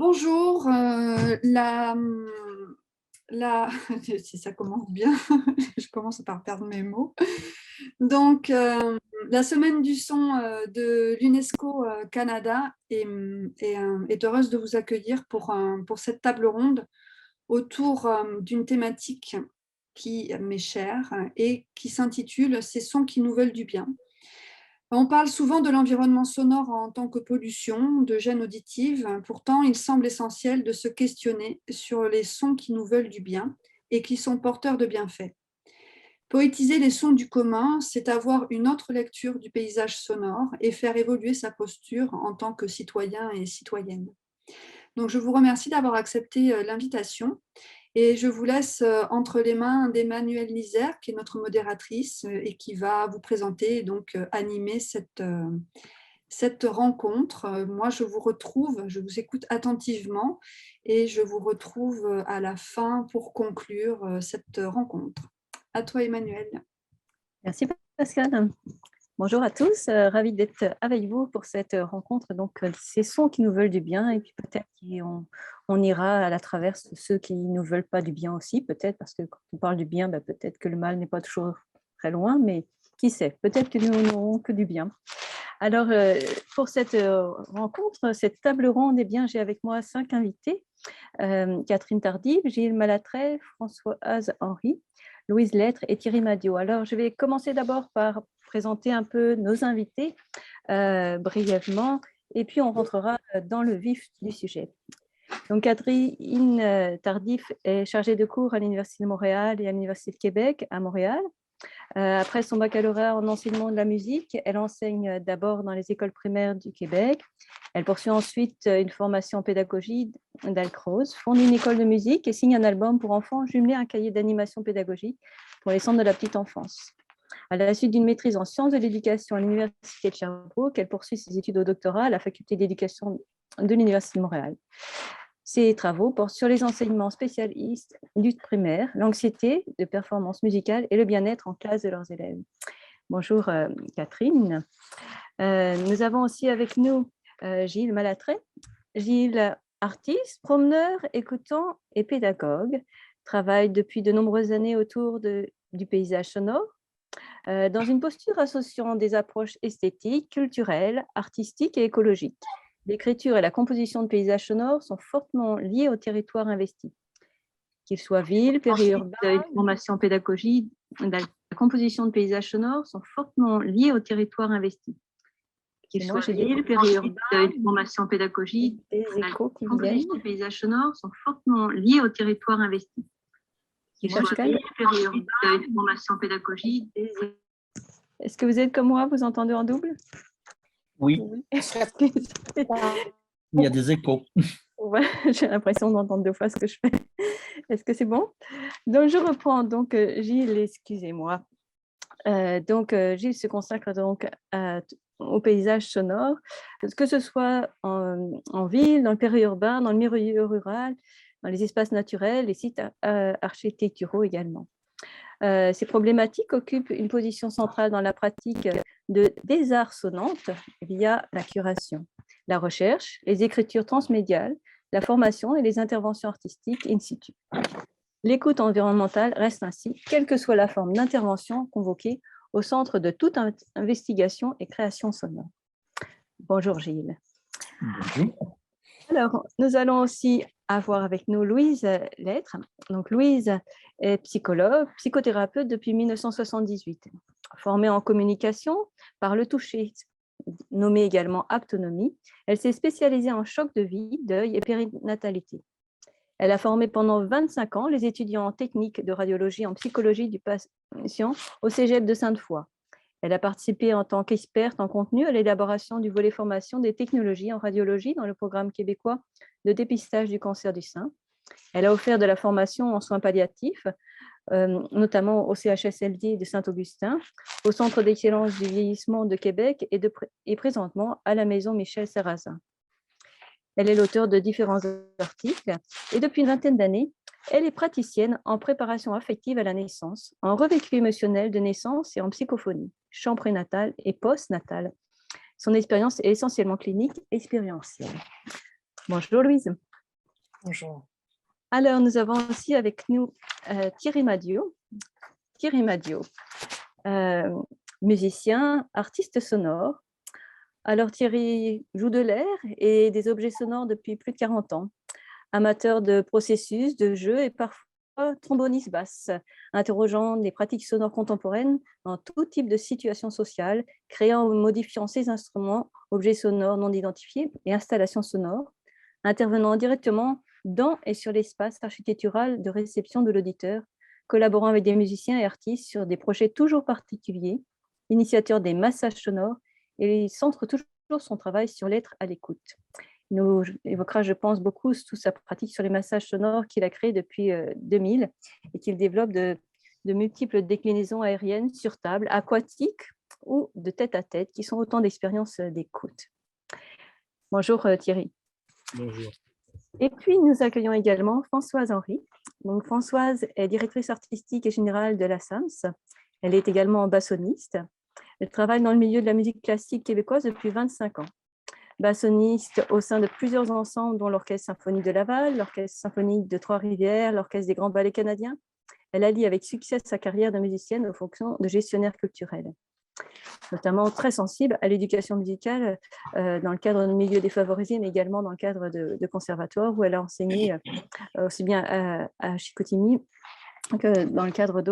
Bonjour, si ça commence bien, je commence par perdre mes mots. Donc, la semaine du son de l'UNESCO Canada est heureuse de vous accueillir pour cette table ronde autour d'une thématique qui m'est chère et qui s'intitule « Ces sons qui nous veulent du bien ». On parle souvent de l'environnement sonore en tant que pollution, de gêne auditive. Pourtant, il semble essentiel de se questionner sur les sons qui nous veulent du bien et qui sont porteurs de bienfaits. Poétiser les sons du commun, c'est avoir une autre lecture du paysage sonore et faire évoluer sa posture en tant que citoyen et citoyenne. Donc, je vous remercie d'avoir accepté l'invitation. Et je vous laisse entre les mains d'Emmanuelle Lisère, qui est notre modératrice et qui va vous présenter et donc animer cette rencontre. Moi, je vous écoute attentivement et je vous retrouve à la fin pour conclure cette rencontre. À toi, Emmanuelle. Merci, Pascal. Bonjour à tous, ravie d'être avec vous pour cette rencontre. Donc, ces sons qui nous veulent du bien et puis peut-être qu'on ira à la traverse ceux qui ne nous veulent pas du bien aussi, peut-être parce que quand on parle du bien, peut-être que le mal n'est pas toujours très loin, mais qui sait, peut-être que nous n'aurons que du bien. Alors, pour cette rencontre, cette table ronde, j'ai avec moi 5 invités. Catherine Tardif, Gilles Malatret, Françoise Henry, Louise Lettre et Thierry Madiot. Alors, je vais commencer d'abord par présenter un peu nos invités brièvement, et puis on rentrera dans le vif du sujet. Donc, Catherine Tardif est chargée de cours à l'Université de Montréal et à l'Université de Québec à Montréal. Après son baccalauréat en enseignement de la musique, elle enseigne d'abord dans les écoles primaires du Québec. Elle poursuit ensuite une formation en pédagogie d'Alcroze, fonde une école de musique et signe un album pour enfants jumelé à un cahier d'animation pédagogique pour les centres de la petite enfance. À la suite d'une maîtrise en sciences de l'éducation à l'Université de Sherbrooke, elle poursuit ses études au doctorat à la faculté d'éducation de l'Université de Montréal. Ses travaux portent sur les enseignements spécialistes du primaire, l'anxiété de performance musicale et le bien-être en classe de leurs élèves. Bonjour Catherine. Nous avons aussi avec nous Gilles Malatret. Gilles, artiste, promeneur, écoutant et pédagogue, travaille depuis de nombreuses années autour du paysage sonore, dans une posture associant des approches esthétiques, culturelles, artistiques et écologiques. L'écriture et la composition de paysages sonores sont fortement liées au territoire investi. Qu'ils soient villes, périurbains, une formation pédagogique, la composition de paysages sonores sont fortement liées au territoire investi. Qu'ils soient villes, périurbains, une formation pédagogique, la composition de paysages sonores sont fortement liées au territoire investi. Qu'ils soient villes, périurbains, une formation pédagogique. Est-ce que vous êtes comme moi, vous entendez en double? Oui. Il y a des échos. Ouais, j'ai l'impression d'entendre 2 fois ce que je fais. Est-ce que c'est bon? Donc, je reprends. Donc, Gilles, excusez-moi. Gilles se consacre donc au paysage sonore, que ce soit en ville, dans le périurbain, dans le milieu rural, dans les espaces naturels, les sites architecturaux également. Ces problématiques occupent une position centrale dans la pratique des arts sonnantes via la curation, la recherche, les écritures transmédiales, la formation et les interventions artistiques in situ. L'écoute environnementale reste ainsi, quelle que soit la forme d'intervention convoquée, au centre de toute investigation et création sonore. Bonjour Gilles. Bonjour. Alors, nous allons aussi avoir avec nous Louise Lettre. Donc, Louise est psychologue, psychothérapeute depuis 1978. Formée en communication par le toucher, nommé également aptonomie, elle s'est spécialisée en choc de vie, deuil et périnatalité. Elle a formé pendant 25 ans les étudiants en technique de radiologie en psychologie du patient au Cégep de Sainte-Foy. Elle a participé en tant qu'experte en contenu à l'élaboration du volet formation des technologies en radiologie dans le programme québécois de dépistage du cancer du sein. Elle a offert de la formation en soins palliatifs, notamment au CHSLD de Saint-Augustin, au Centre d'excellence du vieillissement de Québec et présentement à la Maison Michel Sarrazin. Elle est l'auteure de différents articles et depuis une vingtaine d'années, elle est praticienne en préparation affective à la naissance, en revécu émotionnel de naissance et en psychophonie, chant prénatal et post-natal. Son expérience est essentiellement clinique et expérientielle. Bonjour Louise. Bonjour. Alors, nous avons aussi avec nous Thierry Madio. Thierry Madio, musicien, artiste sonore. Alors, Thierry joue de l'air et des objets sonores depuis plus de 40 ans. Amateur de processus, de jeu et parfois tromboniste basse, interrogeant les pratiques sonores contemporaines dans tout type de situation sociale, créant ou modifiant ses instruments, objets sonores non identifiés et installations sonores, intervenant directement dans et sur l'espace architectural de réception de l'auditeur, collaborant avec des musiciens et artistes sur des projets toujours particuliers, initiateur des massages sonores et centre toujours son travail sur l'être à l'écoute. Il nous évoquera, je pense, beaucoup toute sa pratique sur les massages sonores qu'il a créé depuis 2000 et qu'il développe de multiples déclinaisons aériennes sur table, aquatiques ou de tête-à-tête, qui sont autant d'expériences d'écoute. Bonjour Thierry. Bonjour. Et puis, nous accueillons également Françoise Henry. Donc, Françoise est directrice artistique et générale de la SAMS. Elle est également bassoniste. Elle travaille dans le milieu de la musique classique québécoise depuis 25 ans. Bassoniste au sein de plusieurs ensembles, dont l'Orchestre symphonique de Laval, l'Orchestre symphonique de Trois-Rivières, l'Orchestre des Grands Ballets canadiens. Elle allie avec succès sa carrière de musicienne aux fonctions de gestionnaire culturel, notamment très sensible à l'éducation musicale dans le cadre du milieu défavorisé, mais également dans le cadre de conservatoire où elle a enseigné aussi bien à Chicoutimi que dans le cadre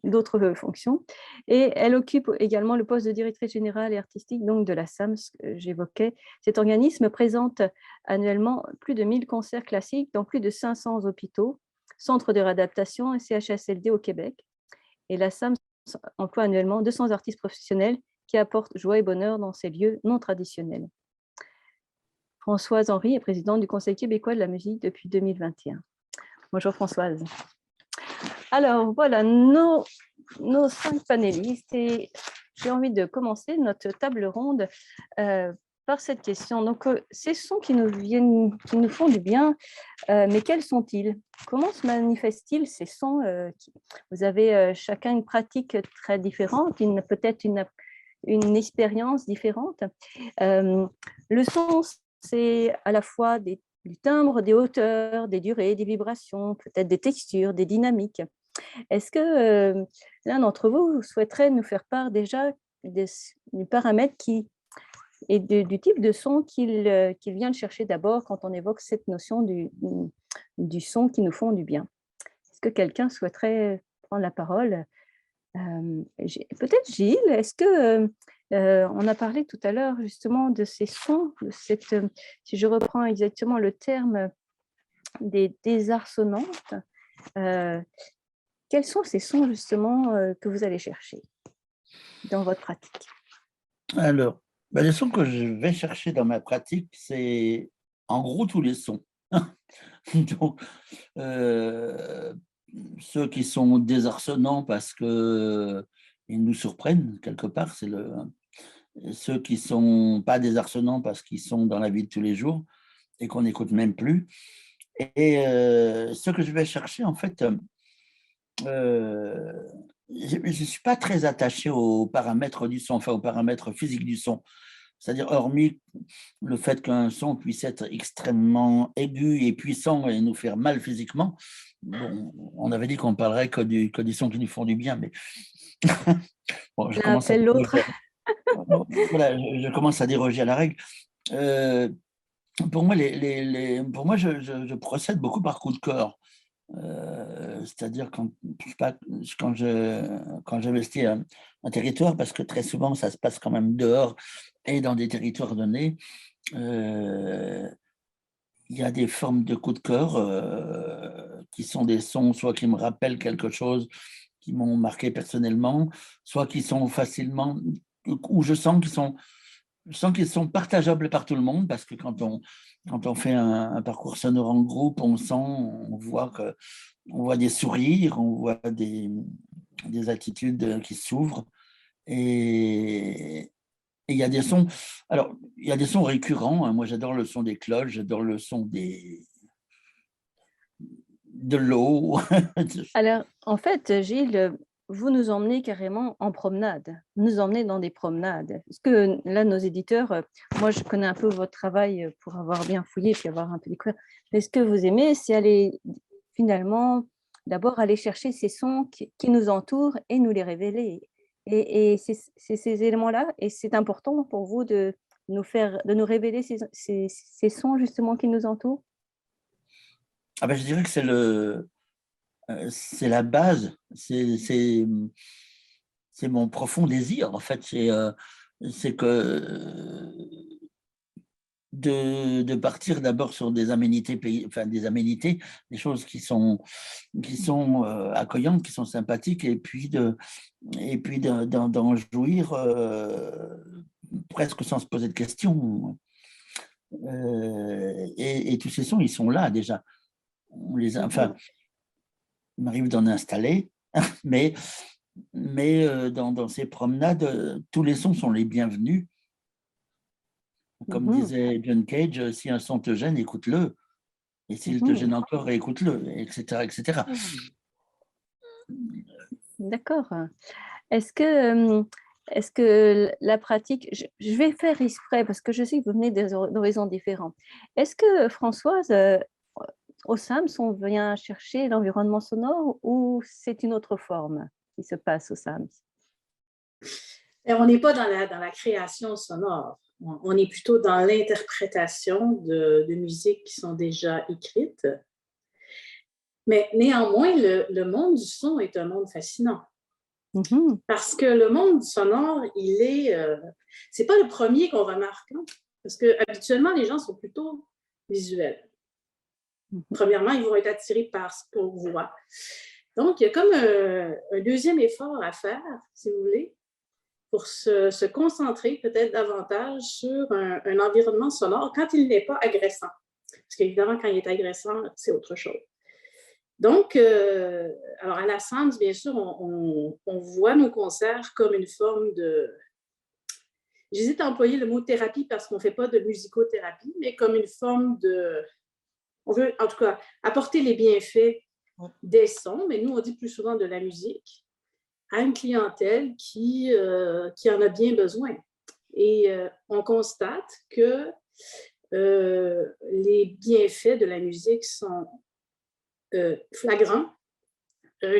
d'autres fonctions. Et elle occupe également le poste de directrice générale et artistique donc de la SAMS que j'évoquais. Cet organisme présente annuellement plus de 1000 concerts classiques dans plus de 500 hôpitaux, centres de réadaptation et CHSLD au Québec. Et la SAMS emploie annuellement 200 artistes professionnels qui apportent joie et bonheur dans ces lieux non traditionnels. Françoise Henry est présidente du Conseil québécois de la musique depuis 2021. Bonjour Françoise. Alors voilà nos 5 panélistes et j'ai envie de commencer notre table ronde par cette question. Donc ces sons qui nous font du bien, mais quels sont-ils? Comment se manifestent-ils ces sons? Vous avez chacun une pratique très différente, peut-être une expérience différente. Le son, c'est à la fois du timbre, des hauteurs, des durées, des vibrations, peut-être des textures, des dynamiques. Est-ce que l'un d'entre vous souhaiterait nous faire part déjà du paramètre et du type de son qu'il vient de chercher d'abord quand on évoque cette notion du son qui nous font du bien? Est-ce que quelqu'un souhaiterait prendre la parole? Peut-être Gilles, est-ce que on a parlé tout à l'heure justement de ces sons, si je reprends exactement le terme des désarçonnantes, quels sont ces sons justement que vous allez chercher dans votre pratique? Alors, les sons que je vais chercher dans ma pratique, c'est en gros tous les sons. Donc, ceux qui sont désarçonnants parce qu'ils nous surprennent quelque part, ceux qui ne sont pas désarçonnants parce qu'ils sont dans la vie de tous les jours et qu'on n'écoute même plus. Et ce que je vais chercher, en fait, je ne suis pas très attaché aux paramètres du son, enfin aux paramètres physiques du son. C'est-à-dire, hormis le fait qu'un son puisse être extrêmement aigu et puissant et nous faire mal physiquement, bon, on avait dit qu'on parlerait que des sons qui nous font du bien, mais bon, je commence à déroger à la règle. Pour moi, je procède beaucoup par coup de cœur. C'est-à-dire quand j'investis un territoire, parce que très souvent ça se passe quand même dehors et dans des territoires donnés, il y a des formes de coup de cœur qui sont des sons soit qui me rappellent quelque chose, qui m'ont marqué personnellement, soit qui sont facilement, où je sens qu'ils sont partageables par tout le monde, parce que quand on fait un parcours sonore en groupe, on voit des sourires, on voit des attitudes qui s'ouvrent. Et il y a des sons, alors il y a des sons récurrents, hein. Moi j'adore le son des cloches, j'adore le son de l'eau. Alors, en fait, Gilles, vous nous emmenez carrément en promenade, vous nous emmenez dans des promenades. Est-ce que là, nos éditeurs, moi je connais un peu votre travail pour avoir bien fouillé puis avoir un peu découvert, mais ce que vous aimez, c'est aller finalement d'abord aller chercher ces sons qui nous entourent et nous les révéler. Et c'est ces éléments-là, et c'est important pour vous de nous révéler ces sons justement qui nous entourent. Ah ben, je dirais que c'est la base, c'est mon profond désir, en fait. C'est que de partir d'abord sur des aménités, des choses qui sont accueillantes, qui sont sympathiques, et puis d'en jouir presque sans se poser de questions. Et tous ces sons, ils sont là déjà. Enfin, il m'arrive d'en installer, mais dans ces promenades, tous les sons sont les bienvenus. Comme disait John Cage, si un son te gêne, écoute-le. Et s'il te gêne encore, écoute-le, etc., etc. D'accord. Est-ce que la pratique, je vais faire exprès parce que je sais que vous venez d'horizons différents. Est-ce que Françoise, au SAMS, on vient chercher l'environnement sonore ou c'est une autre forme qui se passe au SAMS? On n'est pas dans la création sonore. On est plutôt dans l'interprétation de musiques qui sont déjà écrites. Mais néanmoins, le monde du son est un monde fascinant. Parce que le monde sonore, c'est pas le premier qu'on remarque, hein? Parce que habituellement, les gens sont plutôt visuels. Premièrement, ils vont être attirés par ce qu'on voit. Donc, il y a comme un deuxième effort à faire, si vous voulez, pour se concentrer peut-être davantage sur un environnement sonore quand il n'est pas agressant. Parce qu'évidemment, quand il est agressant, c'est autre chose. Donc, alors à la SAMS, bien sûr, on voit nos concerts comme une forme de... J'hésite à employer le mot thérapie parce qu'on ne fait pas de musicothérapie, mais comme une forme de... On veut, en tout cas, apporter les bienfaits des sons, mais nous, on dit plus souvent de la musique, à une clientèle qui en a bien besoin. Et on constate que les bienfaits de la musique sont flagrants,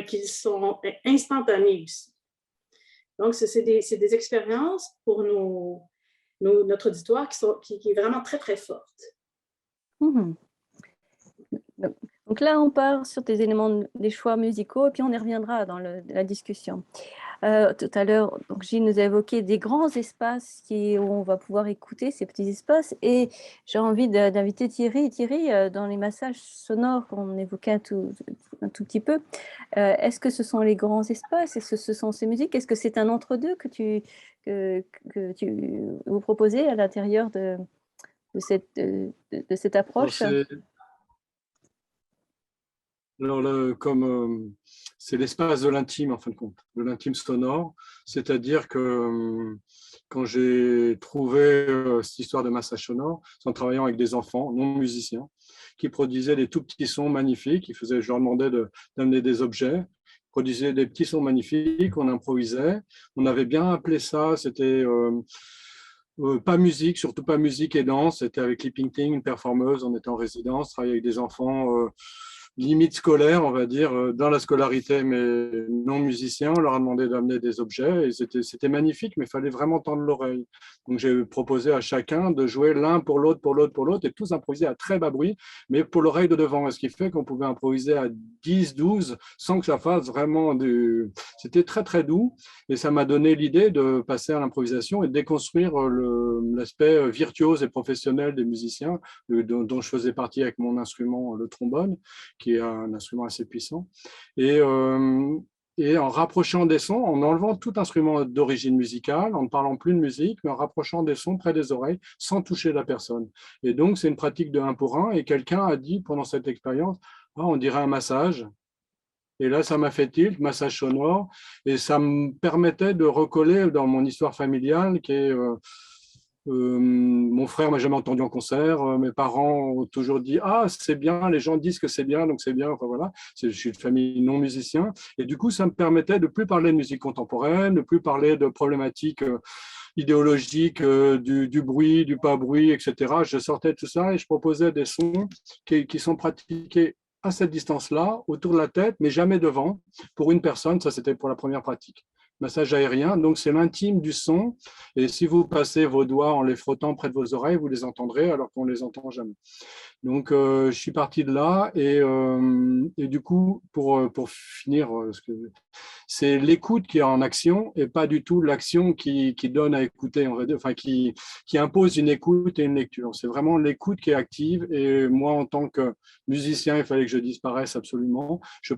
qu'ils sont instantanés aussi. Donc, c'est des expériences pour notre auditoire qui est vraiment très, très forte. Donc là, on part sur des éléments des choix musicaux et puis on y reviendra dans la discussion. Tout à l'heure, Gilles nous a évoqué des grands espaces où on va pouvoir écouter ces petits espaces, et j'ai envie d'inviter Thierry. Thierry, dans les massages sonores qu'on évoquait un tout petit peu, est-ce que ce sont les grands espaces? Est-ce que ce sont ces musiques? Est-ce que c'est un entre-deux que vous proposez à l'intérieur de cette approche? Alors, comme c'est l'espace de l'intime, en fin de compte, de l'intime sonore, c'est-à-dire que quand j'ai trouvé cette histoire de massage sonore, c'est en travaillant avec des enfants non musiciens qui produisaient des tout petits sons magnifiques. Je leur demandais d'amener des objets, produisaient des petits sons magnifiques, on improvisait. On avait bien appelé ça, c'était pas musique, surtout pas musique et danse. C'était avec Li Pingting, une performeuse, on était en résidence, travaillait avec des enfants limite scolaire, on va dire, dans la scolarité, mais non musiciens. On leur a demandé d'amener des objets et c'était magnifique, mais il fallait vraiment tendre l'oreille. Donc, j'ai proposé à chacun de jouer l'un pour l'autre, et tous improviser à très bas bruit, mais pour l'oreille de devant. Ce qui fait qu'on pouvait improviser à 10, 12, sans que ça fasse vraiment du... C'était très, très doux. Et ça m'a donné l'idée de passer à l'improvisation et de déconstruire l'aspect virtuose et professionnel des musiciens, dont je faisais partie avec mon instrument, le trombone, qui est un instrument assez puissant. Et en rapprochant des sons, en enlevant tout instrument d'origine musicale, en ne parlant plus de musique, mais en rapprochant des sons près des oreilles, sans toucher la personne. Et donc, c'est une pratique de 1 pour 1. Et quelqu'un a dit pendant cette expérience, on dirait un massage. Et là, ça m'a fait tilt, massage sonore. Et ça me permettait de recoller dans mon histoire familiale qui est Mon frère m'a jamais entendu en concert. Mes parents ont toujours dit ah c'est bien, les gens disent que c'est bien, donc c'est bien. Enfin voilà, je suis de famille non musicien et du coup ça me permettait de plus parler de musique contemporaine, de plus parler de problématiques idéologiques, du bruit, du pas bruit, etc. Je sortais de tout ça et je proposais des sons qui sont pratiqués à cette distance-là, autour de la tête, mais jamais devant, pour une personne. Ça c'était pour la première pratique. Massage aérien, donc c'est l'intime du son. Et si vous passez vos doigts en les frottant près de vos oreilles, vous les entendrez alors qu'on ne les entend jamais. Donc, je suis parti de là et du coup, pour finir, c'est l'écoute qui est en action et pas du tout l'action qui donne à écouter, on va dire, enfin, qui impose une écoute et une lecture. C'est vraiment l'écoute qui est active et moi, en tant que musicien, il fallait que je disparaisse absolument. Je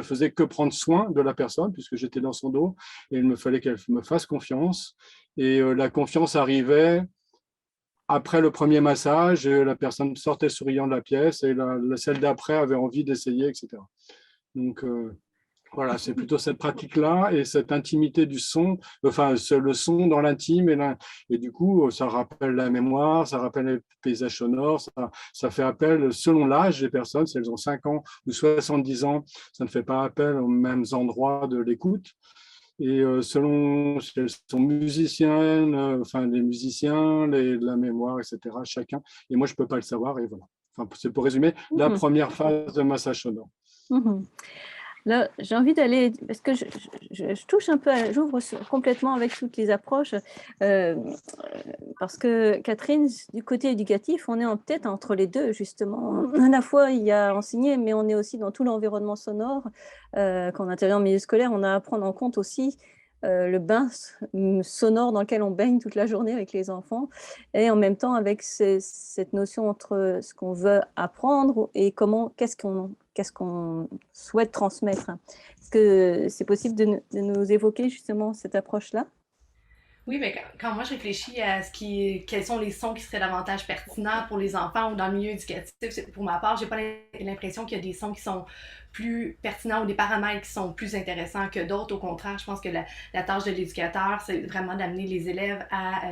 faisais que prendre soin de la personne puisque j'étais dans son dos et il me fallait qu'elle me fasse confiance et la confiance arrivait après le premier massage, la personne sortait souriant de la pièce et celle d'après avait envie d'essayer, etc. Donc, voilà, c'est plutôt cette pratique-là et cette intimité du son, enfin, le son dans l'intime et du coup, ça rappelle la mémoire, ça rappelle les paysages sonores, ça fait appel, selon l'âge des personnes, si elles ont 5 ans ou 70 ans, ça ne fait pas appel aux mêmes endroits de l'écoute. Et selon si elles sont musiciennes, enfin les musiciens, la mémoire, etc., chacun. Et moi, je ne peux pas le savoir. Et voilà. Enfin, c'est pour résumer la première phase de massage sonore. Là, j'ai envie d'aller, parce que je touche un peu, j'ouvre complètement avec toutes les approches, parce que Catherine, du côté éducatif, on est peut-être entre les deux, justement. À la fois, il y a enseigner, mais on est aussi dans tout l'environnement sonore. Quand on intervient en milieu scolaire, on a à prendre en compte aussi le bain sonore dans lequel on baigne toute la journée avec les enfants, et en même temps avec cette notion entre ce qu'on veut apprendre et qu'est-ce qu'on souhaite transmettre. Est-ce que c'est possible de nous évoquer justement cette approche-là? Oui, mais quand moi je réfléchis à quels sont les sons qui seraient davantage pertinents pour les enfants ou dans le milieu éducatif, pour ma part, j'ai pas l'impression qu'il y a des sons qui sont plus pertinents ou des paramètres qui sont plus intéressants que d'autres. Au contraire, je pense que la tâche de l'éducateur, c'est vraiment d'amener les élèves à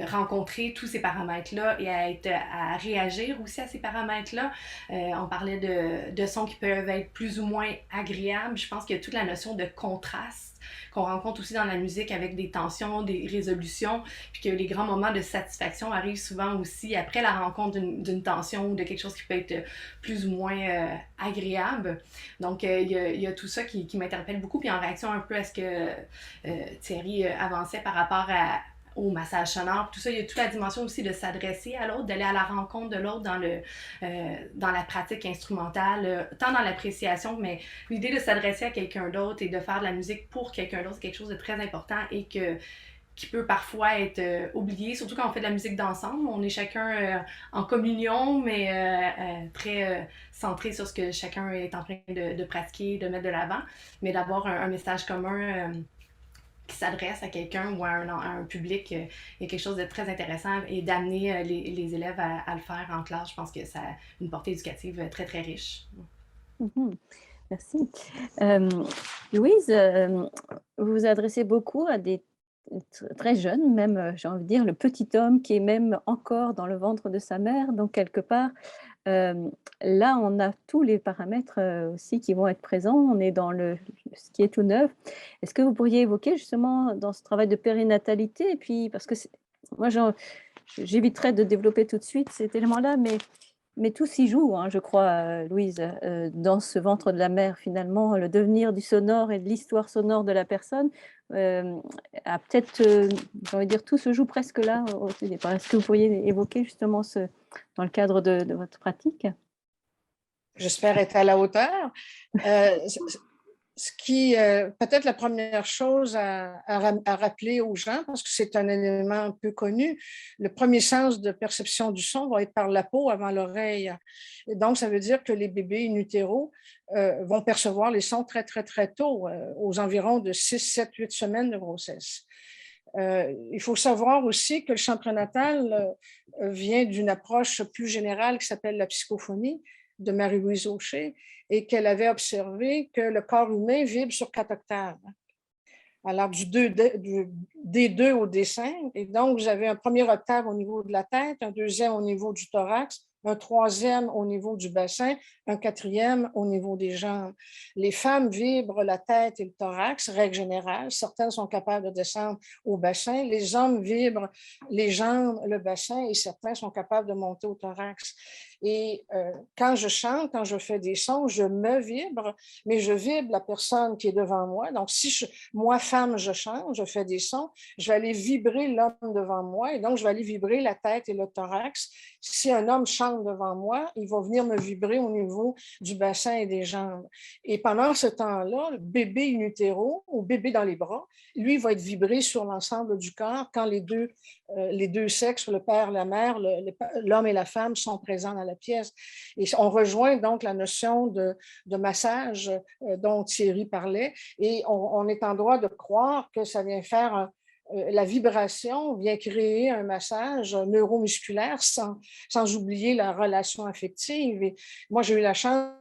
rencontrer tous ces paramètres-là et à réagir aussi à ces paramètres-là. On parlait de sons qui peuvent être plus ou moins agréables. Je pense qu'il y a toute la notion de contraste qu'on rencontre aussi dans la musique avec des tensions, des résolutions, puis que les grands moments de satisfaction arrivent souvent aussi après la rencontre d'une tension ou de quelque chose qui peut être plus ou moins agréable. Donc, il y a tout ça qui m'interpelle beaucoup, puis en réaction un peu à ce que Thierry avançait par rapport au massage sonore, tout ça, il y a toute la dimension aussi de s'adresser à l'autre, d'aller à la rencontre de l'autre dans la pratique instrumentale, tant dans l'appréciation, mais l'idée de s'adresser à quelqu'un d'autre et de faire de la musique pour quelqu'un d'autre, c'est quelque chose de très important et qui peut parfois être oublié, surtout quand on fait de la musique d'ensemble. On est chacun en communion, mais très centré sur ce que chacun est en train de pratiquer, de mettre de l'avant, mais d'avoir un message commun qui s'adresse à quelqu'un ou à un public, il y a quelque chose de très intéressant et d'amener les élèves à le faire en classe. Je pense que ça a une portée éducative très, très riche. Merci. Louise, vous vous adressez beaucoup à des très jeunes, même, j'ai envie de dire, le petit homme qui est même encore dans le ventre de sa mère. Donc, quelque part, là, on a tous les paramètres aussi qui vont être présents. On est dans ce qui est tout neuf. Est-ce que vous pourriez évoquer justement dans ce travail de périnatalité, et puis parce que moi, j'éviterais de développer tout de suite cet élément-là, mais tout s'y joue, hein, je crois, Louise, dans ce ventre de la mère, finalement, le devenir du sonore et de l'histoire sonore de la personne, a peut-être, j'ai envie de dire, tout se joue presque là au départ. Est-ce que vous pourriez évoquer justement dans le cadre de votre pratique? J'espère être à la hauteur. Ce qui, peut-être la première chose à rappeler aux gens, parce que c'est un élément un peu connu, le premier sens de perception du son va être par la peau avant l'oreille. Et donc, ça veut dire que les bébés in utero vont percevoir les sons très, très, très tôt, aux environs de 6, 7, 8 semaines de grossesse. Il faut savoir aussi que le chant prénatal vient d'une approche plus générale qui s'appelle la psychophonie de Marie-Louise Aucher, et qu'elle avait observé que le corps humain vibre sur 4 octaves. Alors, du D2 au D5. Et donc, j'avais un premier octave au niveau de la tête, un deuxième au niveau du thorax, un troisième au niveau du bassin, un quatrième au niveau des jambes. Les femmes vibrent la tête et le thorax, règle générale. Certaines sont capables de descendre au bassin. Les hommes vibrent les jambes, le bassin, et certains sont capables de monter au thorax. Et quand je chante, quand je fais des sons, je me vibre, mais je vibre la personne qui est devant moi. Donc, si moi, femme, je chante, je fais des sons, je vais aller vibrer l'homme devant moi, et donc je vais aller vibrer la tête et le thorax. Si un homme chante devant moi, il va venir me vibrer au niveau du bassin et des jambes. Et pendant ce temps-là, le bébé in utero, ou bébé dans les bras, lui va être vibré sur l'ensemble du corps quand les deux sexes, le père, la mère, l'homme et la femme sont présents dans la pièce. Et on rejoint donc la notion de massage dont Thierry parlait, et on est en droit de croire que ça vient faire la vibration vient créer un massage neuromusculaire sans oublier la relation affective. Et moi, j'ai eu la chance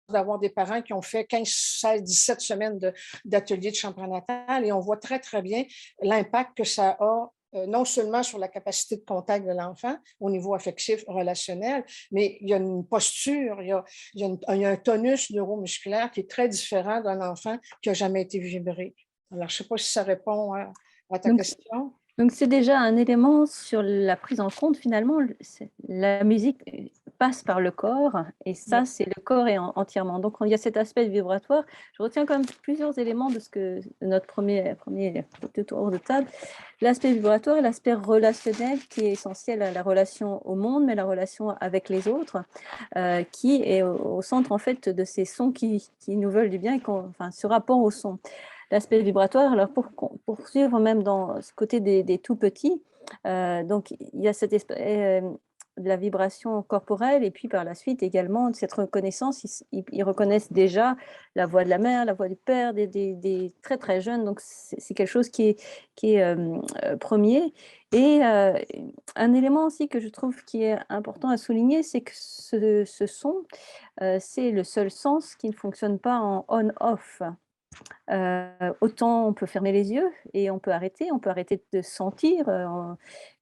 d'avoir des parents qui ont fait 15, 16, 17 semaines d'ateliers de chant prénatal, et on voit très, très bien l'impact que ça a non seulement sur la capacité de contact de l'enfant au niveau affectif, relationnel, mais il y a une posture, il y a un tonus neuromusculaire qui est très différent d'un enfant qui n'a jamais été vibré. Alors, je ne sais pas si ça répond à ta question. Donc, c'est déjà un élément sur la prise en compte, finalement. La musique passe par le corps, et ça, c'est le corps entièrement. Donc, il y a cet aspect vibratoire. Je retiens quand même plusieurs éléments de notre premier tour de table. L'aspect vibratoire et l'aspect relationnel, qui est essentiel à la relation au monde, mais la relation avec les autres, qui est au centre, en fait, de ces sons qui nous veulent du bien, et ce rapport au son. L'aspect vibratoire, alors pour poursuivre même dans ce côté des tout petits, donc il y a cet aspect de la vibration corporelle, et puis par la suite également de cette reconnaissance. Ils reconnaissent déjà la voix de la mère, la voix du père, des très très jeunes, donc c'est quelque chose qui est premier. Et un élément aussi que je trouve qui est important à souligner, c'est que ce son, c'est le seul sens qui ne fonctionne pas en on-off. Autant on peut fermer les yeux et on peut arrêter de sentir,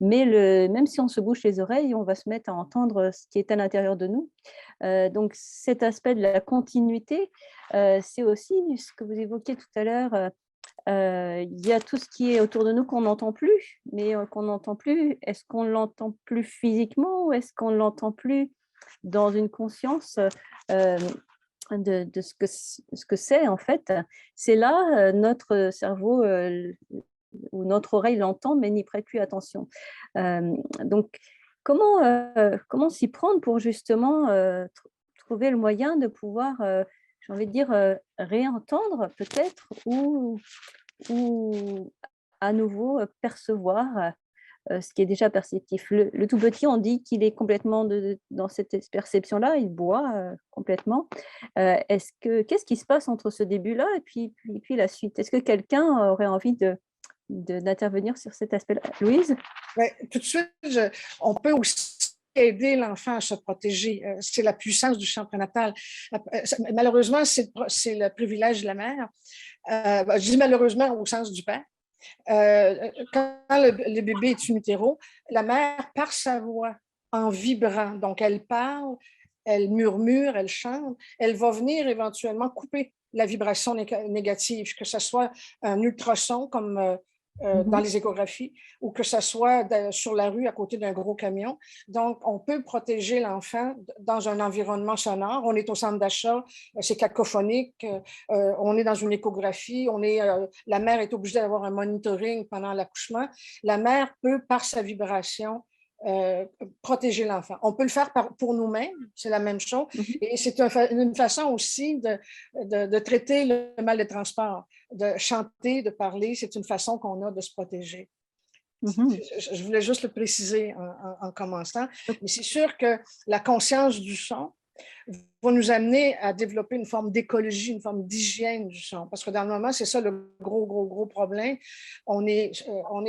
mais même si on se bouche les oreilles, on va se mettre à entendre ce qui est à l'intérieur de nous. Donc cet aspect de la continuité, c'est aussi ce que vous évoquiez tout à l'heure. Il y a tout ce qui est autour de nous qu'on n'entend plus, mais qu'on n'entend plus. Est-ce qu'on l'entend plus physiquement, ou est-ce qu'on l'entend plus dans une conscience de ce que c'est, en fait? C'est là, notre cerveau ou notre oreille l'entend, mais n'y prête plus attention. Donc, comment s'y prendre pour justement trouver le moyen de pouvoir, j'ai envie de dire, réentendre peut-être, ou à nouveau percevoir ce qui est déjà perceptif. Le tout petit, on dit qu'il est complètement dans cette perception-là, il boit complètement. Qu'est-ce qui se passe entre ce début-là et puis la suite? Est-ce que quelqu'un aurait envie d'intervenir sur cet aspect-là? Louise? Ouais, tout de suite, on peut aussi aider l'enfant à se protéger. C'est la puissance du chant prénatal. Malheureusement, c'est le privilège de la mère. Je dis malheureusement au sens du père. Quand le bébé est in utero, la mère, par sa voix, en vibrant, donc elle parle, elle murmure, elle chante, elle va venir éventuellement couper la vibration négative, que ce soit un ultrason comme dans les échographies, ou que ce soit sur la rue à côté d'un gros camion. Donc, on peut protéger l'enfant dans un environnement sonore. On est au centre d'achat, c'est cacophonique, on est dans une échographie, la mère est obligée d'avoir un monitoring pendant l'accouchement. La mère peut, par sa vibration, protéger l'enfant. On peut le faire pour nous-mêmes, c'est la même chose. Et c'est une façon aussi de traiter le mal de transport, de chanter, de parler. C'est une façon qu'on a de se protéger. Je voulais juste le préciser en commençant. Mais c'est sûr que la conscience du son va nous amener à développer une forme d'écologie, une forme d'hygiène du son. Parce que dans le moment, c'est ça le gros problème. On est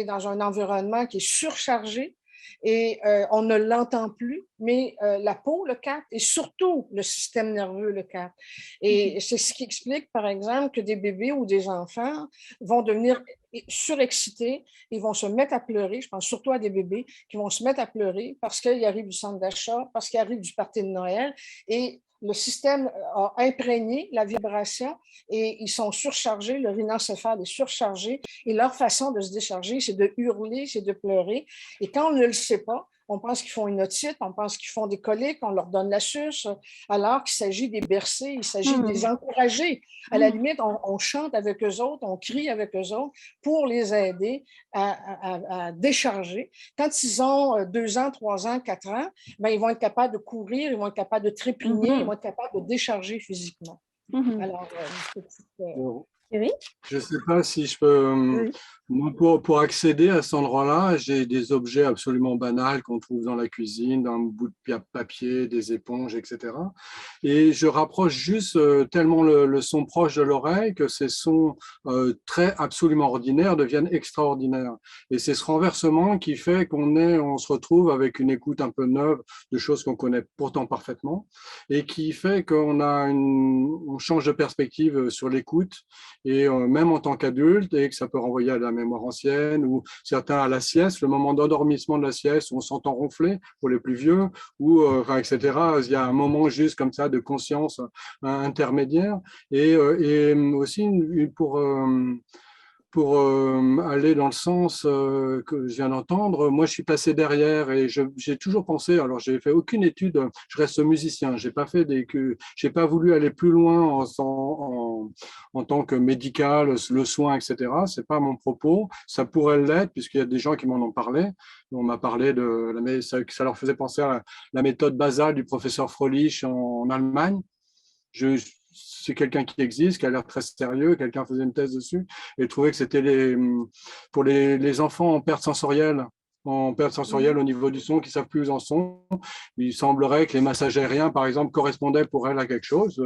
dans un environnement qui est surchargé. et on ne l'entend plus, mais la peau le capte et surtout le système nerveux le capte. Et c'est ce qui explique, par exemple, que des bébés ou des enfants vont devenir surexcités, ils vont se mettre à pleurer, je pense surtout à des bébés qui vont se mettre à pleurer parce qu'il arrive du centre d'achat, parce qu'il arrive du party de Noël, et le système a imprégné la vibration et ils sont surchargés, le rhinocéphale est surchargé et leur façon de se décharger, c'est de hurler, c'est de pleurer. Et quand on ne le sait pas, on pense qu'ils font une otite, on pense qu'ils font des coliques, on leur donne la suce, alors qu'il s'agit des bercer, il s'agit de les encourager. À la limite, on chante avec eux autres, on crie avec eux autres pour les aider à décharger. Quand ils ont 2 ans, 3 ans, 4 ans, ben, ils vont être capables de courir, ils vont être capables de trépigner, ils vont être capables de décharger physiquement. Alors, Thierry? Je ne sais pas si je peux. Oui. Moi, pour accéder à cet endroit-là, j'ai des objets absolument banals qu'on trouve dans la cuisine, dans un bout de papier, des éponges, etc. Et je rapproche juste tellement le son proche de l'oreille que ces sons très absolument ordinaires deviennent extraordinaires. Et c'est ce renversement qui fait on se retrouve avec une écoute un peu neuve de choses qu'on connaît pourtant parfaitement et qui fait on change de perspective sur l'écoute et même en tant qu'adulte, et que ça peut renvoyer à la mémoire ancienne ou certains à la sieste, le moment d'endormissement de la sieste où on s'entend ronfler pour les plus vieux, ou etc. Il y a un moment juste comme ça de conscience intermédiaire et aussi pour aller dans le sens que je viens d'entendre, moi je suis passé derrière et j'ai toujours pensé, alors j'ai fait aucune étude, je reste musicien, j'ai pas voulu aller plus loin en tant que médical, le soin, etc. C'est pas mon propos, ça pourrait l'être puisqu'il y a des gens qui m'en ont parlé. On m'a parlé ça leur faisait penser à la méthode basale du professeur Froelich en Allemagne. C'est quelqu'un qui existe, qui a l'air très sérieux, quelqu'un faisait une thèse dessus, et trouvait que c'était pour les enfants en perte sensorielle au niveau du son, qui ne savent plus où ils en sont. Il semblerait que les massages aériens, par exemple, correspondaient pour elle à quelque chose.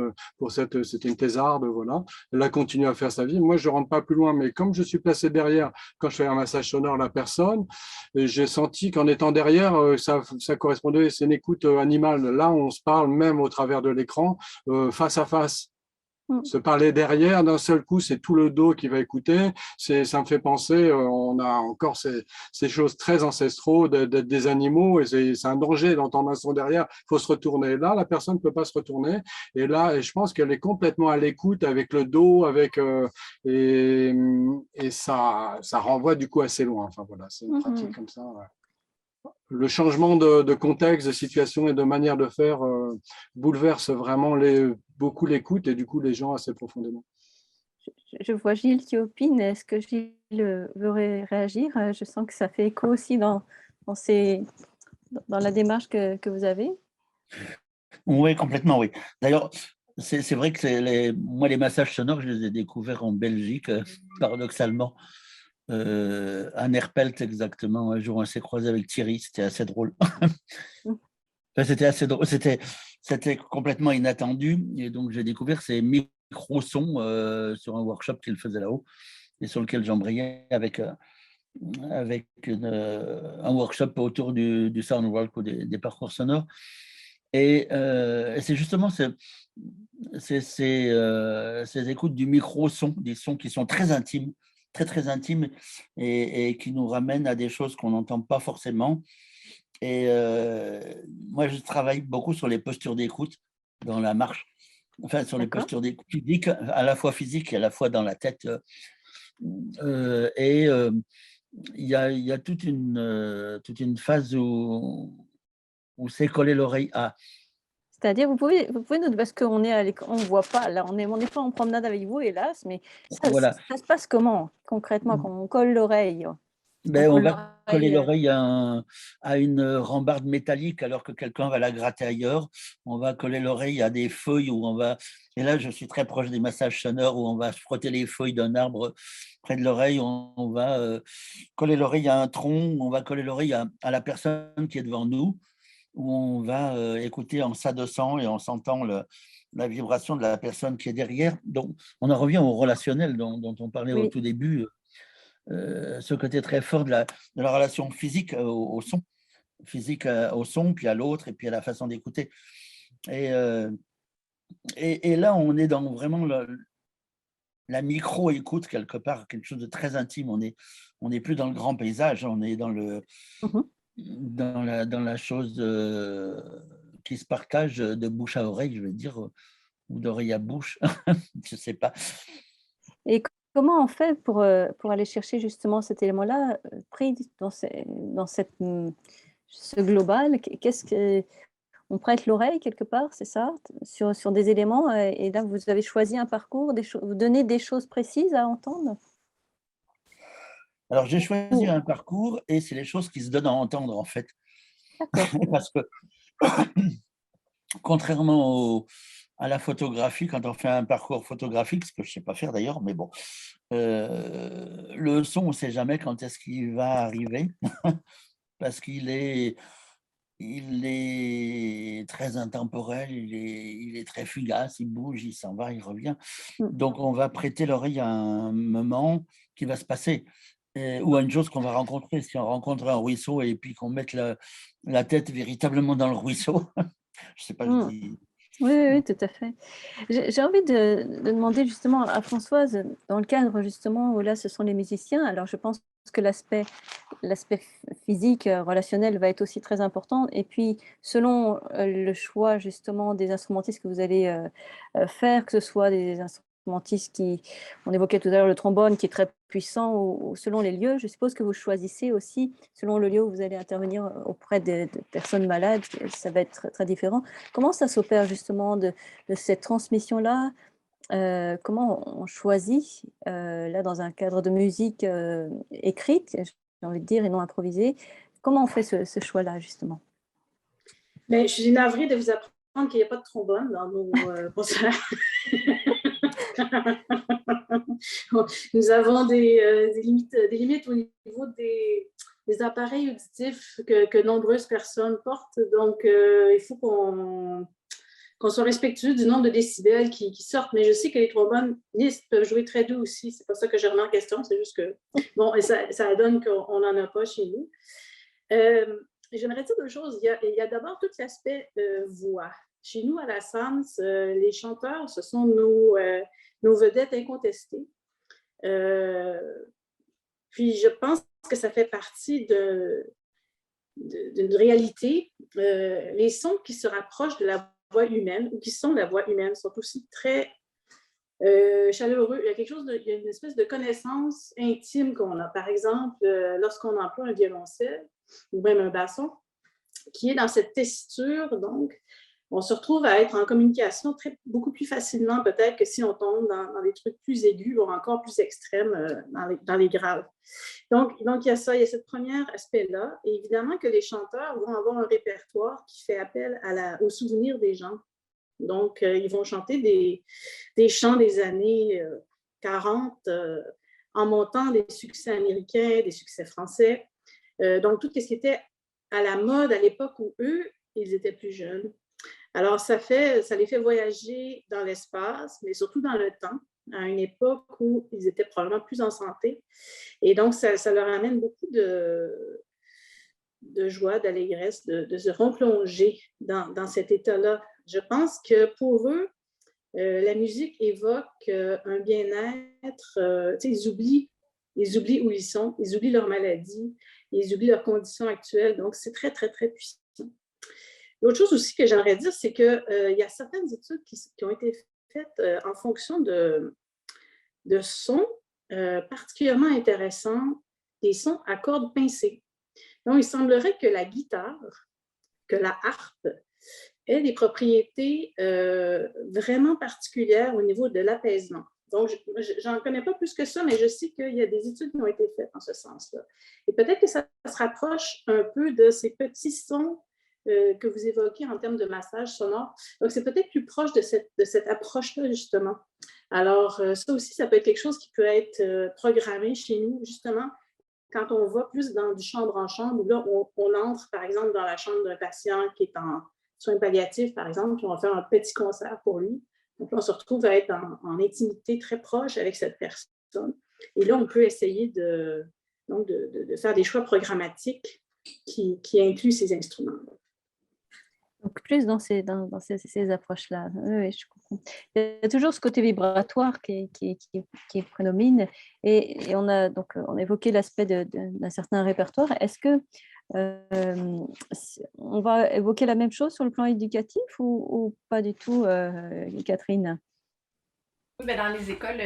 C'était une thésarde, voilà. Elle a continué à faire sa vie. Moi, je ne rentre pas plus loin, mais comme je suis placé derrière, quand je fais un massage sonore à la personne, j'ai senti qu'en étant derrière, ça correspondait, c'est une écoute animale. Là, on se parle même au travers de l'écran, face à face. Se parler derrière, d'un seul coup, c'est tout le dos qui va écouter. Ça me fait penser, on a encore ces choses très ancestraux d'être des animaux, et c'est un danger d'entendre un son derrière. Il faut se retourner. Là, la personne ne peut pas se retourner. Et là, je pense qu'elle est complètement à l'écoute avec le dos, et ça renvoie du coup assez loin. Enfin voilà, c'est une pratique comme ça. Ouais. Le changement de contexte, de situation et de manière de faire bouleverse vraiment beaucoup l'écoute et du coup les gens assez profondément. Je vois Gilles qui opine. Est-ce que Gilles veut réagir? Je sens que ça fait écho aussi dans la démarche que vous avez. Oui, complètement, oui. D'ailleurs, c'est vrai que moi, les massages sonores, je les ai découverts en Belgique, paradoxalement. À Nerpelt, exactement. Un jour, on s'est croisé avec Thierry, c'était assez drôle. Enfin, c'était assez drôle, c'était complètement inattendu. Et donc, j'ai découvert ces micro-sons sur un workshop qu'il faisait là-haut et sur lequel j'embrayais avec un workshop autour du soundwalk ou des parcours sonores. Et c'est justement ces écoutes du micro-son, des sons qui sont très intimes, très intimes, et qui nous ramènent à des choses qu'on n'entend pas forcément. Et moi, je travaille beaucoup sur les postures d'écoute dans la marche, enfin sur les postures d'écoute physiques, à la fois physiques et à la fois dans la tête. Et il y a toute une phase où c'est coller l'oreille à. C'est-à-dire, vous pouvez nous, parce qu'on est on ne voit pas, là, on n'est pas en promenade avec vous, hélas, mais Voilà. ça se passe comment, concrètement, quand on colle l'oreille? On va coller l'oreille à une rambarde métallique alors que quelqu'un va la gratter ailleurs. On va coller l'oreille à des feuilles et là, je suis très proche des massages sonores où on va frotter les feuilles d'un arbre près de l'oreille. On va coller l'oreille à un tronc, on va coller l'oreille à la personne qui est devant nous, où on va écouter en s'adossant et en sentant la vibration de la personne qui est derrière. Donc, on en revient au relationnel dont on parlait au tout début. Ce côté très fort de la relation physique au son. physique au son, puis à l'autre, et puis à la façon d'écouter. Et là, on est dans vraiment la micro-écoute, quelque part, quelque chose de très intime. On n'est plus dans le grand paysage, on est dans la chose qui se partage de bouche à oreille, je veux dire, ou d'oreille à bouche, je ne sais pas. Et comment on fait pour aller chercher justement cet élément-là, pris dans ce global? Qu'est-ce que on prête l'oreille quelque part, c'est ça, sur des éléments, et là vous avez choisi un parcours, vous donnez des choses précises à entendre? Alors, j'ai choisi un parcours et c'est les choses qui se donnent à entendre, en fait. Parce que, contrairement à la photographie, quand on fait un parcours photographique, ce que je ne sais pas faire d'ailleurs, mais bon, le son, on ne sait jamais quand est-ce qu'il va arriver, parce qu'il est très intemporel, il est très fugace, il bouge, il s'en va, il revient. Donc, on va prêter l'oreille à un moment qui va se passer, ou à une chose qu'on va rencontrer. Si on rencontre un ruisseau et puis qu'on mette la tête véritablement dans le ruisseau, je ne sais pas, je dis... Oui, tout à fait. J'ai envie de demander justement à Françoise, dans le cadre justement où là, ce sont les musiciens, alors je pense que l'aspect physique, relationnel va être aussi très important. Et puis, selon le choix justement des instrumentistes que vous allez faire, que ce soit des instrumentistes on évoquait tout à l'heure le trombone qui est très puissant, ou selon les lieux, je suppose que vous choisissez aussi, selon le lieu où vous allez intervenir auprès de personnes malades, ça va être très différent. Comment ça s'opère justement de cette transmission-là? Comment on choisit, là, dans un cadre de musique écrite, j'ai envie de dire, et non improvisée, comment on fait ce choix-là, justement? Mais je suis navrée de vous apprendre qu'il n'y a pas de trombone dans nos concerts. Nous avons des limites au niveau des appareils auditifs que nombreuses personnes portent. Donc, il faut qu'on soit respectueux du nombre de décibels qui sortent. Mais je sais que les trombonistes peuvent jouer très doux aussi. C'est pas ça que je remets en question. C'est juste que, bon, ça donne qu'on n'en a pas chez nous. J'aimerais dire deux choses. Il y a d'abord tout l'aspect voix. Chez nous, à la SAMS, les chanteurs, ce sont nos vedettes incontestées. Puis, je pense que ça fait partie d'une réalité. Les sons qui se rapprochent de la voix humaine ou qui sont la voix humaine sont aussi très chaleureux. Il y a une espèce de connaissance intime qu'on a. Par exemple, lorsqu'on emploie un violoncelle ou même un basson, qui est dans cette tessiture, donc, on se retrouve à être en communication beaucoup plus facilement, peut-être, que si on tombe dans des trucs plus aigus ou encore plus extrêmes dans les graves. Donc, il y a ça, il y a ce premier aspect-là. Et évidemment que les chanteurs vont avoir un répertoire qui fait appel aux souvenirs des gens. Donc, ils vont chanter des chants des années 40 en montant des succès américains, des succès français. Donc, tout ce qui était à la mode à l'époque où eux, ils étaient plus jeunes. Alors, ça les fait voyager dans l'espace, mais surtout dans le temps, à une époque où ils étaient probablement plus en santé. Et donc, ça leur amène beaucoup de joie, d'allégresse, de se replonger dans cet état-là. Je pense que pour eux, la musique évoque un bien-être. Ils oublient où ils sont, ils oublient leur maladie, ils oublient leurs conditions actuelles. Donc, c'est très, très, très puissant. L'autre chose aussi que j'aimerais dire, c'est qu'il y a certaines études qui ont été faites en fonction de sons particulièrement intéressants, des sons à cordes pincées. Donc, il semblerait que la guitare, que la harpe, ait des propriétés vraiment particulières au niveau de l'apaisement. Donc, je n'en connais pas plus que ça, mais je sais qu'il y a des études qui ont été faites en ce sens-là. Et peut-être que ça se rapproche un peu de ces petits sons que vous évoquez en termes de massage sonore. Donc, c'est peut-être plus proche de cette approche-là, justement. Alors, ça aussi, ça peut être quelque chose qui peut être programmé chez nous, justement, quand on va plus du chambre en chambre, où là, on entre, par exemple, dans la chambre d'un patient qui est en soins palliatifs, par exemple, puis on va faire un petit concert pour lui. Donc, là, on se retrouve à être en intimité très proche avec cette personne. Et là, on peut essayer de faire des choix programmatiques qui inclut ces instruments. Donc, plus dans ces approches-là. Oui, je comprends. Il y a toujours ce côté vibratoire qui prédomine. Et on a évoqué l'aspect d'un certain répertoire. Est-ce que on va évoquer la même chose sur le plan éducatif ou pas du tout, Catherine? Oui, ben, dans les écoles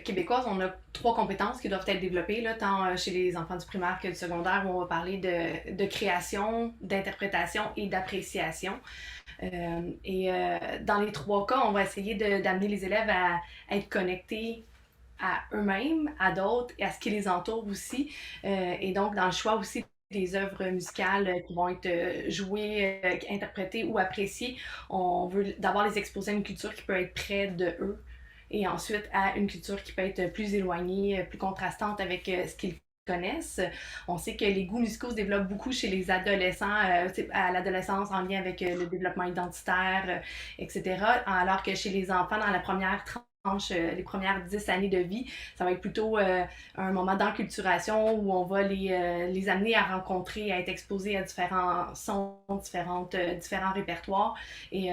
québécoises, on a 3 compétences qui doivent être développées, là, tant chez les enfants du primaire que du secondaire, où on va parler de création, d'interprétation et d'appréciation. Dans les 3 cas, on va essayer d'amener les élèves à être connectés à eux-mêmes, à d'autres et à ce qui les entoure aussi. Et donc, dans le choix aussi des œuvres musicales qui vont être jouées, interprétées ou appréciées, on veut d'abord les exposer à une culture qui peut être près de eux et ensuite à une culture qui peut être plus éloignée, plus contrastante avec ce qu'ils connaissent. On sait que les goûts musicaux se développent beaucoup chez les adolescents, à l'adolescence en lien avec le développement identitaire, etc. Alors que chez les enfants, dans la première tranche, les premières 10 années de vie, ça va être plutôt un moment d'enculturation où on va les amener à rencontrer, à être exposés à différents sons, différents répertoires. Et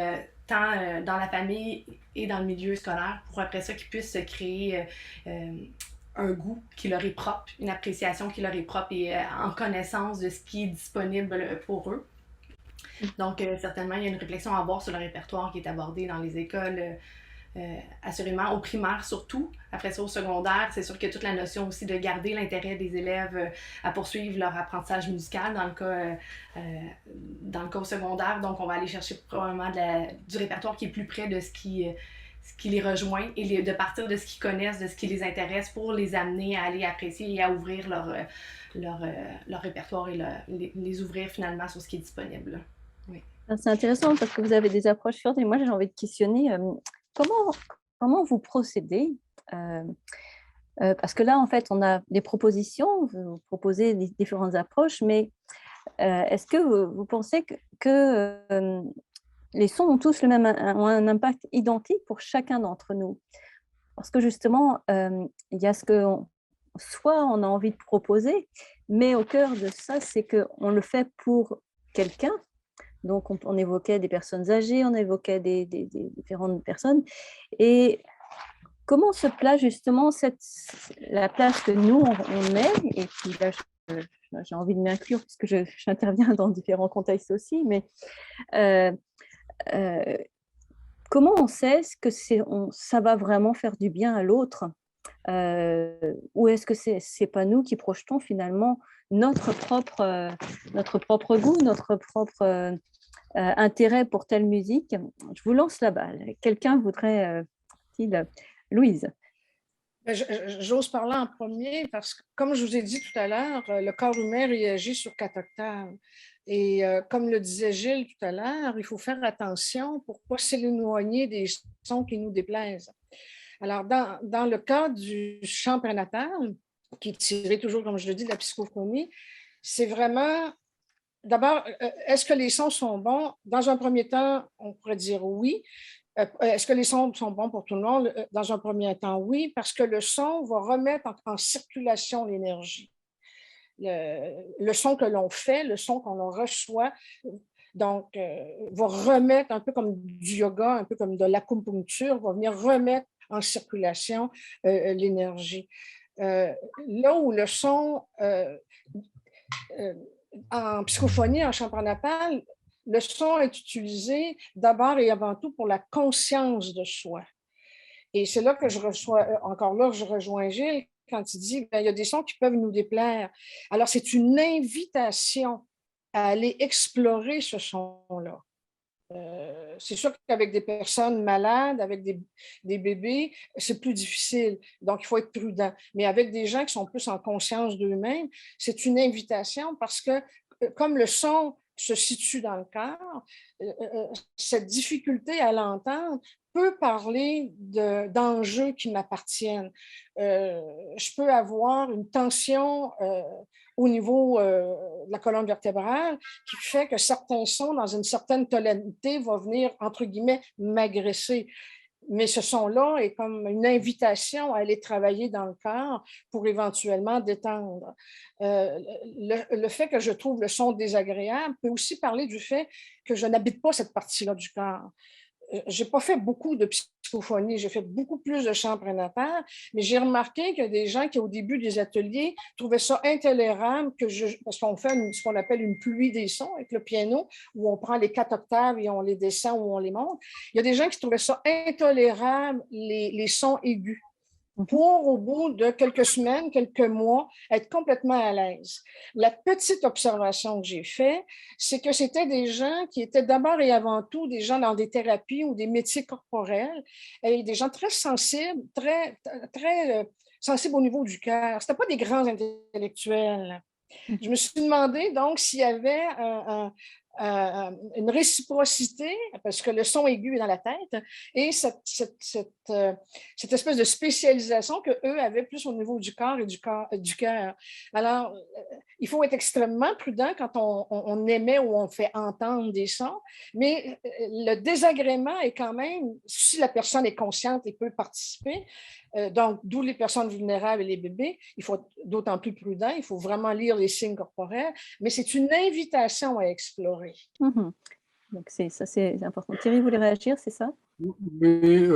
tant dans la famille et dans le milieu scolaire, pour après ça qu'ils puissent se créer un goût qui leur est propre, une appréciation qui leur est propre et en connaissance de ce qui est disponible pour eux. Donc, certainement, il y a une réflexion à avoir sur le répertoire qui est abordé dans les écoles, assurément, au primaire surtout. Après ça, au secondaire, c'est sûr que toute la notion aussi de garder l'intérêt des élèves à poursuivre leur apprentissage musical dans le cas au secondaire. Donc, on va aller chercher probablement du répertoire qui est plus près de ce qui les rejoint et de partir de ce qu'ils connaissent, de ce qui les intéresse pour les amener à aller apprécier et à ouvrir leur répertoire et les ouvrir finalement sur ce qui est disponible. Oui. C'est intéressant parce que vous avez des approches fortes et moi j'ai envie de questionner comment vous procédez parce que là en fait on a des propositions, vous proposez des différentes approches, mais est-ce que vous pensez que les sons ont tous ont un impact identique pour chacun d'entre nous? Parce que justement, il y a ce que soit on a envie de proposer, mais au cœur de ça, c'est qu'on le fait pour quelqu'un. Donc, on évoquait des personnes âgées, on évoquait des différentes personnes. Et comment se place justement la place que nous, on met, et puis là, j'ai envie de m'inclure puisque j'interviens dans différents contextes aussi, mais comment on sait que ça va vraiment faire du bien à l'autre ou est-ce que c'est pas nous qui projetons finalement notre propre goût, notre propre intérêt pour telle musique? Je vous lance la balle. Quelqu'un voudrait, Louise? J'ose parler en premier parce que, comme je vous ai dit tout à l'heure, le corps humain réagit sur 4 octaves. Et comme le disait Gilles tout à l'heure, il faut faire attention pour ne pas s'éloigner des sons qui nous déplaisent. Alors, dans le cas du chant prénatal, qui est tiré toujours, comme je le dis, de la psychophonie, c'est vraiment, d'abord, est-ce que les sons sont bons? Dans un premier temps, on pourrait dire oui. Est-ce que les sons sont bons pour tout le monde? Dans un premier temps, oui, parce que le son va remettre en circulation l'énergie. Le son que l'on fait, le son qu'on reçoit, donc, va remettre, un peu comme du yoga, un peu comme de l'acupuncture, va venir remettre en circulation l'énergie. Là où le son, en psychophonie, en chant prénatal, le son est utilisé d'abord et avant tout pour la conscience de soi. Et c'est là que je rejoins Gilles quand il dit il y a des sons qui peuvent nous déplaire. Alors, c'est une invitation à aller explorer ce son-là. C'est sûr qu'avec des personnes malades, avec des bébés, c'est plus difficile. Donc, il faut être prudent. Mais avec des gens qui sont plus en conscience d'eux-mêmes, c'est une invitation parce que, comme le son se situe dans le cœur, cette difficulté à l'entendre peut parler d'enjeux qui m'appartiennent. Je peux avoir une tension au niveau de la colonne vertébrale qui fait que certains sons, dans une certaine tonalité, vont venir, entre guillemets, m'agresser. mais ce son-là est comme une invitation à aller travailler dans le corps pour éventuellement détendre. Le fait que je trouve le son désagréable peut aussi parler du fait que je n'habite pas cette partie-là du corps. Je n'ai pas fait beaucoup de psychophonie, j'ai fait beaucoup plus de chant prénatal, mais j'ai remarqué qu'il y a des gens qui, au début des ateliers, trouvaient ça intolérable parce qu'on fait ce qu'on appelle une pluie des sons avec le piano, où on prend les 4 octaves et on les descend ou on les monte. Il y a des gens qui trouvaient ça intolérable, les sons aigus, pour, au bout de quelques semaines, quelques mois, être complètement à l'aise. La petite observation que j'ai faite, c'est que c'était des gens qui étaient d'abord et avant tout des gens dans des thérapies ou des métiers corporels, et des gens très sensibles, très sensibles au niveau du cœur. Ce n'étaient pas des grands intellectuels. Je me suis demandé donc s'il y avait une réciprocité, parce que le son aigu est dans la tête, et cette espèce de spécialisation qu'eux avaient plus au niveau du corps et du cœur. Alors, il faut être extrêmement prudent quand on émet ou on fait entendre des sons, mais le désagrément est quand même, si la personne est consciente et peut participer, donc d'où les personnes vulnérables et les bébés, il faut être d'autant plus prudent, il faut vraiment lire les signes corporels, mais c'est une invitation à explorer. Donc ça, c'est important. Thierry, vous voulez réagir, c'est ça? Oui,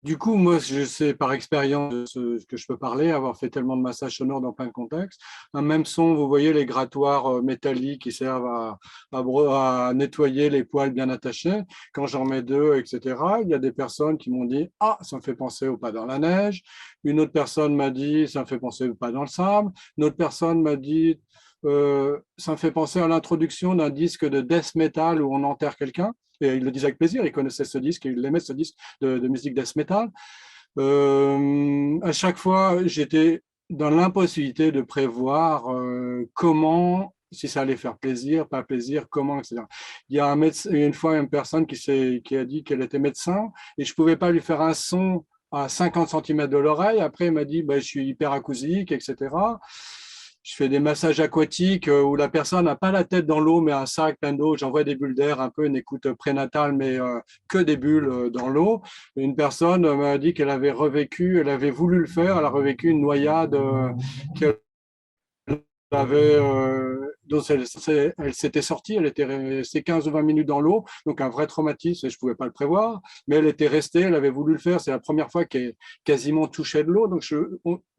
du coup, moi, je sais par expérience de ce que je peux parler, avoir fait tellement de massages sonores dans plein de contextes. Un même son, vous voyez les grattoirs métalliques qui servent à nettoyer les poils bien attachés. Quand j'en mets 2, etc., il y a des personnes qui m'ont dit « Ah, ça me fait penser au pas dans la neige ». Une autre personne m'a dit « Ça me fait penser au pas dans le sable ». Une autre personne m'a dit ça me fait penser à l'introduction d'un disque de death metal où on enterre quelqu'un. Et il le disait avec plaisir, il connaissait ce disque, il aimait ce disque de musique death metal. À chaque fois, j'étais dans l'impossibilité de prévoir comment, si ça allait faire plaisir, pas plaisir, comment, etc. Il y a une fois une personne qui a dit qu'elle était médecin et je ne pouvais pas lui faire un son à 50 cm de l'oreille. Après, il m'a dit je suis hyperacousique, etc. Je fais des massages aquatiques où la personne n'a pas la tête dans l'eau, mais un sac plein d'eau. J'envoie des bulles d'air, un peu une écoute prénatale, mais que des bulles dans l'eau. Une personne m'a dit qu'elle avait revécu, elle avait voulu le faire, elle a revécu une noyade qu'elle avait, dont elle s'était sortie, elle était restée 15 ou 20 minutes dans l'eau, donc un vrai traumatisme, et je ne pouvais pas le prévoir, mais elle était restée, elle avait voulu le faire, c'est la première fois qu'elle quasiment touchait de l'eau, donc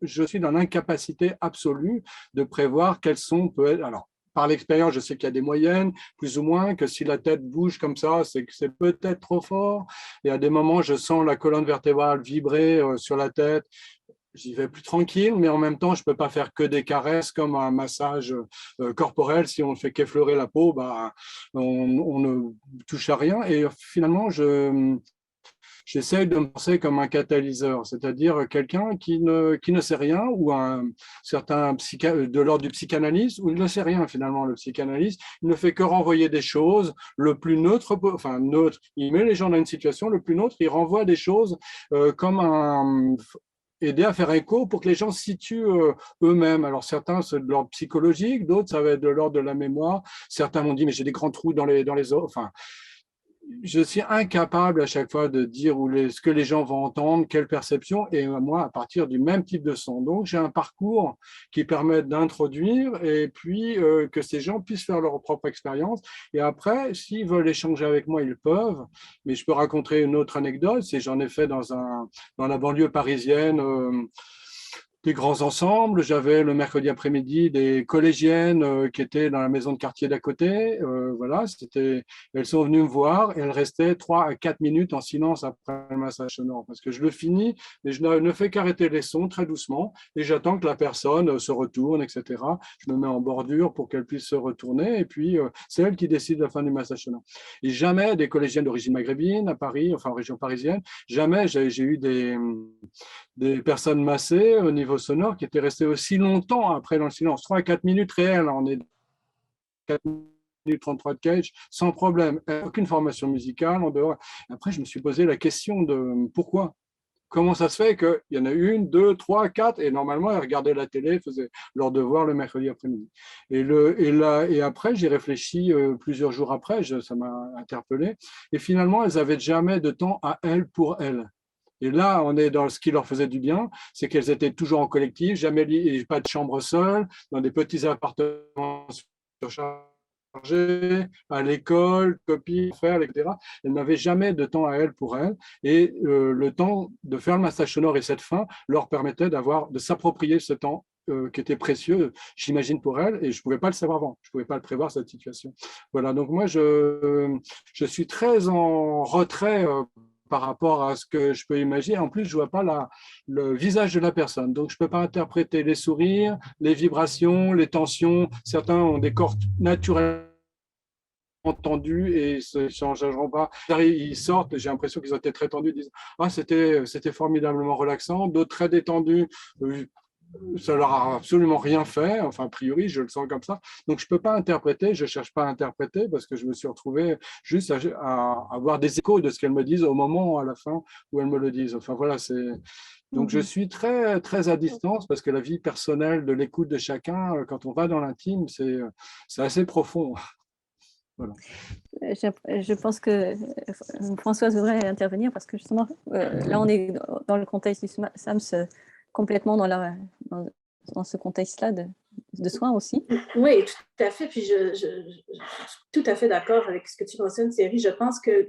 je suis dans l'incapacité absolue de prévoir quels son peut être. Alors, par l'expérience, je sais qu'il y a des moyennes, plus ou moins, que si la tête bouge comme ça, c'est que c'est peut-être trop fort, et à des moments, je sens la colonne vertébrale vibrer sur la tête. J'y vais plus tranquille, mais en même temps, je ne peux pas faire que des caresses comme un massage corporel. Si on ne fait qu'effleurer la peau, on ne touche à rien. Et finalement, j'essaie de me penser comme un catalyseur, c'est-à-dire quelqu'un qui ne sait rien, ou un certain de l'ordre du psychanalyste, ou il ne sait rien finalement, le psychanalyste. Il ne fait que renvoyer des choses le plus neutre, enfin neutre. Il met les gens dans une situation, le plus neutre, il renvoie des choses comme aider à faire écho pour que les gens se situent eux-mêmes. Alors certains, c'est de l'ordre psychologique, d'autres, ça va être de l'ordre de la mémoire. Certains m'ont dit, mais j'ai des grands trous dans les os. Enfin, je suis incapable à chaque fois de dire ce que les gens vont entendre, quelle perception, et moi, à partir du même type de son. Donc, j'ai un parcours qui permet d'introduire et puis que ces gens puissent faire leur propre expérience. Et après, s'ils veulent échanger avec moi, ils peuvent. Mais je peux raconter une autre anecdote, c'est j'en ai fait dans la banlieue parisienne, des grands ensembles. J'avais le mercredi après-midi des collégiennes qui étaient dans la maison de quartier d'à côté. Voilà, elles sont venues me voir et elles restaient 3 à 4 minutes en silence après le massage sonore parce que je le finis, mais je ne fais qu'arrêter les sons très doucement et j'attends que la personne se retourne, etc. Je me mets en bordure pour qu'elle puisse se retourner et puis c'est elle qui décide de la fin du massage sonore. Et jamais des collégiennes d'origine maghrébine à Paris, enfin en région parisienne, jamais j'ai eu des personnes massées au niveau sonore qui étaient restées aussi longtemps après dans le silence, 3 à 4 minutes réelles, on est 4 minutes 33 de Cage, sans problème, aucune formation musicale en dehors. Après, je me suis posé la question de pourquoi comment ça se fait qu'il y en a une, deux, trois, quatre, et normalement, elles regardaient la télé, faisaient leur devoir le mercredi après-midi. Et après, j'ai réfléchi plusieurs jours après, ça m'a interpellé, et finalement, elles n'avaient jamais de temps à elles pour elles. Et là, on est dans ce qui leur faisait du bien, c'est qu'elles étaient toujours en collectif, jamais pas de chambre seule, dans des petits appartements surchargés, à l'école, copines, frères, etc. Elles n'avaient jamais de temps à elles pour elles. Et le temps de faire le massage sonore et cette fin leur permettait de s'approprier ce temps qui était précieux, j'imagine, pour elles, et je ne pouvais pas le savoir avant, je ne pouvais pas le prévoir, cette situation. Voilà, donc moi, je suis très en retrait par rapport à ce que je peux imaginer. En plus, je ne vois pas le visage de la personne. Donc, je ne peux pas interpréter les sourires, les vibrations, les tensions. Certains ont des cordes naturelles entendus et ils ne changeront pas. Ils sortent, j'ai l'impression qu'ils ont été très tendus, ils disent « Ah, c'était formidablement relaxant ». D'autres très détendus, ça leur a absolument rien fait, enfin a priori je le sens comme ça, donc je peux pas interpréter, je cherche pas à interpréter parce que je me suis retrouvé juste à avoir des échos de ce qu'elles me disent au moment, à la fin où elles me le disent. Enfin voilà, donc je suis très très à distance parce que la vie personnelle de l'écoute de chacun, quand on va dans l'intime, c'est assez profond. Voilà. Je pense que Françoise voudrait intervenir parce que justement, là on est dans le contexte du SAMS, complètement dans ce contexte-là de soins aussi. Oui, tout à fait. Puis je suis tout à fait d'accord avec ce que tu mentionnes, Thierry. Je pense que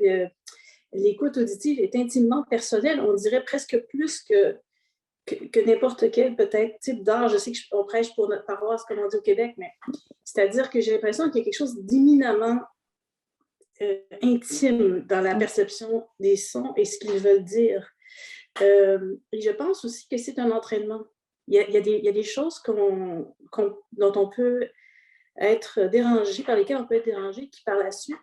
l'écoute auditive est intimement personnelle. On dirait presque plus que n'importe quel peut-être type d'art. Je sais qu'on prêche pour notre paroisse, comme on dit au Québec, mais c'est-à-dire que j'ai l'impression qu'il y a quelque chose d'éminemment intime dans la perception des sons et ce qu'ils veulent dire. Et je pense aussi que c'est un entraînement. Il y a des choses dont on peut être dérangé, par lesquelles on peut être dérangé, qui par la suite,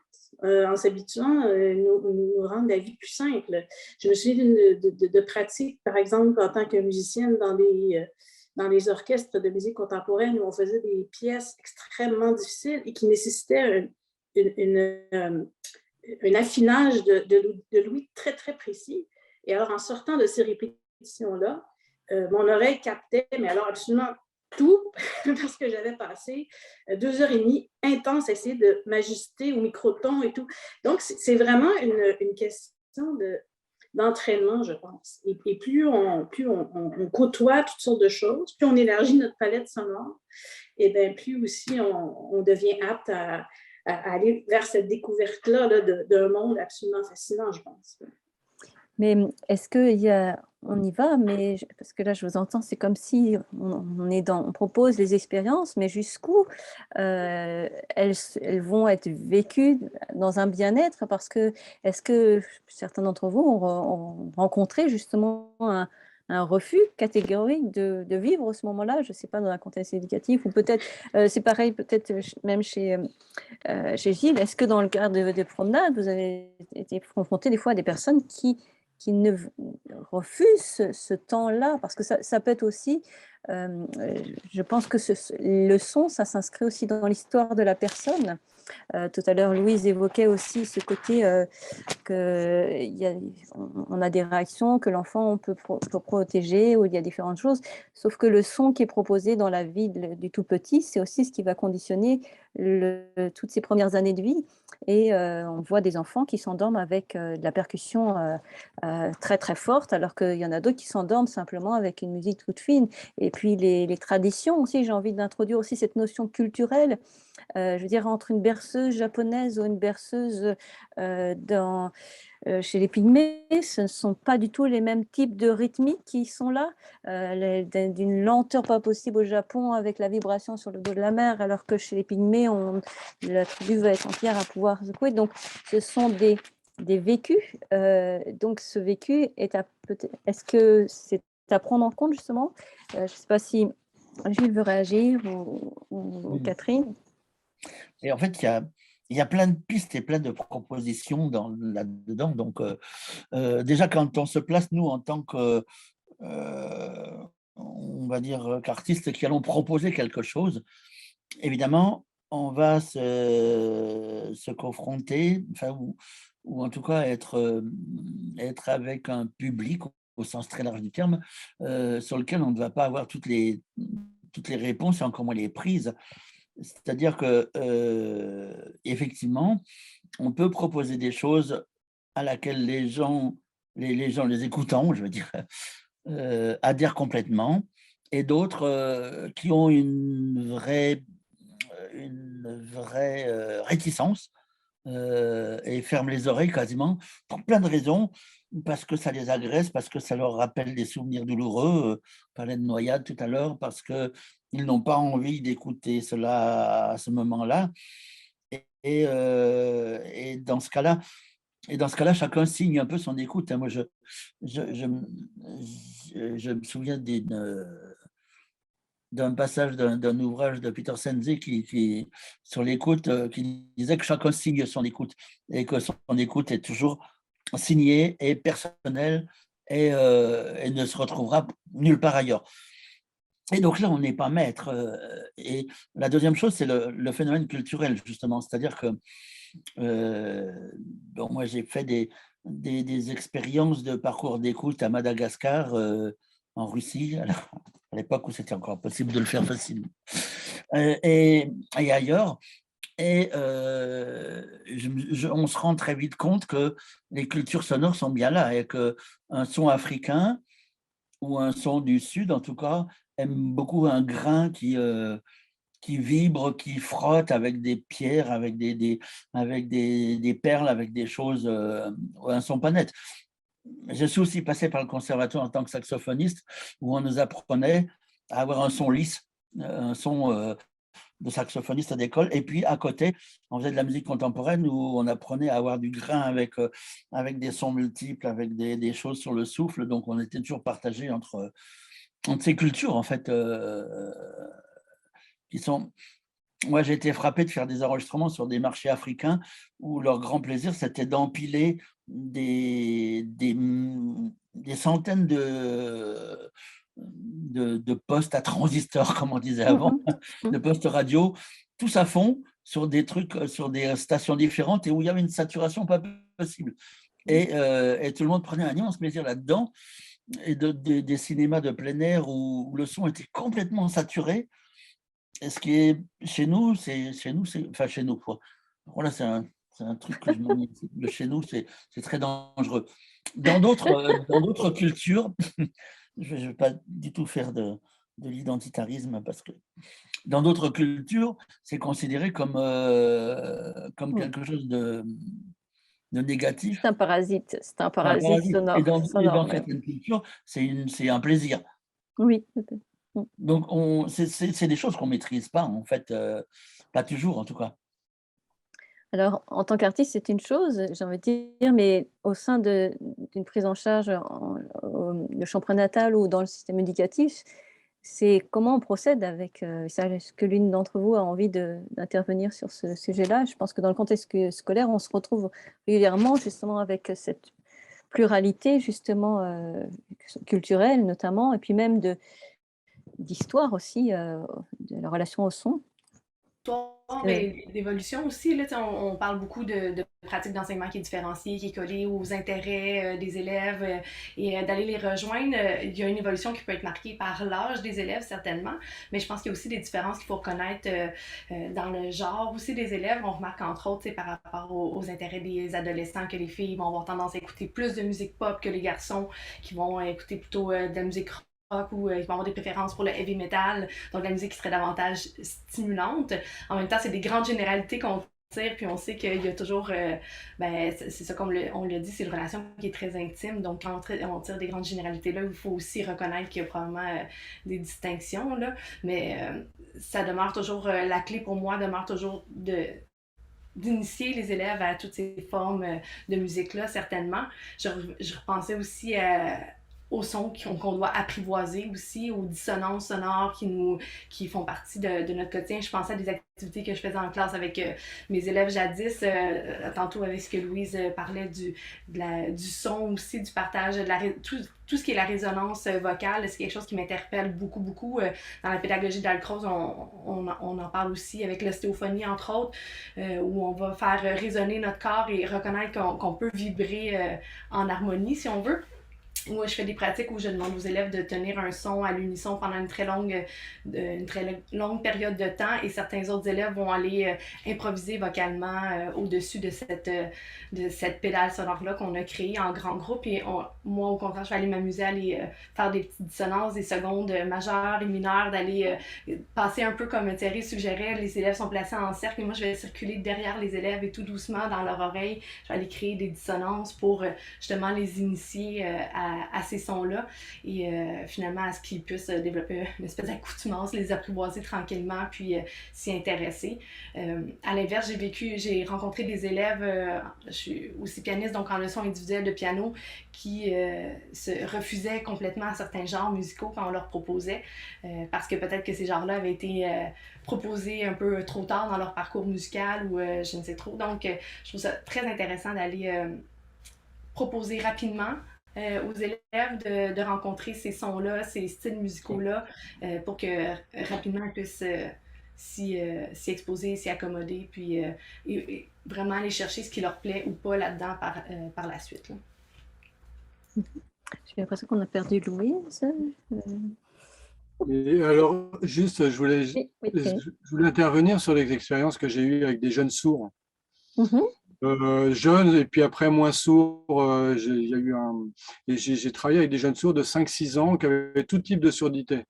en s'habituant, nous rendent la vie plus simple. Je me souviens de pratiques, par exemple, en tant que musicienne dans les orchestres de musique contemporaine où on faisait des pièces extrêmement difficiles et qui nécessitaient un affinage de l'ouïe très, très précis. Et alors, en sortant de ces répétitions-là, mon oreille captait, mais alors absolument tout, parce que j'avais passé 2 heures et demie intenses à essayer de m'ajuster au microton et tout. Donc, c'est vraiment une question d'entraînement, je pense. Et plus on côtoie toutes sortes de choses, plus on élargit notre palette sonore, et bien plus aussi on devient apte à aller vers cette découverte-là d'un monde absolument fascinant, je pense. Mais est-ce on y va, mais parce que là je vous entends, c'est comme si on propose les expériences, mais jusqu'où elles vont être vécues dans un bien-être, parce que est-ce que certains d'entre vous ont rencontré justement un refus catégorique de vivre ce moment-là, je ne sais pas, dans un contexte éducatif, ou peut-être, c'est pareil, peut-être même chez Gilles, est-ce que dans le cadre de promenades, vous avez été confronté des fois à des personnes qui ne refusent ce temps-là, parce que ça peut être aussi, je pense que le son, ça s'inscrit aussi dans l'histoire de la personne. Tout à l'heure, Louise évoquait aussi ce côté on a des réactions que l'enfant peut protéger, ou il y a différentes choses, sauf que le son qui est proposé dans la vie du tout petit, c'est aussi ce qui va conditionner toutes ces premières années de vie. Et on voit des enfants qui s'endorment avec de la percussion très très forte, alors qu'il y en a d'autres qui s'endorment simplement avec une musique toute fine. Et puis les traditions aussi, j'ai envie d'introduire aussi cette notion culturelle. Je veux dire, entre une berceuse japonaise ou une berceuse chez les Pygmées, ce ne sont pas du tout les mêmes types de rythmiques qui sont là, d'une lenteur pas possible au Japon avec la vibration sur le dos de la mer, alors que chez les Pygmées, la tribu va être entière à pouvoir secouer. Donc, ce sont des vécus. Donc, ce vécu est-ce que c'est à prendre en compte, justement? Je ne sais pas si Gilles veut réagir ou Catherine. Et en fait, il y a plein de pistes et plein de propositions là-dedans. Donc, déjà, quand on se place, nous, en tant que, on va dire, qu'artistes qui allons proposer quelque chose, évidemment, on va se confronter, enfin, ou en tout cas être avec un public au sens très large du terme, sur lequel on ne va pas avoir toutes les réponses et encore moins les prises. C'est-à-dire que effectivement, on peut proposer des choses à laquelle les gens, les écoutants, je veux dire, adhèrent complètement, et d'autres qui ont une vraie réticence et ferment les oreilles quasiment pour plein de raisons, parce que ça les agresse, parce que ça leur rappelle des souvenirs douloureux. On parlait de noyade tout à l'heure, parce qu'ils n'ont pas envie d'écouter cela à ce moment-là. Et dans ce cas-là, chacun signe un peu son écoute. Moi, je me souviens d'un passage d'un ouvrage de Peter Senge qui sur l'écoute, qui disait que chacun signe son écoute et que son écoute est toujours signée et personnelle et ne se retrouvera nulle part ailleurs. Et donc là, on n'est pas maître. Et la deuxième chose, c'est le phénomène culturel, justement. C'est-à-dire que moi, j'ai fait des expériences de parcours d'écoute à Madagascar, en Russie, à l'époque où c'était encore possible de le faire facilement, et ailleurs. Et on se rend très vite compte que les cultures sonores sont bien là et qu'un son africain ou un son du Sud, en tout cas, aime beaucoup un grain qui vibre, qui frotte avec des pierres, avec avec des perles, avec des choses, un son pas net. Je suis aussi passé par le conservatoire en tant que saxophoniste, où on nous apprenait à avoir un son lisse, un son de saxophoniste à l'école. Et puis à côté, on faisait de la musique contemporaine où on apprenait à avoir du grain avec des sons multiples, avec des choses sur le souffle. Donc on était toujours partagé entre ces cultures, en fait, qui sont... Moi, j'ai été frappé de faire des enregistrements sur des marchés africains où leur grand plaisir, c'était d'empiler des centaines de postes à transistors, comme on disait avant, de postes radio, tous à fond, sur des trucs, sur des stations différentes et où il y avait une saturation pas possible. Et tout le monde prenait un immense plaisir là-dedans. Et des cinémas de plein air où le son était complètement saturé. Et ce qui est chez nous, enfin chez nous, voilà, c'est un truc que je m'en de chez nous, c'est très dangereux. Dans d'autres cultures, je ne vais pas du tout faire de l'identitarisme, parce que dans d'autres cultures, c'est considéré comme quelque chose de négatif. C'est un parasite sonore. Et dans sonore, ouais. certaines cultures, c'est un plaisir. Oui, peut-être. Donc, c'est des choses qu'on ne maîtrise pas, en fait, pas toujours, en tout cas. Alors, en tant qu'artiste, c'est une chose, j'ai envie de dire, mais au sein d'une prise en charge le chant prénatal ou dans le système éducatif, c'est comment on procède avec ça. Est-ce que l'une d'entre vous a envie d'intervenir sur ce sujet-là? Je pense que dans le contexte scolaire, on se retrouve régulièrement justement avec cette pluralité justement culturelle notamment, et puis même d'histoire aussi, de la relation au son. D'évolution aussi, là, on parle beaucoup de pratiques d'enseignement qui est différenciée, qui est collée aux intérêts des élèves et d'aller les rejoindre. Il y a une évolution qui peut être marquée par l'âge des élèves, certainement, mais je pense qu'il y a aussi des différences qu'il faut reconnaître dans le genre aussi des élèves. On remarque entre autres par rapport aux intérêts des adolescents que les filles vont avoir tendance à écouter plus de musique pop que les garçons qui vont écouter plutôt de la musique rock, ou ils vont avoir des préférences pour le heavy metal, donc la musique qui serait davantage stimulante. En même temps, c'est des grandes généralités qu'on tire, puis on sait qu'il y a toujours, c'est ça comme on l'a dit, c'est une relation qui est très intime, donc quand on tire des grandes généralités là, il faut aussi reconnaître qu'il y a probablement des distinctions, là, mais ça demeure toujours, la clé pour moi demeure toujours d'initier les élèves à toutes ces formes de musique-là, certainement. Je repensais aussi aux sons qu'on doit apprivoiser aussi, aux dissonances sonores qui font partie de notre quotidien. Je pensais à des activités que je faisais en classe avec mes élèves jadis, tantôt avec ce que Louise parlait du son aussi, du partage, tout ce qui est la résonance vocale, c'est quelque chose qui m'interpelle beaucoup. Dans la pédagogie d'Alcroze, on en parle aussi avec l'ostéophonie, entre autres, où on va faire résonner notre corps et reconnaître qu'on peut vibrer en harmonie, si on veut. Moi, je fais des pratiques où je demande aux élèves de tenir un son à l'unisson pendant une très longue période de temps et certains autres élèves vont aller improviser vocalement au-dessus de cette pédale sonore-là qu'on a créée en grand groupe. Et moi, au contraire, je vais aller m'amuser à aller faire des petites dissonances, des secondes majeures et mineures, d'aller passer un peu comme Thierry suggérait. Les élèves sont placés en cercle et moi, je vais circuler derrière les élèves et tout doucement dans leur oreille, je vais aller créer des dissonances pour justement les initier à ces sons-là et finalement à ce qu'ils puissent développer une espèce d'accoutumance, les apprivoiser tranquillement puis s'y intéresser. À l'inverse, j'ai rencontré des élèves, je suis aussi pianiste donc en leçon individuelle de piano qui se refusaient complètement à certains genres musicaux quand on leur proposait parce que peut-être que ces genres-là avaient été proposés un peu trop tard dans leur parcours musical ou je ne sais trop. Donc je trouve ça très intéressant d'aller proposer rapidement aux élèves de rencontrer ces sons-là, ces styles musicaux-là, pour que rapidement ils puissent s'y exposer, s'y accommoder, puis et vraiment aller chercher ce qui leur plaît ou pas là-dedans par la suite. Là. J'ai l'impression qu'on a perdu Louise. Et alors, juste, je voulais intervenir sur les expériences que j'ai eues avec des jeunes sourds. Jeunes et puis après moins sourds. J'ai travaillé avec des jeunes sourds de 5-6 ans qui avaient tout type de surdité.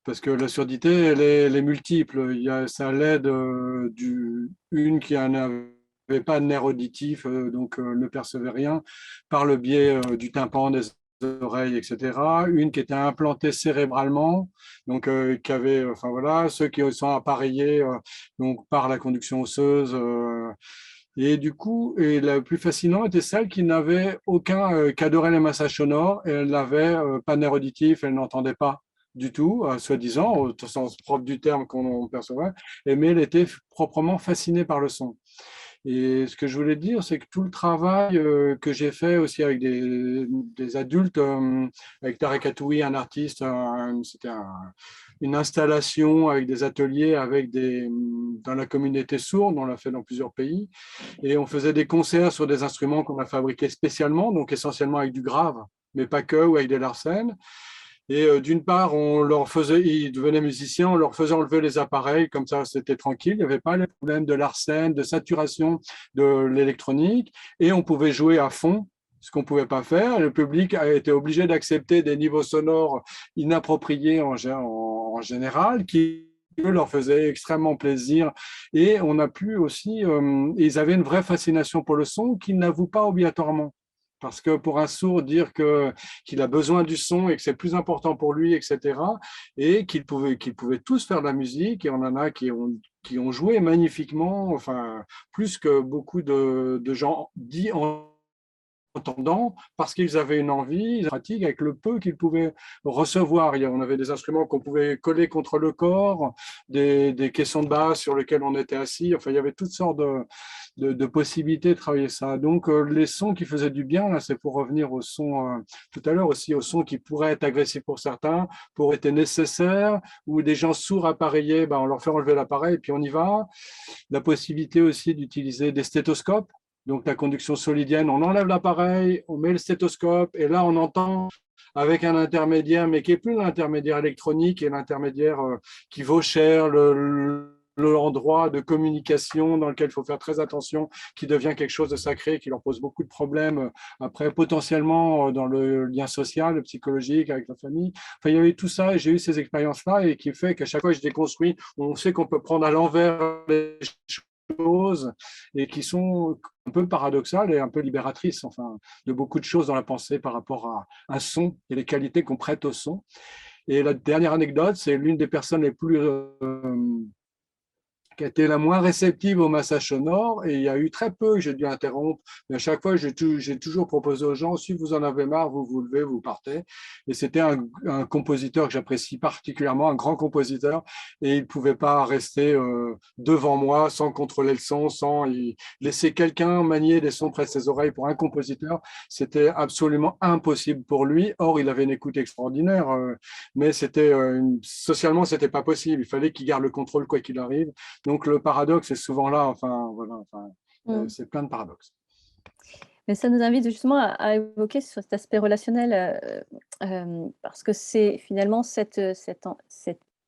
Parce que la surdité, elle est multiple. Ça l'aide une qui n'avait pas de nerf auditif, donc ne percevait rien, par le biais du tympan, des oreilles, etc. Une qui était implantée cérébralement, donc qui avait, enfin voilà, ceux qui sont appareillés donc par la conduction osseuse. Et du coup, la plus fascinante était celle qui n'avait aucun, qui adorait les massages sonores, et elle n'avait pas de nerf auditif, elle n'entendait pas du tout, soi-disant, au sens propre du terme qu'on percevait, mais elle était proprement fascinée par le son. Et ce que je voulais dire, c'est que tout le travail que j'ai fait aussi avec des adultes, avec Tarek Atoui, un artiste, c'était une installation avec des ateliers dans la communauté sourde, on l'a fait dans plusieurs pays, et on faisait des concerts sur des instruments qu'on a fabriqués spécialement, donc essentiellement avec du grave, mais pas que, ou avec des larcènes. Et d'une part, ils devenaient musiciens, on leur faisait enlever les appareils, comme ça c'était tranquille, il n'y avait pas les problèmes de l'arsène, de saturation de l'électronique, et on pouvait jouer à fond, ce qu'on ne pouvait pas faire. Le public a été obligé d'accepter des niveaux sonores inappropriés en général, qui leur faisaient extrêmement plaisir. Et on a pu aussi, ils avaient une vraie fascination pour le son qu'ils n'avouent pas obligatoirement. Parce que pour un sourd, dire qu'il a besoin du son et que c'est plus important pour lui, etc., et qu'ils pouvaient tous faire de la musique, et on en a qui ont joué magnifiquement, enfin, plus que beaucoup de gens dits entendants, parce qu'ils avaient une envie, une pratique avec le peu qu'ils pouvaient recevoir. On avait des instruments qu'on pouvait coller contre le corps, des caissons de basse sur lesquels on était assis, enfin, il y avait toutes sortes de possibilités de travailler ça. Donc, les sons qui faisaient du bien, là, c'est pour revenir au son, tout à l'heure aussi, au son qui pourrait être agressif pour certains, pour être nécessaire, ou des gens sourds appareillés, on leur fait enlever l'appareil et puis on y va. La possibilité aussi d'utiliser des stéthoscopes. Donc, la conduction solidienne, on enlève l'appareil, on met le stéthoscope et là, on entend avec un intermédiaire, mais qui n'est plus l'intermédiaire électronique et l'intermédiaire qui vaut cher, l'endroit de communication dans lequel il faut faire très attention, qui devient quelque chose de sacré, qui leur pose beaucoup de problèmes après, potentiellement dans le lien social, le psychologique, avec la famille. Enfin, il y avait tout ça et j'ai eu ces expériences-là et qui fait qu'à chaque fois que je déconstruis, on sait qu'on peut prendre à l'envers les choses et qui sont un peu paradoxales et un peu libératrices, enfin, de beaucoup de choses dans la pensée par rapport à un son et les qualités qu'on prête au son. Et la dernière anecdote, c'est l'une des personnes les plus qui a été la moins réceptive au massage sonore, et il y a eu très peu que j'ai dû interrompre, mais à chaque fois j'ai toujours proposé aux gens, si vous en avez marre, vous vous levez, vous partez. Et c'était un compositeur que j'apprécie particulièrement, un grand compositeur, et il ne pouvait pas rester devant moi sans contrôler le son, sans laisser quelqu'un manier les sons près de ses oreilles. Pour un compositeur, c'était absolument impossible pour lui. Or, il avait une écoute extraordinaire, mais socialement, c'était pas possible. Il fallait qu'il garde le contrôle quoi qu'il arrive. Donc, le paradoxe est souvent là. Enfin, voilà, c'est plein de paradoxes. Mais ça nous invite justement à évoquer sur cet aspect relationnel, parce que c'est finalement cette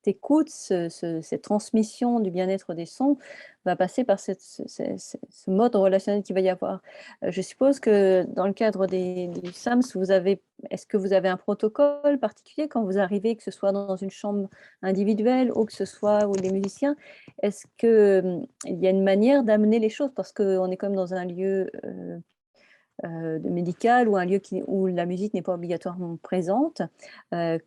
écoute, cette transmission du bien-être des sons va passer par ce mode relationnel qu'il va y avoir. Je suppose que dans le cadre du SAMS, est-ce que vous avez un protocole particulier quand vous arrivez, que ce soit dans une chambre individuelle ou que ce soit où les musiciens, est-ce qu'il y a une manière d'amener les choses, parce qu'on est comme dans un lieu de médical ou un lieu où la musique n'est pas obligatoirement présente.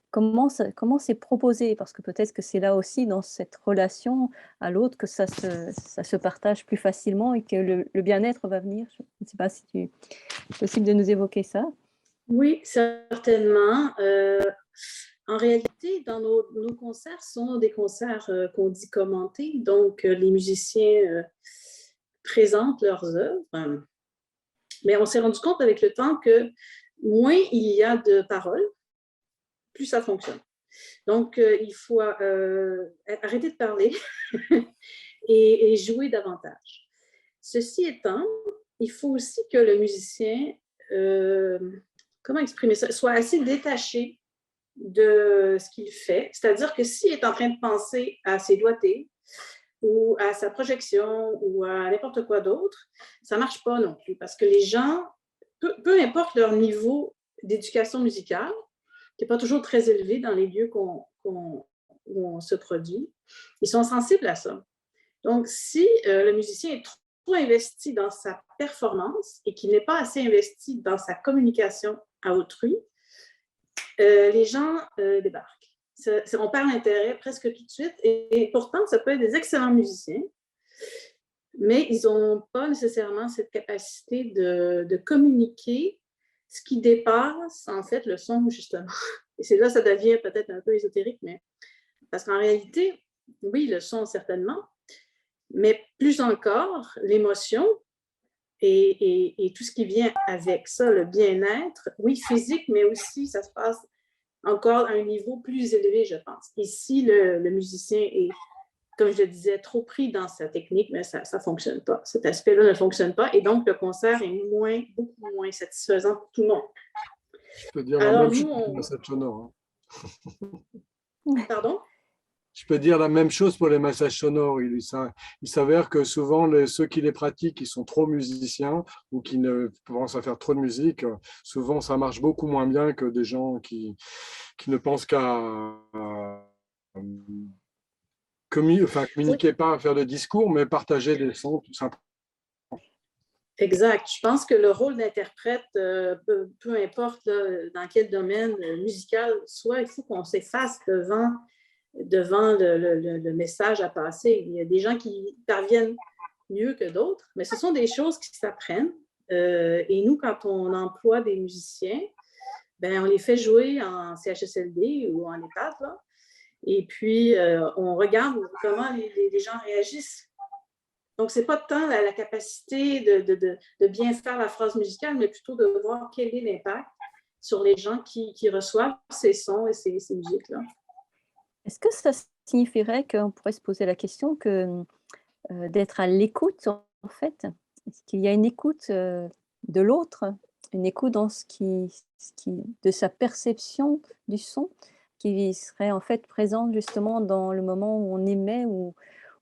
Comment c'est proposé? Parce que peut-être que c'est là aussi, dans cette relation à l'autre, que ça se partage plus facilement et que le bien-être va venir. Je ne sais pas si c'est possible de nous évoquer ça. Oui, certainement. En réalité, dans nos concerts sont des concerts qu'on dit commentés, donc les musiciens présentent leurs œuvres. Mais on s'est rendu compte avec le temps que moins il y a de paroles, plus ça fonctionne. Donc, il faut arrêter de parler et jouer davantage. Ceci étant, il faut aussi que le musicien, comment exprimer ça, soit assez détaché de ce qu'il fait. C'est-à-dire que s'il est en train de penser à ses doigtés, ou à sa projection, ou à n'importe quoi d'autre, ça ne marche pas non plus, parce que les gens, peu importe leur niveau d'éducation musicale, qui n'est pas toujours très élevé dans les lieux où on se produit, ils sont sensibles à ça. Donc, si le musicien est trop investi dans sa performance et qu'il n'est pas assez investi dans sa communication à autrui, les gens débarquent. On perd l'intérêt presque tout de suite, et pourtant, ça peut être des excellents musiciens, mais ils n'ont pas nécessairement cette capacité de communiquer ce qui dépasse, en fait, le son, justement. Et c'est là ça devient peut-être un peu ésotérique, mais parce qu'en réalité, oui, le son, certainement, mais plus encore, l'émotion et tout ce qui vient avec ça, le bien-être, oui, physique, mais aussi, ça se passe encore à un niveau plus élevé, je pense. Et si le musicien est, comme je le disais, trop pris dans sa technique, mais ça ne fonctionne pas. Cet aspect-là ne fonctionne pas, et donc le concert est beaucoup moins satisfaisant pour tout le monde. Je peux dire la même chose pour les massages sonores. Pardon? Je peux dire la même chose pour les massages sonores. Il s'avère que souvent, ceux qui les pratiquent, qui sont trop musiciens ou qui ne pensent à faire trop de musique, souvent ça marche beaucoup moins bien que des gens qui ne pensent qu'à communiquer, pas à faire de discours, mais partager des sons tout simplement. Exact. Je pense que le rôle d'interprète, peu importe là, dans quel domaine musical, soit il faut qu'on s'efface devant le message à passer. Il y a des gens qui parviennent mieux que d'autres, mais ce sont des choses qui s'apprennent. Et nous, quand on emploie des musiciens, ben, on les fait jouer en CHSLD ou en EHPAD, là, et puis on regarde comment les gens réagissent. Donc, ce n'est pas tant la capacité de bien faire la phrase musicale, mais plutôt de voir quel est l'impact sur les gens qui reçoivent ces sons et ces musiques-là. Est-ce que ça signifierait qu'on pourrait se poser la question que d'être à l'écoute, en fait, est-ce qu'il y a une écoute de l'autre, une écoute dans de sa perception du son, qui serait en fait présente justement dans le moment où on émet ou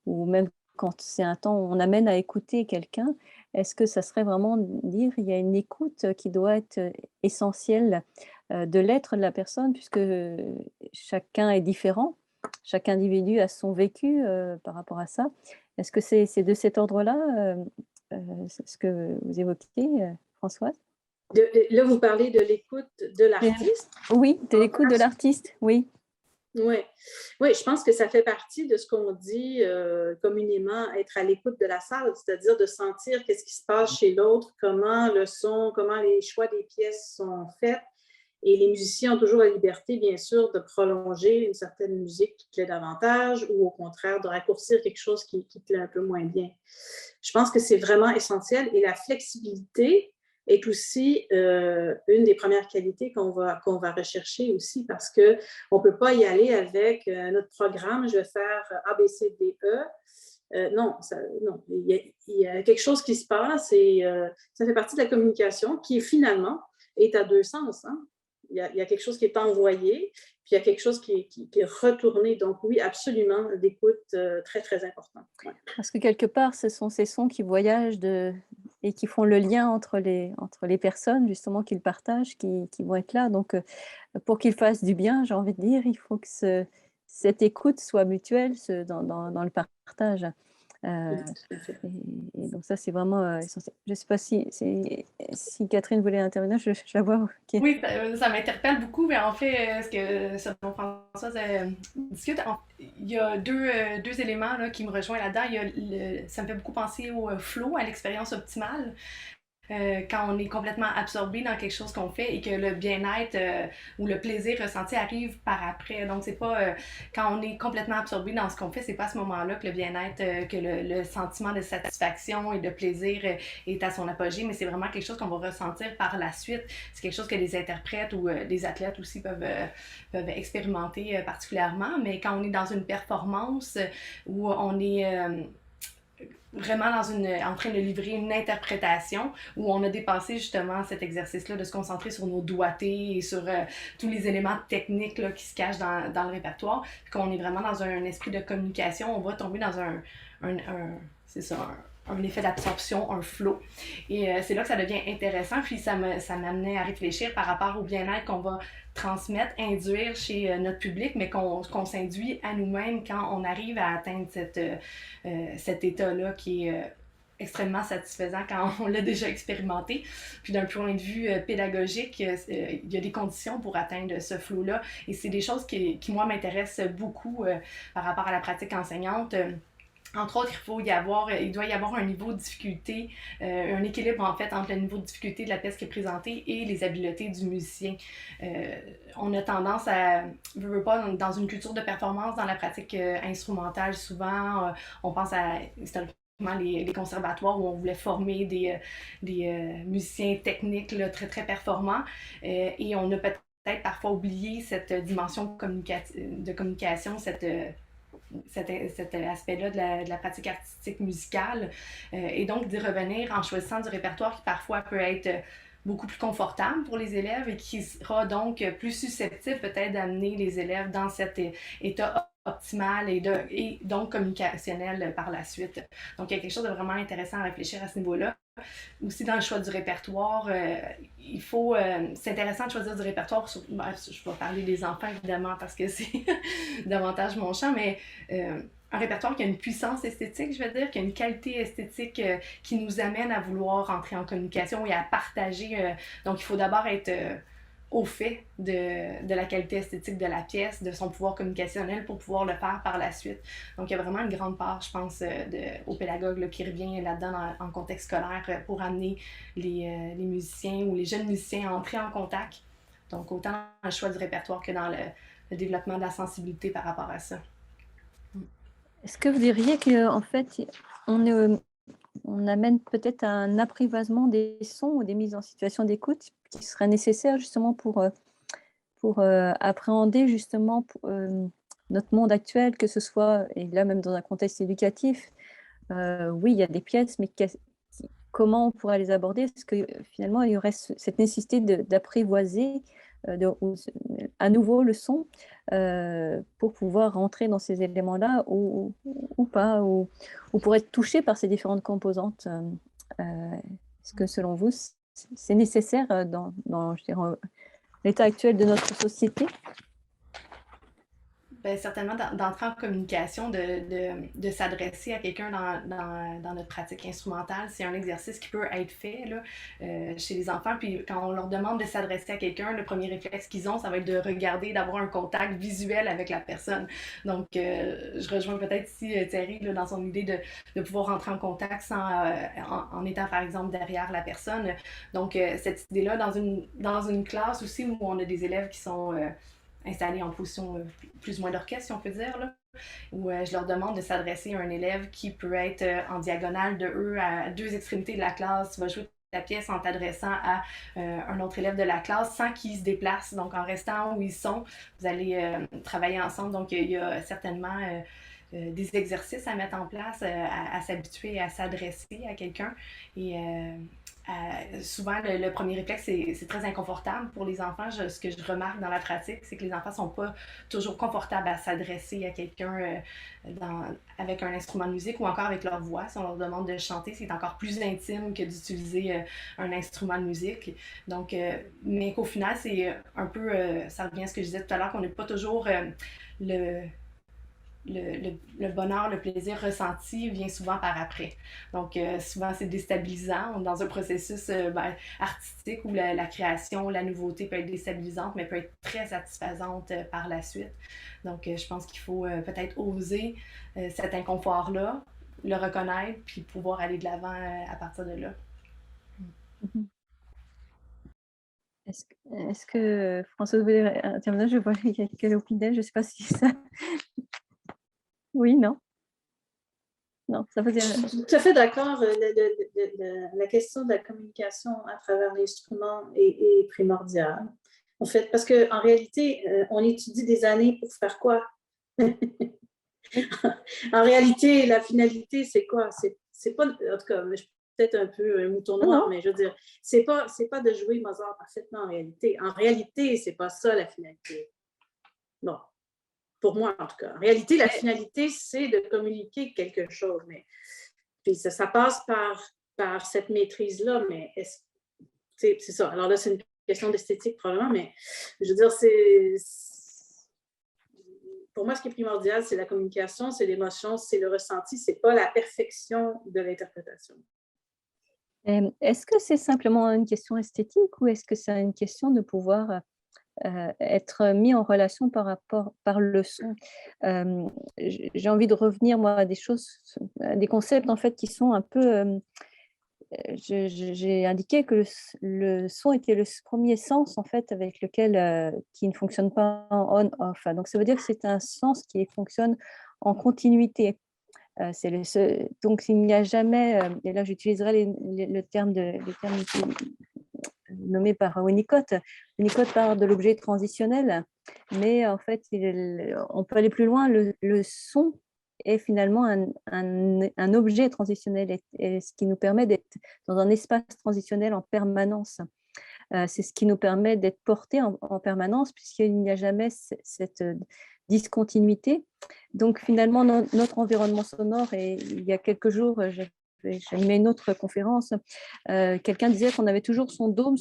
même quand c'est un temps où on amène à écouter quelqu'un? Est-ce que ça serait vraiment dire il y a une écoute qui doit être essentielle de l'être de la personne, puisque chacun est différent, chaque individu a son vécu par rapport à ça. Est-ce que c'est de cet ordre-là ce que vous évoquez, Françoise? Là, vous parlez de l'écoute de l'artiste? Oui, de l'écoute de l'artiste, oui. Oui, je pense que ça fait partie de ce qu'on dit communément, être à l'écoute de la salle, c'est-à-dire de sentir qu'est-ce qui se passe chez l'autre, comment le son, comment les choix des pièces sont faits. Et les musiciens ont toujours la liberté, bien sûr, de prolonger une certaine musique qui plaît davantage ou au contraire de raccourcir quelque chose qui plaît un peu moins bien. Je pense que c'est vraiment essentiel, et la flexibilité est aussi une des premières qualités qu'on va rechercher aussi, parce qu'on ne peut pas y aller avec notre programme, je vais faire A, B, C, D, E, Non, non. Il y a quelque chose qui se passe et ça fait partie de la communication qui finalement est à deux sens. Hein? Il y a quelque chose qui est envoyé, puis il y a quelque chose qui est retourné. Donc oui, absolument, l'écoute très, très important. Ouais. Parce que quelque part, ce sont ces sons qui voyagent et qui font le lien entre les personnes, justement, qu'ils partagent, qui vont être là. Donc, pour qu'ils fassent du bien, j'ai envie de dire, il faut que cette écoute soit mutuelle dans le partage. Et donc ça, c'est vraiment essentiel. Je ne sais pas si Catherine voulait intervenir, je la vois. Okay. Oui, ça m'interpelle beaucoup, mais en fait, ce dont Françoise discute, il y a deux éléments là, qui me rejoignent là-dedans. Ça me fait beaucoup penser au flow, à l'expérience optimale. Quand on est complètement absorbé dans quelque chose qu'on fait et que le bien-être ou le plaisir ressenti arrive par après. Donc, c'est pas quand on est complètement absorbé dans ce qu'on fait, c'est pas à ce moment-là que le bien-être, que le sentiment de satisfaction et de plaisir est à son apogée, mais c'est vraiment quelque chose qu'on va ressentir par la suite. C'est quelque chose que les interprètes ou des athlètes aussi peuvent expérimenter particulièrement, mais quand on est dans une performance où on est vraiment en train de livrer une interprétation où on a dépassé justement cet exercice-là de se concentrer sur nos doigtés et sur tous les éléments techniques là, qui se cachent dans le répertoire, puis qu'on est vraiment dans un esprit de communication, on va tomber dans un effet d'absorption, un flow. Et c'est là que ça devient intéressant, puis ça m'amenait à réfléchir par rapport au bien-être qu'on va transmettre, induire chez notre public, mais qu'on s'induit à nous-mêmes quand on arrive à atteindre cet état-là qui est extrêmement satisfaisant quand on l'a déjà expérimenté. Puis d'un point de vue pédagogique, il y a des conditions pour atteindre ce flow-là, et c'est des choses qui moi, m'intéressent beaucoup par rapport à la pratique enseignante. Entre autres, il doit y avoir un niveau de difficulté, un équilibre en fait entre le niveau de difficulté de la pièce qui est présentée et les habiletés du musicien. On a tendance à, dans une culture de performance, dans la pratique instrumentale, souvent, on pense à historiquement les conservatoires où on voulait former des musiciens techniques là, très très performants, et on a peut-être parfois oublié cette dimension de communication, cet aspect-là de la pratique artistique musicale, et donc d'y revenir en choisissant du répertoire qui parfois peut être beaucoup plus confortable pour les élèves et qui sera donc plus susceptible peut-être d'amener les élèves dans cet état optimal et donc communicationnel par la suite. Donc il y a quelque chose de vraiment intéressant à réfléchir à ce niveau-là. Aussi dans le choix du répertoire, c'est intéressant de choisir du répertoire. Je vais parler des enfants évidemment parce que c'est davantage mon champ, mais un répertoire qui a une puissance esthétique, je veux dire, qui a une qualité esthétique qui nous amène à vouloir entrer en communication et à partager. Donc il faut d'abord être au fait de la qualité esthétique de la pièce, de son pouvoir communicationnel pour pouvoir le faire par la suite. Donc, il y a vraiment une grande part, je pense, aux pédagogues là, qui revient là-dedans en contexte scolaire pour amener les musiciens ou les jeunes musiciens à entrer en contact. Donc, autant dans le choix du répertoire que dans le développement de la sensibilité par rapport à ça. Est-ce que vous diriez qu'en fait, on amène peut-être à un apprivoisement des sons ou des mises en situation d'écoute qui serait nécessaire justement pour appréhender justement notre monde actuel, que ce soit, et là même dans un contexte éducatif, oui, il y a des pièces, mais comment on pourrait les aborder? Est-ce que finalement, il y aurait cette nécessité d'apprivoiser à nouveau le son pour pouvoir rentrer dans ces éléments-là ou pas, ou pour être touché par ces différentes composantes? Est-ce que selon vous, c'est nécessaire dans je dirais, l'état actuel de notre société? Ben, certainement d'entrer en communication, de s'adresser à quelqu'un dans notre pratique instrumentale. C'est un exercice qui peut être fait là, chez les enfants. Puis quand on leur demande de s'adresser à quelqu'un, le premier réflexe qu'ils ont, ça va être de regarder, d'avoir un contact visuel avec la personne. Donc, je rejoins peut-être ici Thierry là, dans son idée de pouvoir rentrer en contact en étant, par exemple, derrière la personne. Donc, cette idée-là, dans une classe aussi où on a des élèves qui sont installés en position plus ou moins d'orchestre, si on peut dire, là, où je leur demande de s'adresser à un élève qui peut être en diagonale de eux à deux extrémités de la classe. Tu vas jouer ta pièce en t'adressant à un autre élève de la classe sans qu'ils se déplacent. Donc, en restant où ils sont, vous allez travailler ensemble. Donc, il y a certainement des exercices à mettre en place, à s'habituer à s'adresser à quelqu'un. Et souvent, le premier réflexe, c'est très inconfortable pour les enfants. Ce que je remarque dans la pratique, c'est que les enfants ne sont pas toujours confortables à s'adresser à quelqu'un avec un instrument de musique ou encore avec leur voix. Si on leur demande de chanter, c'est encore plus intime que d'utiliser un instrument de musique. Donc, mais qu'au final, c'est un peu, ça revient à ce que je disais tout à l'heure, qu'on n'est pas toujours le le bonheur, le plaisir ressenti vient souvent par après. Donc, souvent, c'est déstabilisant dans un processus artistique où la création, la nouveauté peut être déstabilisante, mais peut être très satisfaisante par la suite. Donc, je pense qu'il faut peut-être oser cet inconfort-là, le reconnaître, puis pouvoir aller de l'avant à partir de là. Est-ce que Françoise voulait intervenir? Je vois qu'elle opinait, je ne sais pas si ça... Oui, non? Non, ça faisait... Je suis tout à fait d'accord. La question de la communication à travers l'instrument est primordiale. En fait, parce qu'en réalité, on étudie des années pour faire quoi? En réalité, la finalité, c'est quoi? C'est pas, en tout cas, je suis peut-être un peu un mouton noir, mais je veux dire, c'est pas de jouer Mozart parfaitement en réalité. En réalité, c'est pas ça la finalité. Non. Pour moi, en tout cas. En réalité, la finalité, c'est de communiquer quelque chose. Mais puis ça passe par cette maîtrise-là, mais c'est ça. Alors là, c'est une question d'esthétique probablement, mais je veux dire, pour moi, ce qui est primordial, c'est la communication, c'est l'émotion, c'est le ressenti, c'est pas la perfection de l'interprétation. Est-ce que c'est simplement une question esthétique ou est-ce que c'est une question de pouvoir être mis en relation par le son? J'ai envie de revenir, moi, à des choses, des concepts, en fait, qui sont un peu... j'ai indiqué que le son était le premier sens, en fait, avec lequel, qui ne fonctionne pas en on-off. Donc, ça veut dire que c'est un sens qui fonctionne en continuité. Donc, il n'y a jamais, et là j'utiliserai le terme nommé par Winnicott. Winnicott parle de l'objet transitionnel, mais en fait, on peut aller plus loin. Le son est finalement un objet transitionnel, et ce qui nous permet d'être dans un espace transitionnel en permanence. C'est ce qui nous permet d'être portés en permanence, puisqu'il n'y a jamais cette discontinuité. Donc finalement, notre environnement sonore, et il y a quelques jours, j'animais une autre conférence, quelqu'un disait qu'on avait toujours son dôme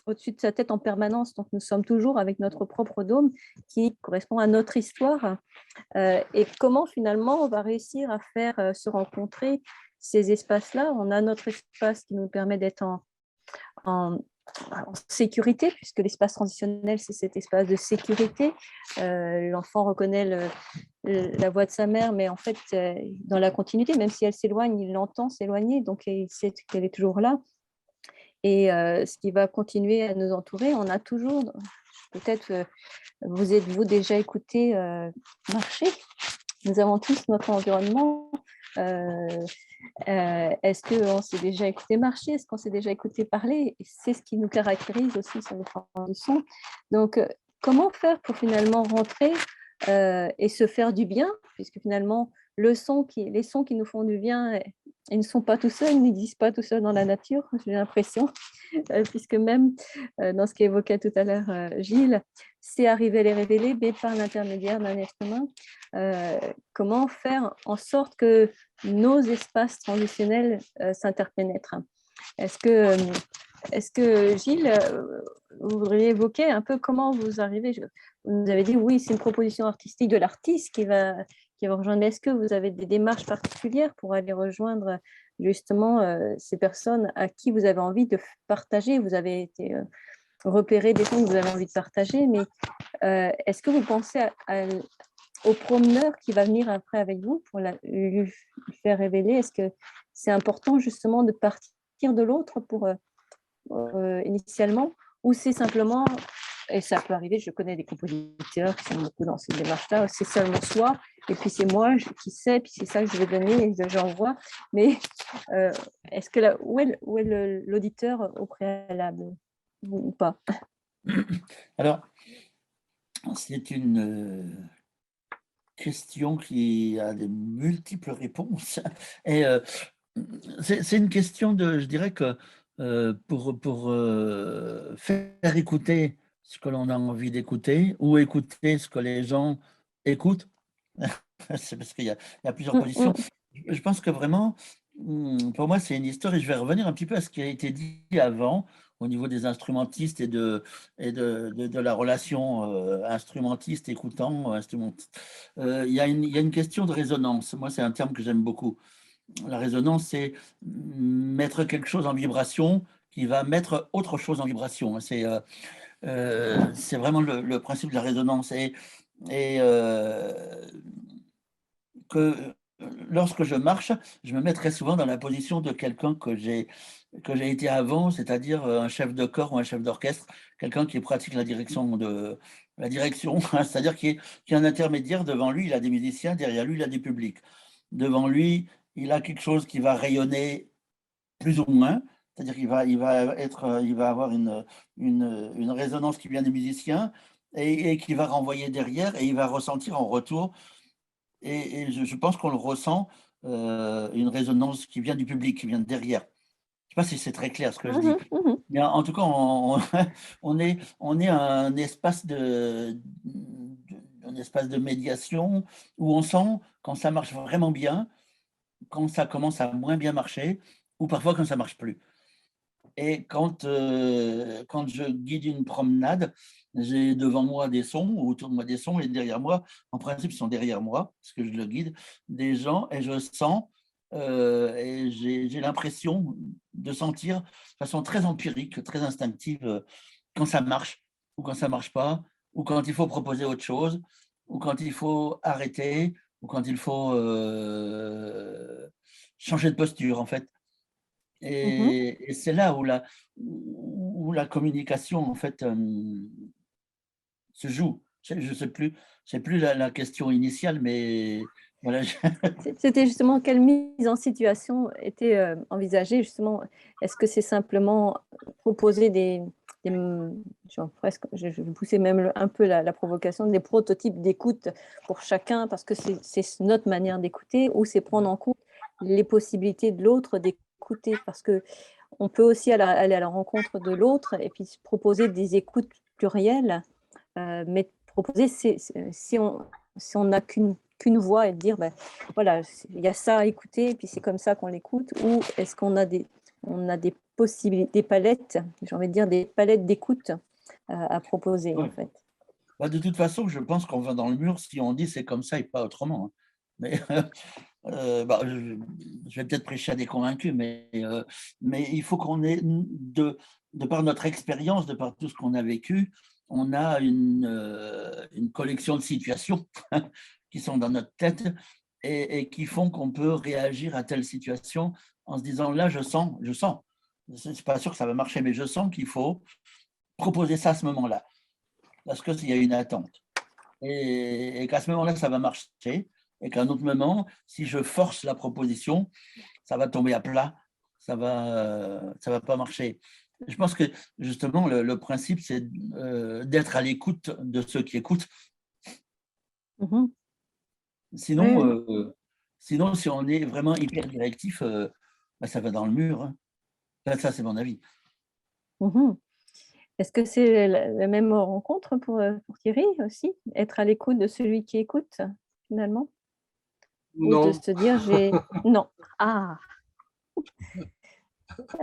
au-dessus de sa tête en permanence. Donc nous sommes toujours avec notre propre dôme qui correspond à notre histoire. Et comment finalement on va réussir à faire se rencontrer ces espaces-là? On a notre espace qui nous permet d'être en sécurité, puisque l'espace transitionnel, c'est cet espace de sécurité. L'enfant reconnaît la voix de sa mère, mais en fait, dans la continuité, même si elle s'éloigne, il l'entend s'éloigner, donc il sait qu'elle est toujours là. Et ce qui va continuer à nous entourer, on a toujours, peut-être, vous êtes-vous déjà écouté marcher? Nous avons tous notre environnement. Est-ce qu'on s'est déjà écouté marcher? Est-ce qu'on s'est déjà écouté parler? C'est ce qui nous caractérise aussi sur le plan du son. Donc, comment faire pour finalement rentrer et se faire du bien? Puisque finalement, les sons qui nous font du bien, ils ne sont pas tout seuls, ils n'existent pas tout seuls dans la nature, j'ai l'impression, puisque même dans ce qu'évoquait tout à l'heure Gilles, c'est arriver à les révéler, mais par l'intermédiaire d'un être humain. Comment faire en sorte que nos espaces transitionnels s'interpénètrent? Est-ce que Gilles, vous voudriez évoquer un peu comment vous arrivez? Vous nous avez dit oui, c'est une proposition artistique de l'artiste qui va rejoindre. Mais est-ce que vous avez des démarches particulières pour aller rejoindre justement ces personnes à qui vous avez envie de partager? Vous avez été repérer des sons que vous avez envie de partager, mais est-ce que vous pensez au promeneur qui va venir après avec vous pour lui faire révéler? Est-ce que c'est important justement de partir de l'autre pour initialement, ou c'est simplement, et ça peut arriver, je connais des compositeurs qui sont beaucoup dans cette démarche-là, c'est seulement soi, et puis c'est moi qui sais, puis c'est ça que je vais donner et j'envoie. Mais est-ce que où est l'auditeur au préalable ou pas? Alors, c'est une question qui a des multiples réponses. Et c'est une question de, je dirais que pour faire écouter ce que l'on a envie d'écouter ou écouter ce que les gens écoutent, c'est parce qu'il y a plusieurs positions. Je pense que vraiment, pour moi, c'est une histoire, et je vais revenir un petit peu à ce qui a été dit avant au niveau des instrumentistes et de la relation instrumentiste-écoutant. Il y a une question de résonance. Moi, c'est un terme que j'aime beaucoup. La résonance, c'est mettre quelque chose en vibration qui va mettre autre chose en vibration. C'est vraiment le principe de la résonance. Et que lorsque je marche, je me mets très souvent dans la position de quelqu'un que j'ai été avant, c'est-à-dire un chef de corps ou un chef d'orchestre, quelqu'un qui pratique la direction, c'est-à-dire qui est un intermédiaire. Devant lui, il a des musiciens, derrière lui, il a des publics. Devant lui, il a quelque chose qui va rayonner plus ou moins, c'est-à-dire qu'il va avoir une résonance qui vient des musiciens et qui va renvoyer derrière, et il va ressentir en retour. Et je pense qu'on le ressent, une résonance qui vient du public, qui vient de derrière. Je ne sais pas si c'est très clair ce que je dis. Mais en tout cas, on est un espace de médiation où on sent quand ça marche vraiment bien, quand ça commence à moins bien marcher, ou parfois quand ça ne marche plus. Et quand je guide une promenade, j'ai devant moi des sons, ou autour de moi des sons, et derrière moi, en principe, ils sont derrière moi, parce que je le guide, des gens, et je sens, et j'ai l'impression de sentir de façon très empirique, très instinctive, quand ça marche, ou quand ça ne marche pas, ou quand il faut proposer autre chose, ou quand il faut arrêter, ou quand il faut changer de posture, en fait. Et c'est là où la communication, en fait, se joue. Je sais plus, c'est plus la question initiale, mais voilà. C'était justement quelle mise en situation était envisagée, justement. Est-ce que c'est simplement proposer je vais pousser même un peu la provocation, des prototypes d'écoute pour chacun, parce que c'est notre manière d'écouter, ou c'est prendre en compte les possibilités de l'autre d'écouter, parce que on peut aussi aller à la rencontre de l'autre et puis proposer des écoutes plurielles, mais proposer si on n'a qu'une voix, et dire voilà, il y a ça à écouter et puis c'est comme ça qu'on l'écoute, ou est-ce qu'on a des possibilités, des palettes, j'ai envie de dire des palettes d'écoute à proposer, en fait. De toute façon, je pense qu'on va dans le mur si on dit c'est comme ça et pas autrement. Mais je vais peut-être prêcher à des convaincus, mais il faut qu'on ait, de par notre expérience, de par tout ce qu'on a vécu, on a une collection de situations qui sont dans notre tête et qui font qu'on peut réagir à telle situation en se disant là, je sens. Je ne suis pas sûr que ça va marcher, mais je sens qu'il faut proposer ça à ce moment-là, parce qu'il y a une attente. Et qu'à ce moment-là, ça va marcher. Et qu'à un autre moment, si je force la proposition, ça va tomber à plat, ça va pas marcher. Je pense que justement, le principe, c'est d'être à l'écoute de ceux qui écoutent. Sinon, si on est vraiment hyper directif, ça va dans le mur. Hein. Ça, c'est mon avis. Est-ce que c'est la même rencontre pour Thierry aussi? Être à l'écoute de celui qui écoute, finalement? Non. Ou de se dire non. Ah.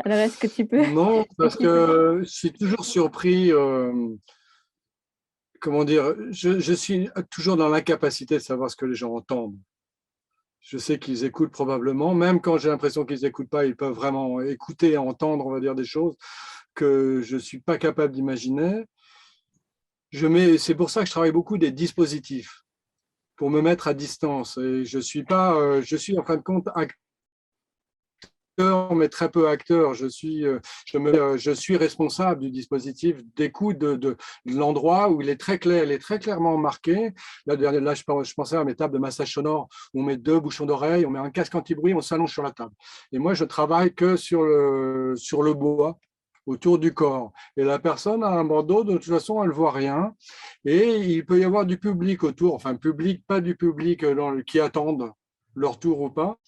Alors, est-ce que tu peux... Non, parce que je suis toujours surpris, comment dire, je suis toujours dans l'incapacité de savoir ce que les gens entendent. Je sais qu'ils écoutent probablement, même quand j'ai l'impression qu'ils n'écoutent pas, ils peuvent vraiment écouter et entendre, on va dire, des choses que je ne suis pas capable d'imaginer. C'est pour ça que je travaille beaucoup des dispositifs, pour me mettre à distance. Et je suis en fin de compte acteur, mais très peu acteur. Je suis responsable du dispositif d'écoute de l'endroit où il est très clair, il est très clairement marqué. Là je pensais à mes tables de massage sonore où on met 2 bouchons d'oreille, on met un casque anti-bruit, on s'allonge sur la table. Et moi, je travaille que sur le bois. autour du corps. Et la personne a un bandeau, de toute façon, elle ne voit rien. Et il peut y avoir du public autour, enfin, public, pas du public qui attendent leur tour ou pas.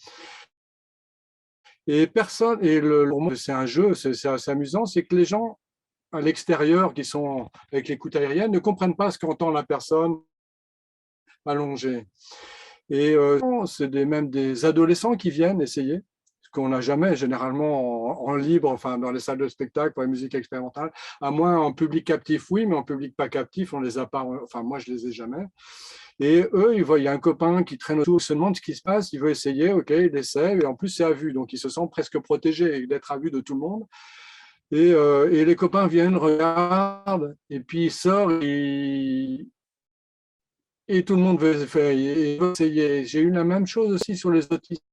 Et personne, pour moi, c'est un jeu, c'est assez amusant, c'est que les gens à l'extérieur qui sont avec l'écoute aérienne ne comprennent pas ce qu'entend la personne allongée. Et c'est même des adolescents qui viennent essayer, ce qu'on n'a jamais généralement en libre, enfin dans les salles de spectacle pour la musique expérimentale, à moins en public captif, oui, mais en public pas captif, on les a pas, enfin moi je les ai jamais. Et eux, ils voient, il y a un copain qui traîne autour, ils se demande ce qui se passe, il veut essayer, ok, il essaie, et en plus c'est à vue, donc il se sent presque protégé d'être à vue de tout le monde. Et les copains viennent, regardent, et puis il sort, et tout le monde veut essayer. J'ai eu la même chose aussi sur les autistes.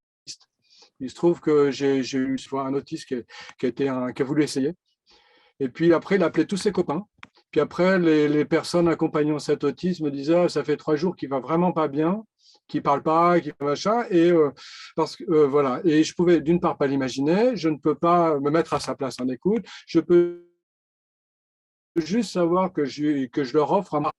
Il se trouve que j'ai eu un autiste qui a voulu essayer. Et puis après, il appelait tous ses copains. Puis après, les personnes accompagnant cet autisme me disaient ça fait 3 jours qu'il va vraiment pas bien, qu'il ne parle pas, qu'il machin. Et parce que voilà. Et je pouvais d'une part pas l'imaginer, je ne peux pas me mettre à sa place en écoute. Je peux juste savoir que je leur offre un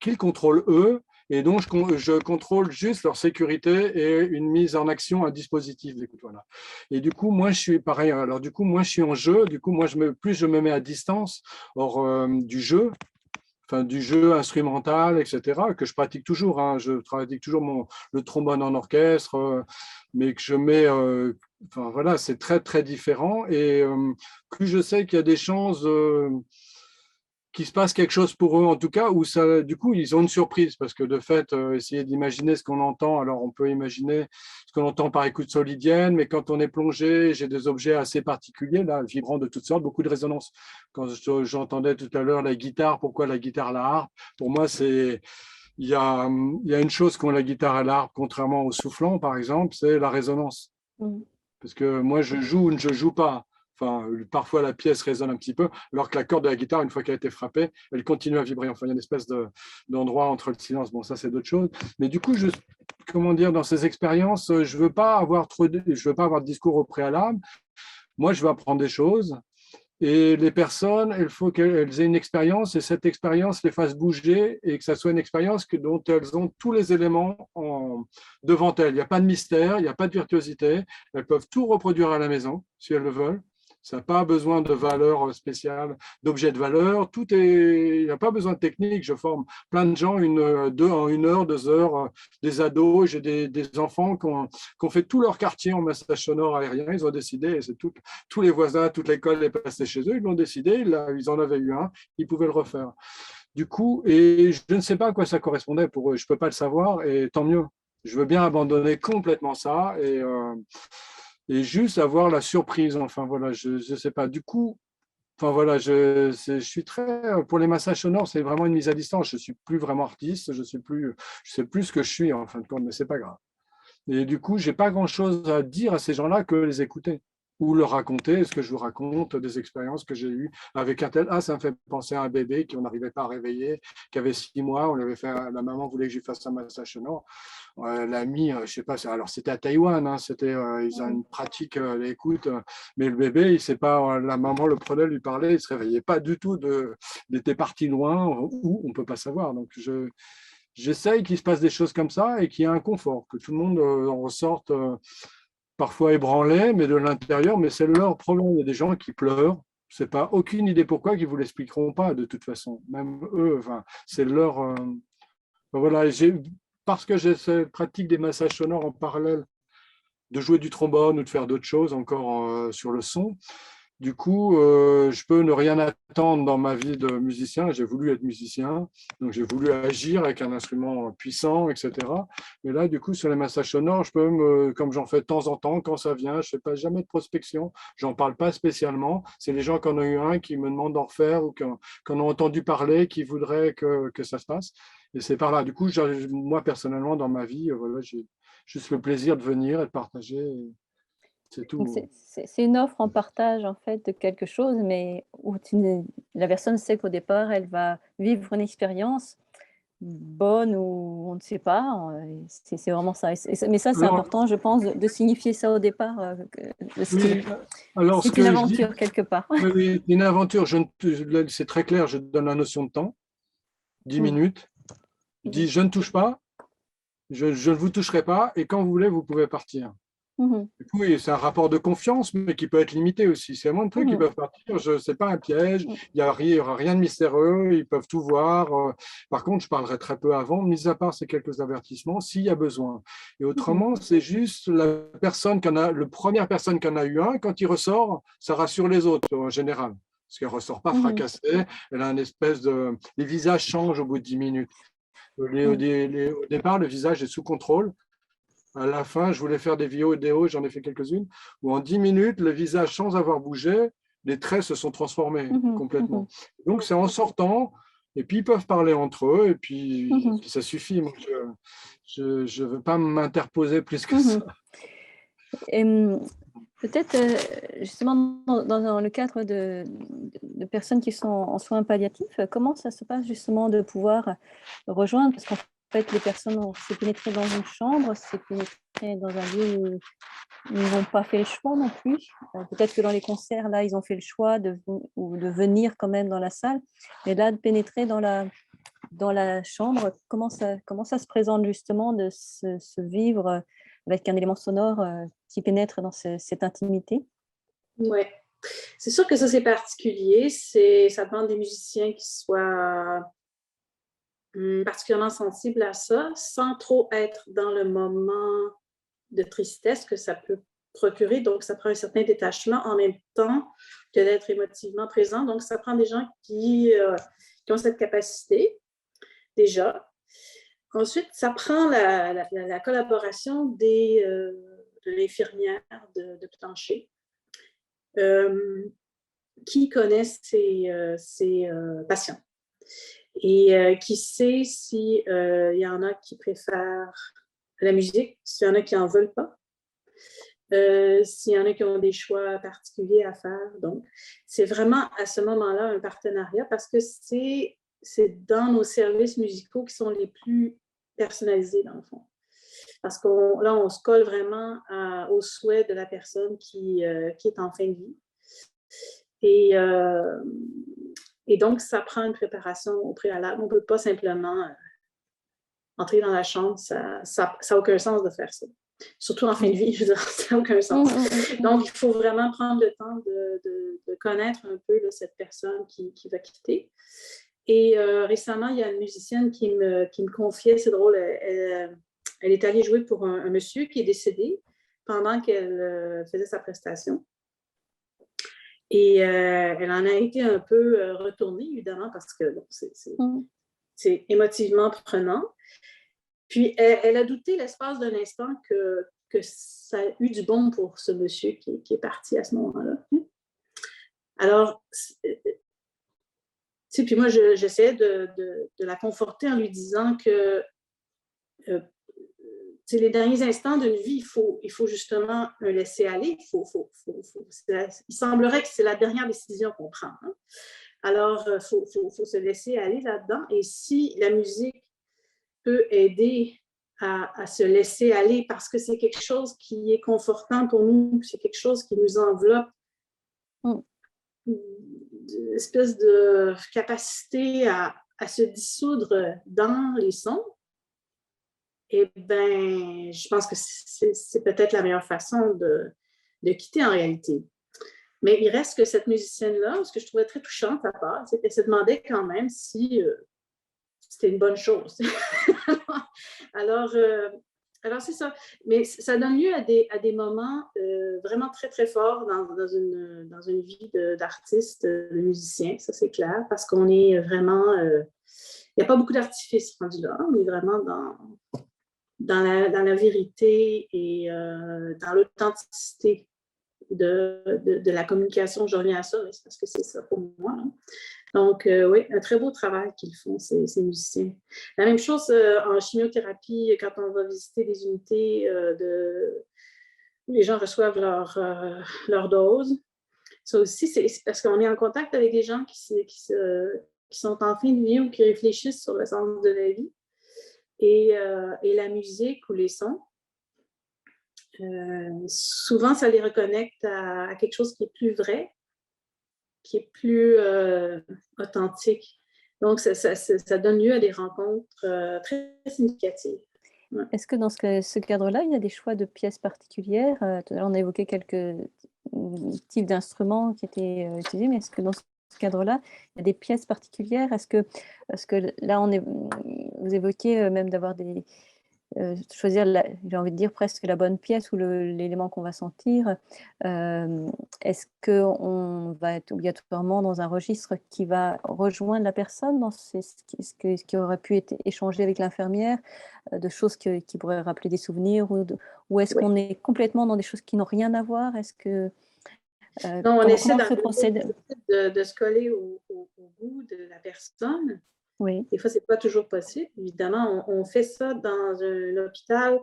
qu'ils contrôlent eux. Et donc, je contrôle juste leur sécurité et une mise en action, un dispositif d'écoute. Voilà. Et du coup, moi, je suis pareil. Alors, du coup, moi, je suis en jeu. Du coup, moi, plus je me mets à distance hors du jeu, enfin, du jeu instrumental, etc., que je pratique toujours. Hein. Je pratique toujours le trombone en orchestre, mais que je mets. Enfin, voilà, c'est très, très différent. Et plus je sais qu'il y a des chances. Qu'il se passe quelque chose pour eux en tout cas, où ça, du coup, ils ont une surprise parce que de fait, essayer d'imaginer ce qu'on entend, alors on peut imaginer ce qu'on entend par écoute solidienne, mais quand on est plongé, j'ai des objets assez particuliers, là, vibrants de toutes sortes, beaucoup de résonance. Quand j'entendais tout à l'heure la guitare, pourquoi la guitare, la harpe, pour moi, il y a une chose qu'ont la guitare et la harpe, contrairement au soufflant, par exemple, c'est la résonance. Parce que moi, je joue ou je joue pas. Enfin, parfois, la pièce résonne un petit peu, alors que la corde de la guitare, une fois qu'elle a été frappée, elle continue à vibrer. Enfin, il y a une espèce d'endroit entre le silence. Bon, ça, c'est d'autres choses. Mais du coup, comment dire, dans ces expériences, je ne veux pas avoir de discours au préalable. Moi, je veux apprendre des choses. Et les personnes, il faut qu'elles aient une expérience et cette expérience les fasse bouger et que ça soit une expérience dont elles ont tous les éléments devant elles. Il n'y a pas de mystère, il n'y a pas de virtuosité. Elles peuvent tout reproduire à la maison si elles le veulent. Ça n'a pas besoin de valeur spéciale, d'objet de valeur. Il n'y a pas besoin de technique. Je forme plein de gens en 1 heure, 2 heures, des ados. J'ai des enfants qui ont fait tout leur quartier en massage sonore aérien. Ils ont décidé, et c'est tous les voisins, toute l'école est passée chez eux. Ils l'ont décidé, ils en avaient eu un, ils pouvaient le refaire. Du coup, et je ne sais pas à quoi ça correspondait pour eux. Je ne peux pas le savoir et tant mieux. Je veux bien abandonner complètement ça et juste avoir la surprise. Enfin, voilà, je ne sais pas. Du coup, enfin, voilà, je suis très. Pour les massages sonores, c'est vraiment une mise à distance. Je ne suis plus vraiment artiste. Je sais plus ce que je suis, en fin de compte, mais ce n'est pas grave. Et du coup, je n'ai pas grand-chose à dire à ces gens-là que les écouter ou leur raconter ce que je vous raconte, des expériences que j'ai eues avec un tel. Ah, ça me fait penser à un bébé qu'on n'arrivait pas à réveiller, qui avait 6 mois. On avait fait, la maman voulait que je lui fasse un massage sonore. L'ami, je sais pas, alors c'était à Taïwan, hein, ils ont une pratique d'écoute, mais le bébé, il sait pas, la maman le prenait, lui parlait, il se réveillait pas du tout, il était parti loin, où on peut pas savoir. Donc j'essaye qu'il se passe des choses comme ça et qu'il y ait un confort, que tout le monde en ressorte parfois ébranlé, mais de l'intérieur, mais c'est leur problème. Il y a des gens qui pleurent. C'est pas aucune idée pourquoi, qu'ils vous l'expliqueront pas de toute façon. Même eux, enfin, c'est leur. Voilà, parce que j'ai cette pratique des massages sonores en parallèle, de jouer du trombone ou de faire d'autres choses encore sur le son. Du coup, je peux ne rien attendre dans ma vie de musicien. J'ai voulu être musicien, donc j'ai voulu agir avec un instrument puissant, etc. Mais là, du coup, sur les massages sonores, je peux comme j'en fais de temps en temps, quand ça vient, je ne fais pas jamais de prospection, j'en parle pas spécialement. C'est les gens qui en ont eu un qui me demandent d'en refaire ou qui en ont entendu parler, qui voudraient que ça se passe. Et c'est par là. Du coup, moi, personnellement, dans ma vie, voilà, j'ai juste le plaisir de venir et de partager. C'est tout. Donc c'est une offre en partage en fait de quelque chose, mais où la personne sait qu'au départ, elle va vivre une expérience, bonne ou on ne sait pas. C'est vraiment ça. Mais ça, c'est Alors, important, je pense, de signifier ça au départ, oui, alors ce c'est une que je dis, aventure quelque part. oui, oui, une aventure, c'est très clair, je donne la notion de temps, 10 minutes. Je dis, je ne touche pas, je ne vous toucherai pas, et quand vous voulez, vous pouvez partir. Oui, c'est un rapport de confiance, mais qui peut être limité aussi. C'est moins de trucs qui peuvent partir. Ce n'est pas un piège. Il n'y aura rien de mystérieux. Ils peuvent tout voir. Par contre, je parlerai très peu avant, mis à part ces quelques avertissements, s'il y a besoin. Et autrement, c'est juste la première personne qui en a eu un, quand il ressort, ça rassure les autres en général. Parce qu'elle ne ressort pas fracassée. Elle a une espèce de. Les visages changent au bout de 10 minutes. Au départ, le visage est sous contrôle. À la fin, je voulais faire des vidéos, j'en ai fait quelques-unes, où en 10 minutes, le visage, sans avoir bougé, les traits se sont transformés complètement. Donc, c'est en sortant, et puis ils peuvent parler entre eux, et puis ça suffit. Moi, je ne veux pas m'interposer plus que ça. Et peut-être, justement, dans le cadre de personnes qui sont en soins palliatifs, comment ça se passe justement de pouvoir rejoindre? Parce qu'en fait, les personnes, c'est pénétré dans une chambre, c'est pénétré dans un lieu où ils n'ont pas fait le choix non plus. Peut-être que dans les concerts, là, ils ont fait le choix de venir quand même dans la salle. Mais là, de pénétrer dans la chambre, comment ça se présente justement de se vivre avec un élément sonore qui pénètre dans cette intimité? Oui, c'est sûr que ça, c'est particulier. Ça demande des musiciens qui soient particulièrement sensibles à ça, sans trop être dans le moment de tristesse que ça peut procurer. Donc, ça prend un certain détachement en même temps que d'être émotivement présent. Donc, ça prend des gens qui ont cette capacité, déjà. Ensuite, ça prend la collaboration de l'infirmière de plancher qui connaissent ses patients et qui sait s'il y en a qui préfèrent la musique, s'il y en a qui n'en veulent pas, s'il y en a qui ont des choix particuliers à faire. Donc, c'est vraiment à ce moment-là un partenariat parce que c'est dans nos services musicaux qui sont les plus personnalisés, dans le fond. Parce que là, on se colle vraiment aux souhaits de la personne qui est en fin de vie. Et donc, ça prend une préparation au préalable. On ne peut pas simplement entrer dans la chambre. Ça n'a aucun sens de faire ça. Surtout en fin de vie, je veux dire, ça n'a aucun sens. Donc, il faut vraiment prendre le temps de connaître un peu là, cette personne qui va quitter. Et récemment, il y a une musicienne qui me confiait, c'est drôle, elle est allée jouer pour un monsieur qui est décédé pendant qu'elle faisait sa prestation. Et elle en a été un peu retournée, évidemment, parce que bon, c'est émotivement prenant. Puis, elle a douté l'espace d'un instant que ça a eu du bon pour ce monsieur qui est parti à ce moment-là. Alors, puis moi, j'essayais de la conforter en lui disant que les derniers instants d'une vie, il faut justement un laisser-aller. Il semblerait que c'est la dernière décision qu'on prend. Hein? Alors, il faut se laisser aller là-dedans. Et si la musique peut aider à se laisser aller parce que c'est quelque chose qui est confortant pour nous, c'est quelque chose qui nous enveloppe, une espèce de capacité à se dissoudre dans les sons, eh bien, je pense que c'est peut-être la meilleure façon de quitter en réalité. Mais il reste que cette musicienne-là, ce que je trouvais très touchant à part, c'est qu'elle se demandait quand même si c'était une bonne chose. Alors, c'est ça. Mais ça donne lieu à des moments vraiment très, très forts dans une vie d'artiste, de musicien, ça c'est clair, parce qu'on est vraiment... il n'y a pas beaucoup d'artifices rendus là. On est vraiment dans la vérité et dans l'authenticité de la communication. Je reviens à ça, mais c'est parce que c'est ça pour moi. Hein. Donc, oui, un très beau travail qu'ils font, ces musiciens. La même chose en chimiothérapie, quand on va visiter des unités où les gens reçoivent leur dose. Ça aussi, c'est parce qu'on est en contact avec des gens qui sont en fin de vie ou qui réfléchissent sur le sens de la vie. Et la musique ou les sons, souvent, ça les reconnecte à quelque chose qui est plus vrai, qui est plus authentique. Donc, ça donne lieu à des rencontres très significatives. Ouais. Est-ce que dans ce cadre-là, il y a des choix de pièces particulières? Tout à l'heure, on a évoqué quelques types d'instruments qui étaient utilisés, mais est-ce que dans ce cadre-là, il y a des pièces particulières? Parce que là, vous évoquiez même d'avoir choisir, j'ai envie de dire, presque la bonne pièce ou l'élément qu'on va sentir. Est-ce qu'on va être obligatoirement dans un registre qui va rejoindre la personne dans ce qui aurait pu être échangé avec l'infirmière, de choses qui pourraient rappeler des souvenirs, ou est-ce qu'on est complètement dans des choses qui n'ont rien à voir? Est-ce que non, on essaie comment se procède de se coller au goût de la personne. Oui. Des fois, ce n'est pas toujours possible. Évidemment, on fait ça dans un hôpital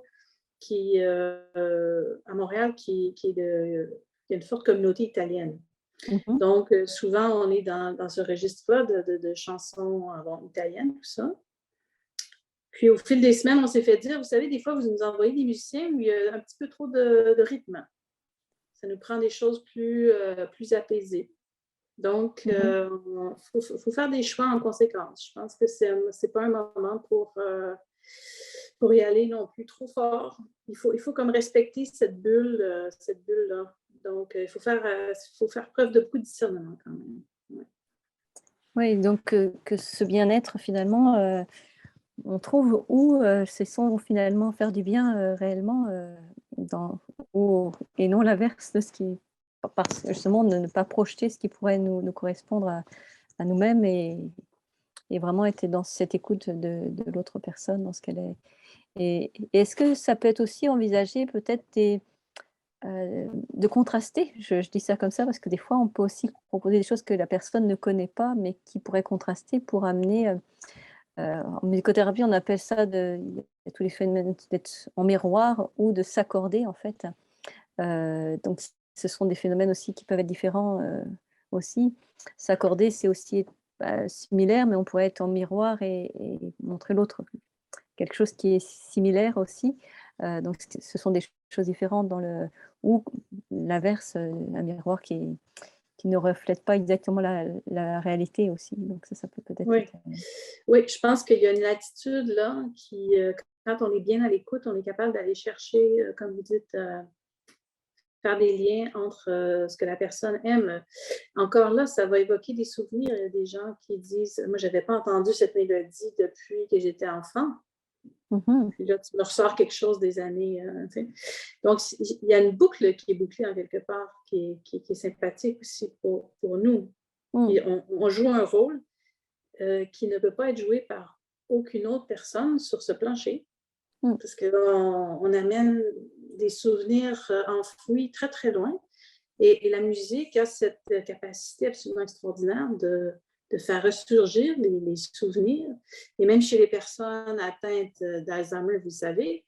à Montréal qui a une forte communauté italienne. Mm-hmm. Donc, souvent, on est dans ce registre-là de chansons italiennes, tout ça. Puis, au fil des semaines, on s'est fait dire, vous savez, des fois, vous nous envoyez des musiciens où il y a un petit peu trop de rythme. Ça nous prend des choses plus apaisées. Donc, faut faire des choix en conséquence. Je pense que c'est pas un moment pour y aller non plus trop fort. Il faut comme respecter cette bulle-là. Donc, il faut faire preuve de beaucoup de discernement quand même. Ouais. Oui, donc que ce bien-être, finalement, on trouve où ces sons vont finalement faire du bien réellement, et non l'inverse de ce qui... Parce que justement, ne pas projeter ce qui pourrait nous correspondre à nous-mêmes et vraiment être dans cette écoute de l'autre personne, dans ce qu'elle est. Et est-ce que ça peut être aussi envisagé peut-être de contraster, je dis ça comme ça, parce que des fois, on peut aussi proposer des choses que la personne ne connaît pas, mais qui pourraient contraster pour amener... en musicothérapie, on appelle ça il y a tous les phénomènes d'être en miroir ou de s'accorder, en fait. Donc, ce sont des phénomènes aussi qui peuvent être différents aussi. S'accorder, c'est aussi similaire, mais on pourrait être en miroir et montrer l'autre quelque chose qui est similaire aussi. Donc, ce sont des choses différentes ou l'inverse, un miroir qui ne reflète pas exactement la réalité aussi. Donc, ça peut peut-être oui. être... Oui, je pense qu'il y a une attitude là qui, quand on est bien à l'écoute, on est capable d'aller chercher, comme vous dites, faire des liens entre ce que la personne aime. Encore là, ça va évoquer des souvenirs. Il y a des gens qui disent, moi, je n'avais pas entendu cette mélodie depuis que j'étais enfant. Mm-hmm. Puis là, tu me ressors quelque chose des années. Donc, il y a une boucle qui est bouclée en quelque part, qui est sympathique aussi pour nous. Et on joue un rôle qui ne peut pas être joué par aucune autre personne sur ce plancher. Parce qu'on amène des souvenirs enfouis très, très loin. Et la musique a cette capacité absolument extraordinaire de faire ressurgir les souvenirs. Et même chez les personnes atteintes d'Alzheimer, vous savez,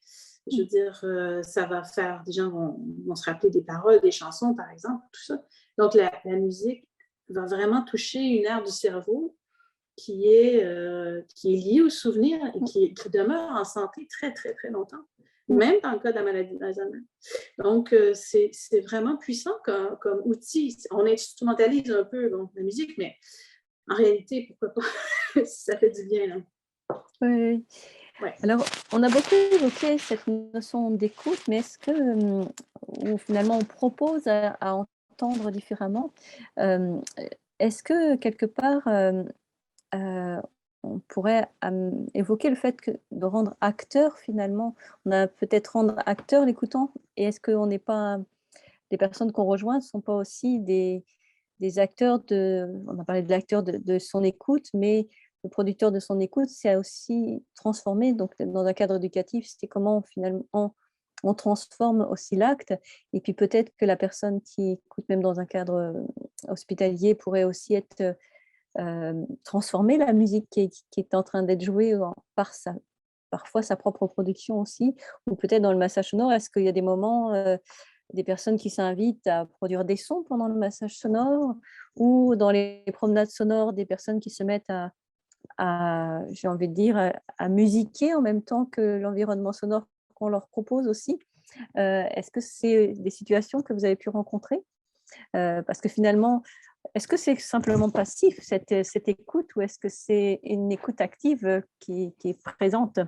je veux dire, ça va faire, des gens vont se rappeler des paroles, des chansons, par exemple, tout ça. Donc, la musique va vraiment toucher une aire du cerveau qui est liée au souvenir et qui demeure en santé très, très, très longtemps, même dans le cas de la maladie d'Alzheimer. Donc, c'est vraiment puissant comme outil. On instrumentalise un peu la musique, mais en réalité, pourquoi pas, ça fait du bien. Là. Oui. Ouais. Alors, on a beaucoup évoqué cette notion d'écoute, mais est-ce que, ou finalement, on propose à entendre différemment, est-ce que, quelque part, on pourrait évoquer le fait de rendre acteur, finalement, on a peut-être rendre acteur l'écoutant, et est-ce qu'on n'est pas, les personnes qu'on rejoint ne sont pas aussi des acteurs on a parlé de l'acteur de son écoute, mais le producteur de son écoute, c'est aussi transformé, donc dans un cadre éducatif, c'est comment finalement on transforme aussi l'acte, et puis peut-être que la personne qui écoute même dans un cadre hospitalier pourrait aussi être transformer la musique qui est en train d'être jouée parfois sa propre production aussi, ou peut-être dans le massage sonore, est-ce qu'il y a des moments des personnes qui s'invitent à produire des sons pendant le massage sonore, ou dans les promenades sonores, des personnes qui se mettent j'ai envie de dire, à musiquer en même temps que l'environnement sonore qu'on leur propose aussi. Est-ce que c'est des situations que vous avez pu rencontrer? Parce que finalement, est-ce que c'est simplement passif, cette écoute, ou est-ce que c'est une écoute active qui est présente?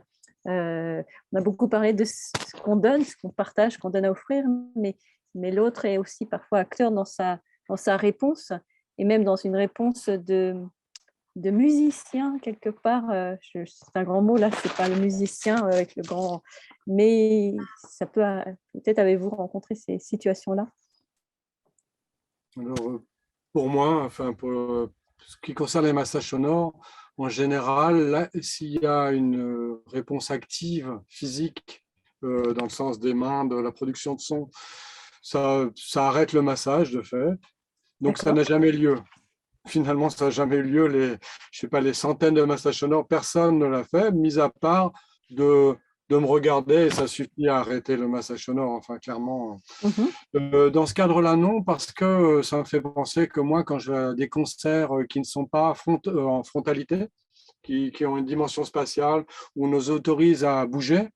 On a beaucoup parlé de ce qu'on donne, ce qu'on partage, ce qu'on donne à offrir, mais l'autre est aussi parfois acteur dans sa réponse, et même dans une réponse de musicien quelque part. C'est un grand mot là, c'est pas le musicien avec le grand, mais ça peut, peut-être avez-vous rencontré ces situations-là? Alors, pour moi, enfin, pour ce qui concerne les massages sonores, en général, là, s'il y a une réponse active, physique, dans le sens des mains, de la production de son, ça arrête le massage de fait. Donc, ça n'a jamais lieu. Finalement, ça n'a jamais eu lieu. Je sais pas, les centaines de massages sonores, personne ne l'a fait, mis à part de me regarder, et ça suffit à arrêter le massage sonore, enfin, clairement. Dans ce cadre-là, non, parce que ça me fait penser que moi, quand je vais à des concerts qui ne sont pas en frontalité, qui ont une dimension spatiale, où on nous autorise à bouger,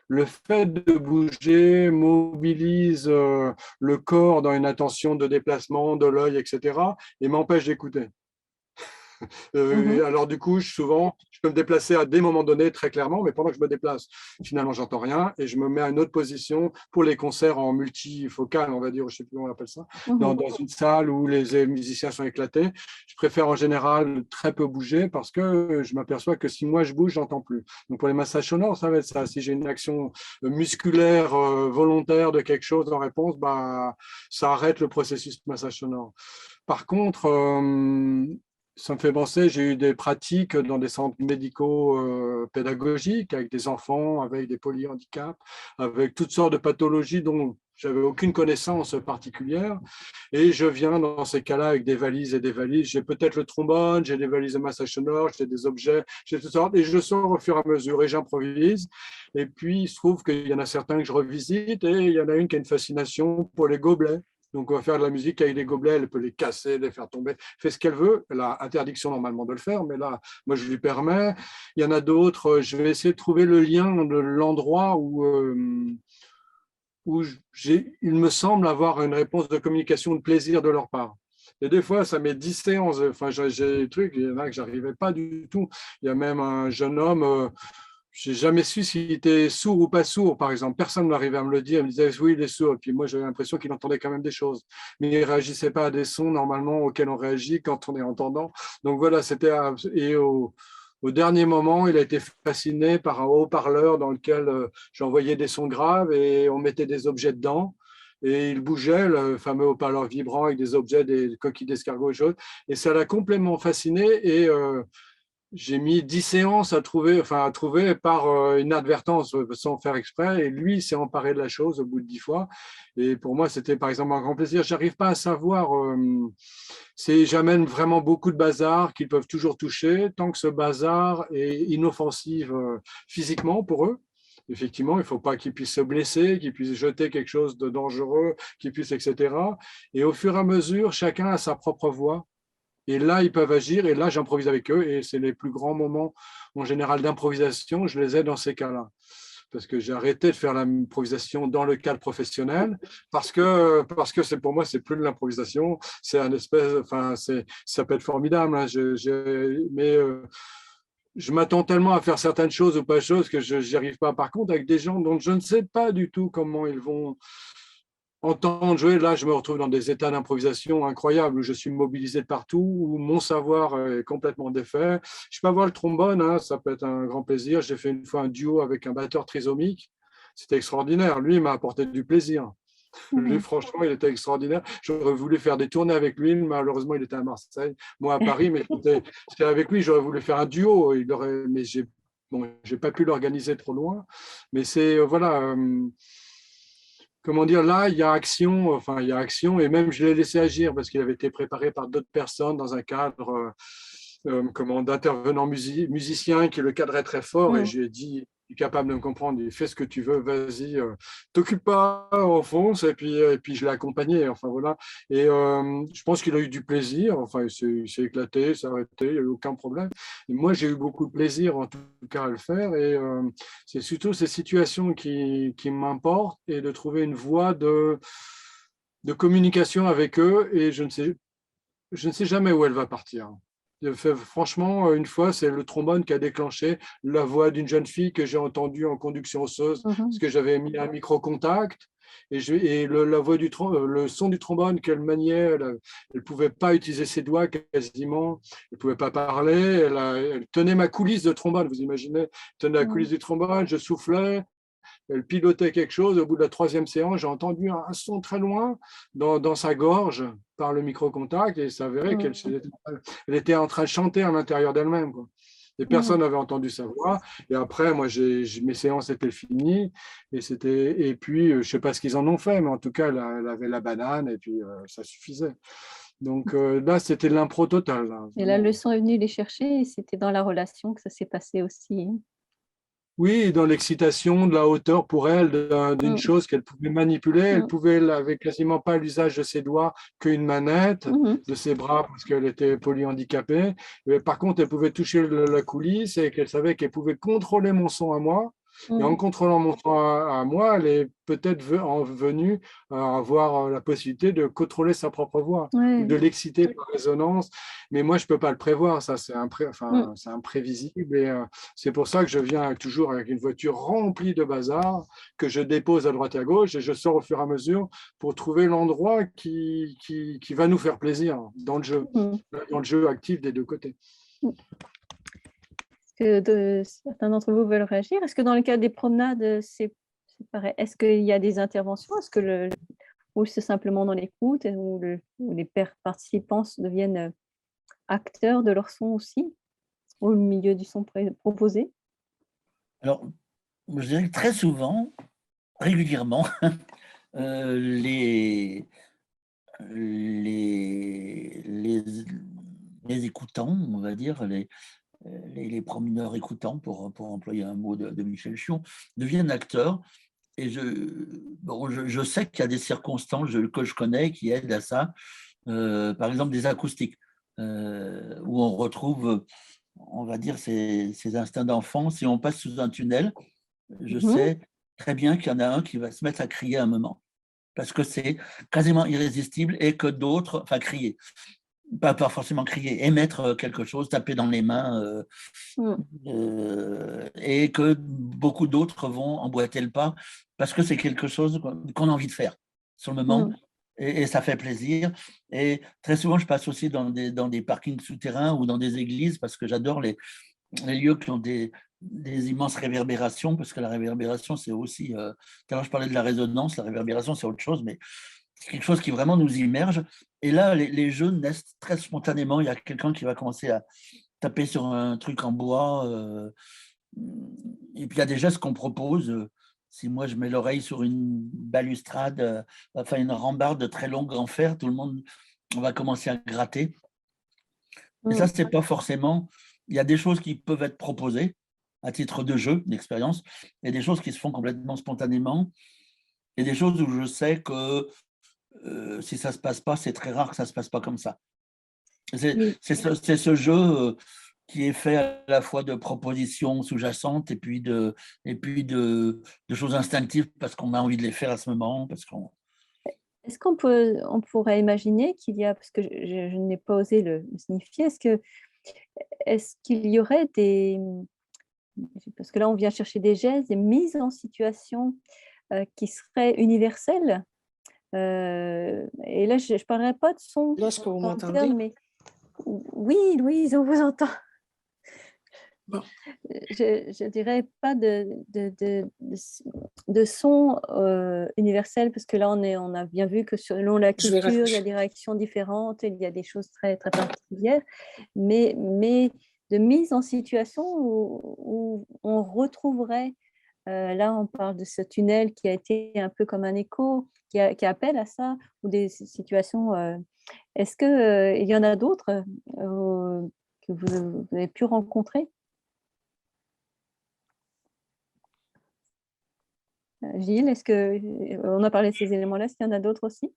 le fait de bouger mobilise le corps dans une attention de déplacement de l'œil, etc., et m'empêche d'écouter. Alors du coup, souvent, je peux me déplacer à des moments donnés très clairement, mais pendant que je me déplace, finalement, j'entends rien et je me mets à une autre position pour les concerts en multifocal, on va dire, je ne sais plus comment on appelle ça, dans une salle où les musiciens sont éclatés. Je préfère en général très peu bouger parce que je m'aperçois que si moi je bouge, j'entends plus. Donc pour les massages sonores, ça va être ça. Si j'ai une action musculaire volontaire de quelque chose en réponse, bah, ça arrête le processus de massage sonore. Par contre, ça me fait penser, j'ai eu des pratiques dans des centres médicaux pédagogiques avec des enfants, avec des polyhandicaps, avec toutes sortes de pathologies dont j'avais aucune connaissance particulière. Et je viens dans ces cas-là avec des valises et des valises. J'ai peut-être le trombone, j'ai des valises de massage sonore, j'ai des objets, j'ai toutes sortes. Et je sors au fur et à mesure et j'improvise. Et puis, il se trouve qu'il y en a certains que je revisite et il y en a une qui a une fascination pour les gobelets. Donc, on va faire de la musique avec des gobelets, elle peut les casser, les faire tomber, fait ce qu'elle veut. Elle a interdiction normalement de le faire, mais là, moi, je lui permets. Il y en a d'autres, je vais essayer de trouver le lien de l'endroit où il me semble avoir une réponse de communication de plaisir de leur part. Et des fois, ça met 10 séances. Enfin, j'ai des trucs, il y en a que je n'arrivais pas du tout. Il y a même un jeune homme... je n'ai jamais su s'il était sourd ou pas sourd, par exemple. Personne n'arrivait à me le dire. Il me disait oui, il est sourd. Et puis moi, j'avais l'impression qu'il entendait quand même des choses. Mais il ne réagissait pas à des sons normalement auxquels on réagit quand on est entendant. Donc voilà, c'était. Et au dernier moment, il a été fasciné par un haut-parleur dans lequel j'envoyais des sons graves et on mettait des objets dedans. Et il bougeait, le fameux haut-parleur vibrant avec des objets, des coquilles d'escargot et choses. Et ça l'a complètement fasciné. Et j'ai mis 10 séances à trouver par inadvertance, sans faire exprès, et lui s'est emparé de la chose au bout de 10 fois. Et pour moi, c'était par exemple un grand plaisir. Je n'arrive pas à savoir, j'amène vraiment beaucoup de bazar qu'ils peuvent toujours toucher, tant que ce bazar est inoffensif physiquement pour eux. Effectivement, il ne faut pas qu'ils puissent se blesser, qu'ils puissent jeter quelque chose de dangereux, qu'ils puissent, etc. Et au fur et à mesure, chacun a sa propre voix. Et là, ils peuvent agir, et là, j'improvise avec eux, et c'est les plus grands moments, en général, d'improvisation, je les ai dans ces cas-là. Parce que j'ai arrêté de faire l'improvisation dans le cadre professionnel, parce que pour moi, c'est plus de l'improvisation, c'est un espèce, enfin, ça peut être formidable, hein, mais je m'attends tellement à faire certaines choses ou pas choses que je n'y arrive pas. Par contre, avec des gens dont je ne sais pas du tout comment ils vont entendre jouer, là, je me retrouve dans des états d'improvisation incroyables où je suis mobilisé de partout, où mon savoir est complètement défait. Je peux avoir le trombone, hein, ça peut être un grand plaisir. J'ai fait une fois un duo avec un batteur trisomique. C'était extraordinaire. Lui, il m'a apporté du plaisir. Lui, franchement, il était extraordinaire. J'aurais voulu faire des tournées avec lui. Malheureusement, il était à Marseille, moi à Paris, mais j'étais avec lui. J'aurais voulu faire un duo. Mais j'ai pas pu l'organiser trop loin. Mais c'est, voilà... comment dire, là, il y a action, et même je l'ai laissé agir parce qu'il avait été préparé par d'autres personnes dans un cadre d'intervenants musiciens qui le cadraient très fort, et je lui ai dit, est capable de me comprendre. Il fait ce que tu veux, vas-y, t'occupe pas, on fonce. Et puis je l'ai accompagné. Enfin voilà. Et je pense qu'il a eu du plaisir. Enfin, il s'est éclaté, il s'est arrêté, il n'y a eu aucun problème. Et moi, j'ai eu beaucoup de plaisir en tout cas à le faire. Et c'est surtout ces situations qui m'importent et de trouver une voie de communication avec eux. Et je ne sais jamais où elle va partir. Franchement, une fois, c'est le trombone qui a déclenché la voix d'une jeune fille que j'ai entendue en conduction osseuse parce que j'avais mis un micro-contact. Et la voix le son du trombone qu'elle maniait, elle ne pouvait pas utiliser ses doigts quasiment, elle ne pouvait pas parler, elle tenait ma coulisse de trombone, vous imaginez, elle tenait la coulisse du trombone, je soufflais, elle pilotait quelque chose. Au bout de la 3e séance, j'ai entendu un son très loin dans sa gorge par le micro-contact et il s'avérait qu'elle était en train de chanter à l'intérieur d'elle-même, quoi. Et personne n'avait entendu sa voix. Et après, moi, mes séances étaient finies. Et puis, je ne sais pas ce qu'ils en ont fait, mais en tout cas, elle avait la banane et puis ça suffisait. Donc là, c'était l'impro total. Là, et la leçon est venue les chercher et c'était dans la relation que ça s'est passé aussi. Oui, dans l'excitation de la hauteur pour elle, d'une chose qu'elle pouvait manipuler. Elle avait quasiment pas l'usage de ses doigts qu'une manette, de ses bras parce qu'elle était polyhandicapée. Mais par contre, elle pouvait toucher la coulisse et qu'elle savait qu'elle pouvait contrôler mon son à moi. Et en contrôlant mon son à moi, elle est peut-être venue avoir la possibilité de contrôler sa propre voix ou de l'exciter par résonance. Mais moi, je ne peux pas le prévoir, ça, c'est imprévisible. Et c'est pour ça que je viens toujours avec une voiture remplie de bazar que je dépose à droite et à gauche et je sors au fur et à mesure pour trouver l'endroit qui va nous faire plaisir dans le jeu actif des deux côtés. Certains d'entre vous veulent réagir. Est-ce que dans le cas des promenades, c'est pareil? Est-ce qu'il y a des interventions? Ou c'est simplement dans l'écoute où les participants deviennent acteurs de leur son aussi, au milieu du son proposé? Alors, je dirais que très souvent, régulièrement, les écoutants, on va dire, les promeneurs écoutants, pour employer un mot de Michel Chion, deviennent acteurs. Et je sais qu'il y a des circonstances que je connais qui aident à ça. Par exemple, des acoustiques, où on retrouve, on va dire, ces instincts d'enfant. Si on passe sous un tunnel, je sais très bien qu'il y en a un qui va se mettre à crier à un moment, parce que c'est quasiment irrésistible et que d'autres, enfin crier, pas forcément crier, émettre quelque chose, taper dans les mains, et que beaucoup d'autres vont emboîter le pas parce que c'est quelque chose qu'on a envie de faire sur le moment. Et ça fait plaisir. Et très souvent, je passe aussi dans des parkings souterrains ou dans des églises parce que j'adore les lieux qui ont des immenses réverbérations, parce que la réverbération, c'est aussi… tout à l'heure, je parlais de la résonance, la réverbération, c'est autre chose, mais c'est quelque chose qui vraiment nous immerge. Et là, les jeux naissent très spontanément. Il y a quelqu'un qui va commencer à taper sur un truc en bois. Et puis, il y a des gestes qu'on propose. Si moi, je mets l'oreille sur une balustrade, enfin une rambarde très longue en fer, tout le monde va commencer à gratter. Et ça, c'est pas forcément… Il y a des choses qui peuvent être proposées à titre de jeu, d'expérience, et des choses qui se font complètement spontanément, et des choses où je sais que si ça ne se passe pas, c'est très rare que ça ne se passe pas comme ça. C'est ce jeu qui est fait à la fois de propositions sous-jacentes et puis de choses instinctives parce qu'on a envie de les faire à ce moment. Est-ce qu'on pourrait imaginer qu'il y a, parce que je n'ai pas osé le signifier, est-ce qu'il y aurait parce que là on vient chercher des gestes, des mises en situation qui seraient universelles, et là je ne parlerai pas de son. Est-ce que vous m'entendez? Mais oui, Louise, on vous entend. Bon. Je ne dirais pas de son universel, parce que là, on a bien vu que selon la culture, il y a des réactions différentes, il y a des choses très, très particulières, mais de mise en situation où on retrouverait, là, on parle de ce tunnel qui a été un peu comme un écho, qui appelle à ça, ou des situations… est-ce qu'il y en a d'autres que vous avez pu rencontrer? Gilles, est-ce qu'on a parlé de ces éléments-là, est-ce qu'il y en a d'autres aussi?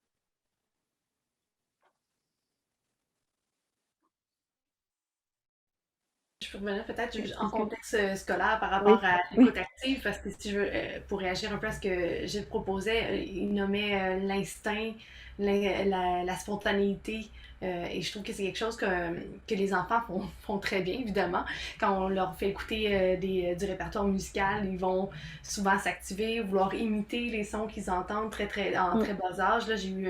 Je peux revenir peut-être en contexte scolaire par Oui, rapport à oui. l'écoute active, parce que si je veux, pour réagir un peu à ce que Gilles proposait, il nommait l'instinct, la spontanéité, et je trouve que c'est quelque chose que les enfants font très bien, évidemment. Quand on leur fait écouter du répertoire musical, ils vont souvent s'activer, vouloir imiter les sons qu'ils entendent en très bas âge. Là, j'ai eu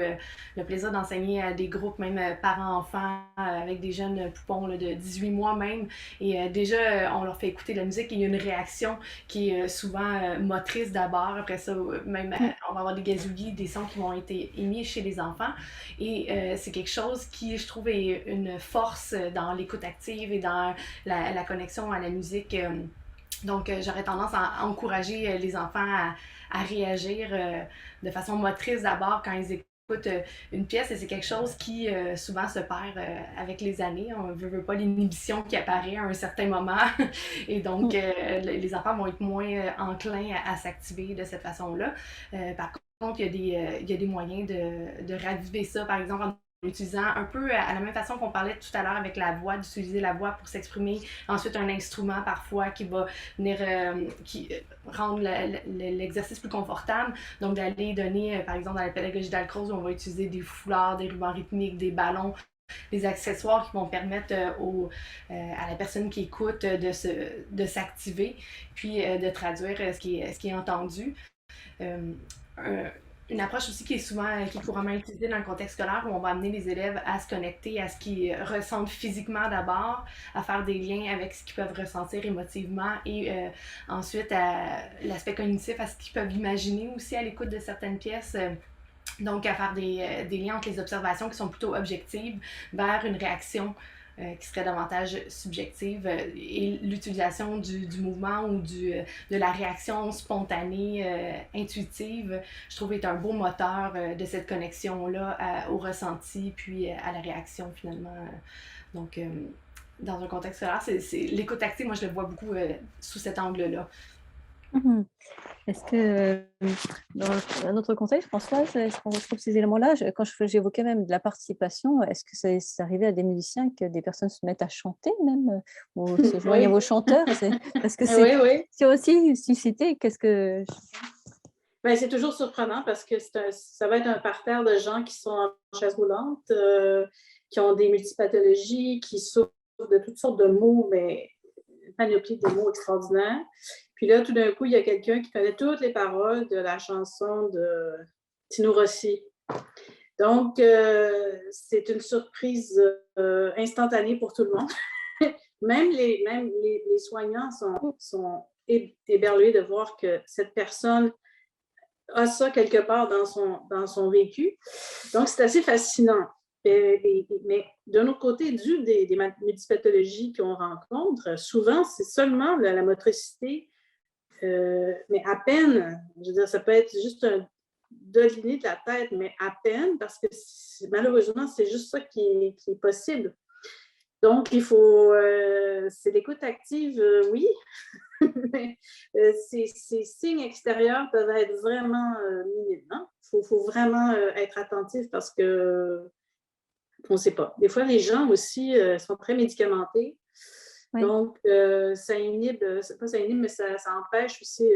le plaisir d'enseigner à des groupes, même parents-enfants, avec des jeunes poupons là, de 18 mois même. Et déjà, on leur fait écouter de la musique et il y a une réaction qui est souvent motrice d'abord. Après ça, même on va avoir des gazouillis, des sons qui vont être émis chez les enfants. Et c'est quelque chose qui, je trouve, est une force dans l'écoute active et dans la connexion à la musique. Donc, j'aurais tendance à encourager les enfants à réagir de façon motrice d'abord quand ils écoutent une pièce, et c'est quelque chose qui souvent se perd avec les années. On veut pas l'inhibition qui apparaît à un certain moment. Et donc, les enfants vont être moins enclins à s'activer de cette façon-là. Par contre, il y a des moyens de raviver ça, par exemple, en utilisant un peu à la même façon qu'on parlait tout à l'heure avec la voix, d'utiliser la voix pour s'exprimer. Ensuite, un instrument parfois qui va venir rendre l'exercice plus confortable. Donc, d'aller donner, par exemple, dans la pédagogie d'Alcroze, on va utiliser des foulards, des rubans rythmiques, des ballons, des accessoires qui vont permettre à la personne qui écoute de s'activer, puis de traduire ce qui est entendu. Une approche aussi qui est couramment utilisée dans le contexte scolaire, où on va amener les élèves à se connecter à ce qu'ils ressentent physiquement d'abord, à faire des liens avec ce qu'ils peuvent ressentir émotivement, et ensuite à l'aspect cognitif, à ce qu'ils peuvent imaginer aussi à l'écoute de certaines pièces. Donc, à faire des liens entre les observations qui sont plutôt objectives vers une réaction qui serait davantage subjective, et l'utilisation du mouvement ou de la réaction spontanée, intuitive, je trouve est un beau moteur de cette connexion-là au ressenti puis à la réaction finalement. Donc, dans un contexte scolaire, l'écoute active, moi je le vois beaucoup sous cet angle-là. Est-ce que dans un autre contexte, Françoise, est-ce qu'on retrouve ces éléments-là? Quand j'évoquais même de la participation, est-ce que c'est arrivé à des musiciens que des personnes se mettent à chanter même, ou se joignent à vos chanteurs? Parce que c'est aussi suscité. Qu'est-ce que... Ben, c'est toujours surprenant parce que ça va être un parterre de gens qui sont en chaise roulante, qui ont des multipathologies, qui souffrent de toutes sortes de maux, mais une panoplie de mots extraordinaires. Puis là, tout d'un coup, il y a quelqu'un qui connaît toutes les paroles de la chanson de Tino Rossi. Donc, c'est une surprise instantanée pour tout le monde. Même les soignants sont éberlués de voir que cette personne a ça quelque part dans son vécu. Donc, c'est assez fascinant. Mais d'un autre côté, dû des multipathologies qu'on rencontre, souvent, c'est seulement la motricité, mais à peine. Je veux dire, ça peut être juste deux lignées de la tête, mais à peine, parce que malheureusement, c'est juste ça qui est possible. Donc, il faut... c'est l'écoute active, oui, mais ces signes extérieurs peuvent être vraiment minimes. Hein? Il faut vraiment être attentif parce que on ne sait pas. Des fois, les gens aussi sont très médicamentés. Oui. Donc, ça inhibe, pas ça inhibe, mais ça empêche aussi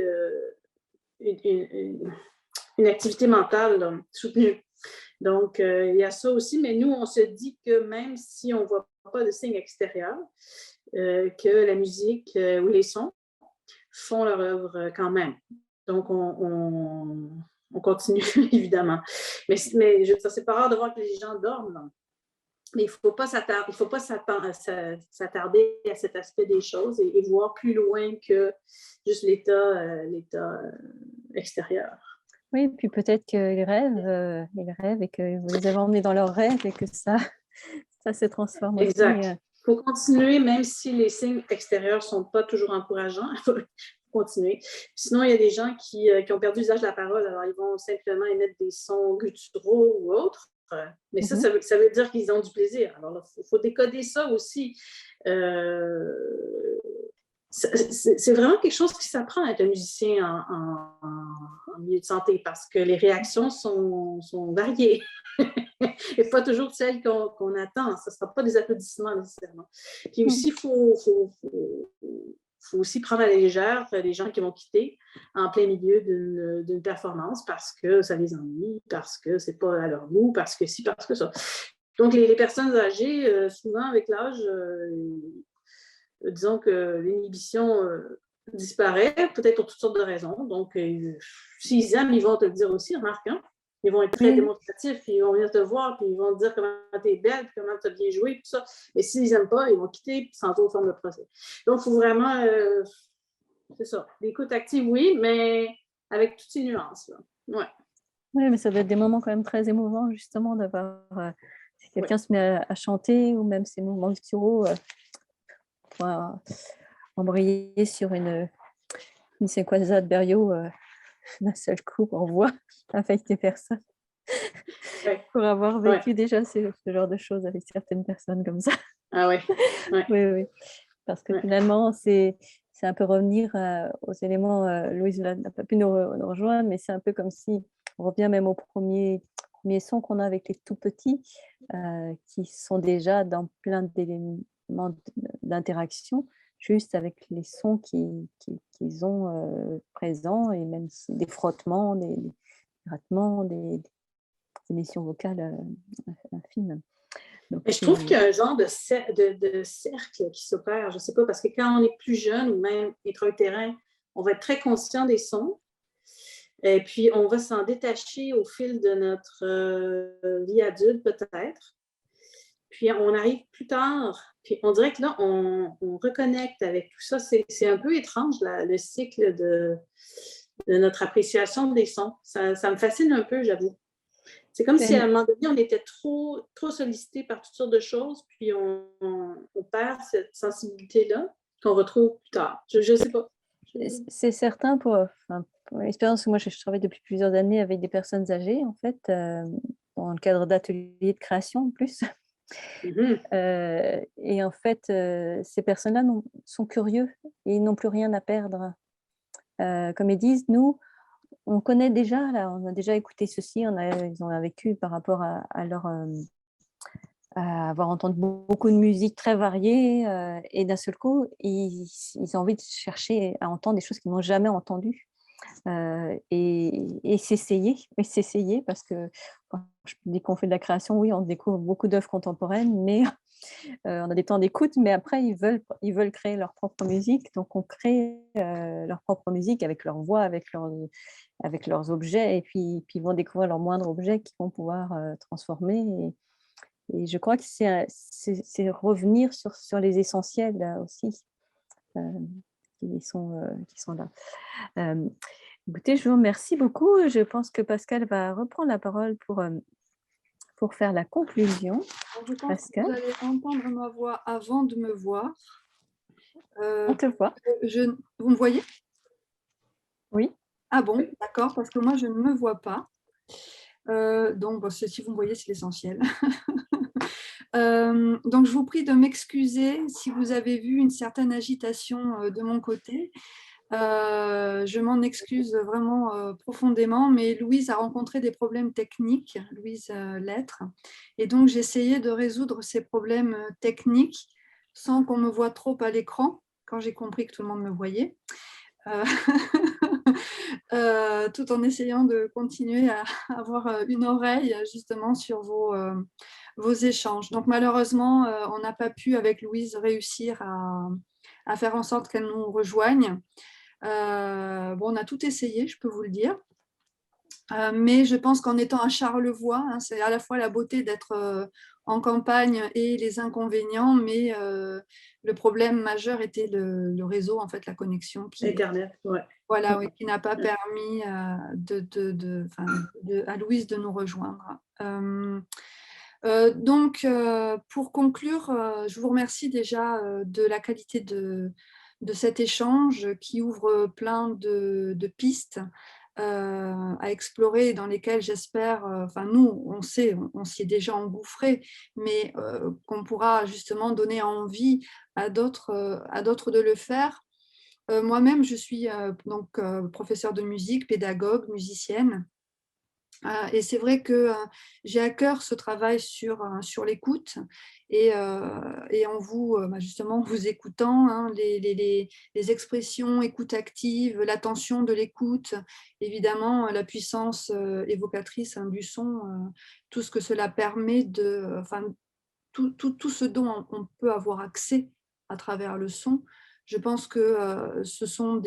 une activité mentale là, soutenue. Donc, il y a ça aussi, mais nous, on se dit que même si on ne voit pas de signes extérieurs, que la musique ou les sons font leur œuvre quand même. Donc, on continue, évidemment. Mais je veux dire, c'est pas rare de voir que les gens dorment. Là. Mais il ne faut pas s'attarder à cet aspect des choses et voir plus loin que juste l'état extérieur. Oui, puis peut-être qu'ils rêvent et que vous les avez emmenés dans leurs rêves et que ça se transforme aussi. Exact. Il faut continuer, même si les signes extérieurs ne sont pas toujours encourageants. Il faut continuer. Sinon, il y a des gens qui ont perdu l'usage de la parole. Alors, ils vont simplement émettre des sons gutturaux ou autres. Mais ça veut dire qu'ils ont du plaisir. Alors, il faut décoder ça aussi. c'est vraiment quelque chose qui s'apprend à être un musicien en milieu de santé parce que les réactions sont variées et pas toujours celles qu'on attend. Ce ne sera pas des applaudissements nécessairement. Puis aussi, il faut aussi prendre à la légère les gens qui vont quitter en plein milieu d'une performance parce que ça les ennuie, parce que c'est pas à leur goût, parce que ci, parce que ça. Donc, les personnes âgées, souvent avec l'âge, disons que l'inhibition disparaît, peut-être pour toutes sortes de raisons. Donc, s'ils aiment, ils vont te le dire aussi, remarque, hein? Ils vont être très démonstratifs, puis ils vont venir te voir, puis ils vont te dire comment tu es belle, puis comment tu as bien joué, tout ça. Mais s'ils n'aiment pas, ils vont quitter, puis sans autre forme de procès. Donc, il faut vraiment, c'est ça, l'écoute active, oui, mais avec toutes ces nuances. Là. Ouais. Oui, mais ça doit être des moments quand même très émouvants, justement, d'avoir, si quelqu'un se met à chanter, ou même ces mouvements virtuaux, embrayer sur une séquenza de Berio d'un seul coup en voix avec des personnes. Pour avoir vécu déjà ce genre de choses avec certaines personnes comme ça. Ah oui. Oui. Parce que finalement, c'est un peu revenir aux éléments, Louise n'a pas pu nous rejoindre, mais c'est un peu comme si on revient même au premier son qu'on a avec les tout petits, qui sont déjà dans plein d'éléments d'interaction, juste avec les sons qu'ils ont présents, et même des frottements, des grattements, des émissions vocales infimes. Donc, je trouve qu'il y a un genre de cercle qui s'opère, je ne sais pas, parce que quand on est plus jeune ou même intra-utérin, on va être très conscient des sons, et puis on va s'en détacher au fil de notre vie adulte peut-être. Puis on arrive plus tard, puis on dirait que là, on reconnecte avec tout ça. C'est un peu étrange, le cycle de notre appréciation des sons. Ça me fascine un peu, j'avoue. C'est comme si à un moment donné, on était trop sollicité par toutes sortes de choses, puis on perd cette sensibilité-là qu'on retrouve plus tard. Je ne sais pas. C'est certain pour l'expérience. Moi, je travaille depuis plusieurs années avec des personnes âgées, en fait, dans le cadre d'ateliers de création en plus. Et en fait, ces personnes-là sont curieux et ils n'ont plus rien à perdre. Comme ils disent, nous, on connaît déjà, là, on a déjà écouté ceci, ils ont vécu par rapport à leur à avoir entendu beaucoup de musique très variée, et d'un seul coup, ils ont envie de chercher à entendre des choses qu'ils n'ont jamais entendues, et s'essayer, parce que quand je dis qu'on fait de la création, oui, on découvre beaucoup d'œuvres contemporaines, mais on a des temps d'écoute, mais après, ils veulent créer leur propre musique, donc on crée leur propre musique avec leur voix, avec leurs objets, et puis ils vont découvrir leurs moindres objets qu'ils vont pouvoir transformer. Et je crois que c'est revenir sur les essentiels là, aussi, qui sont là. Écoutez, je vous remercie beaucoup. Je pense que Pascal va reprendre la parole pour faire la conclusion. Je pense Pascal, que vous allez entendre ma voix avant de me voir. on te voit. Vous me voyez? Oui. Ah bon, d'accord, parce que moi, je ne me vois pas. Donc, bon, si vous me voyez, c'est l'essentiel. Donc, je vous prie de m'excuser si vous avez vu une certaine agitation de mon côté. Je m'en excuse vraiment profondément, mais Louise a rencontré des problèmes techniques, Louise Lettre, et donc j'ai essayé de résoudre ces problèmes techniques sans qu'on me voie trop à l'écran, quand j'ai compris que tout le monde me voyait. Tout en essayant de continuer à avoir une oreille justement sur vos échanges. Donc malheureusement, on n'a pas pu avec Louise réussir à faire en sorte qu'elle nous rejoigne. On a tout essayé, je peux vous le dire. Mais je pense qu'en étant à Charlevoix, hein, c'est à la fois la beauté d'être en campagne et les inconvénients, mais le problème majeur était le réseau, en fait, la connexion. Internet, ouais. Voilà, oui, qui n'a pas permis à Louise de nous rejoindre. Donc, pour conclure, je vous remercie déjà de la qualité de cet échange qui ouvre plein de pistes à explorer, dans lesquelles j'espère, nous, on sait, on s'y est déjà engouffré, mais qu'on pourra justement donner envie à d'autres de le faire, Moi-même, je suis donc professeure de musique, pédagogue, musicienne. Et c'est vrai que j'ai à cœur ce travail sur l'écoute et en vous, justement, en vous écoutant, hein, les expressions écoute active, l'attention de l'écoute, évidemment, la puissance évocatrice, hein, du son, tout ce que cela permet enfin, tout ce dont on peut avoir accès à travers le son. Je pense que ce sont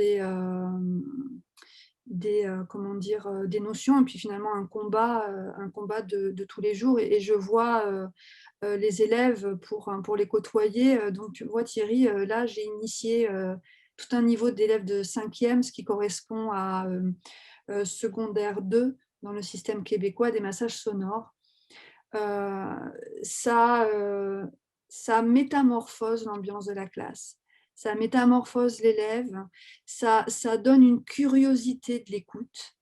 comment dire, des notions et puis finalement un combat de tous les jours et je vois les élèves pour les côtoyer. Donc tu vois Thierry, là j'ai initié tout un niveau d'élèves de 5e, ce qui correspond à secondaire 2 dans le système québécois des massages sonores. Euh, ça métamorphose l'ambiance de la classe, ça métamorphose l'élève, ça donne une curiosité de l'écoute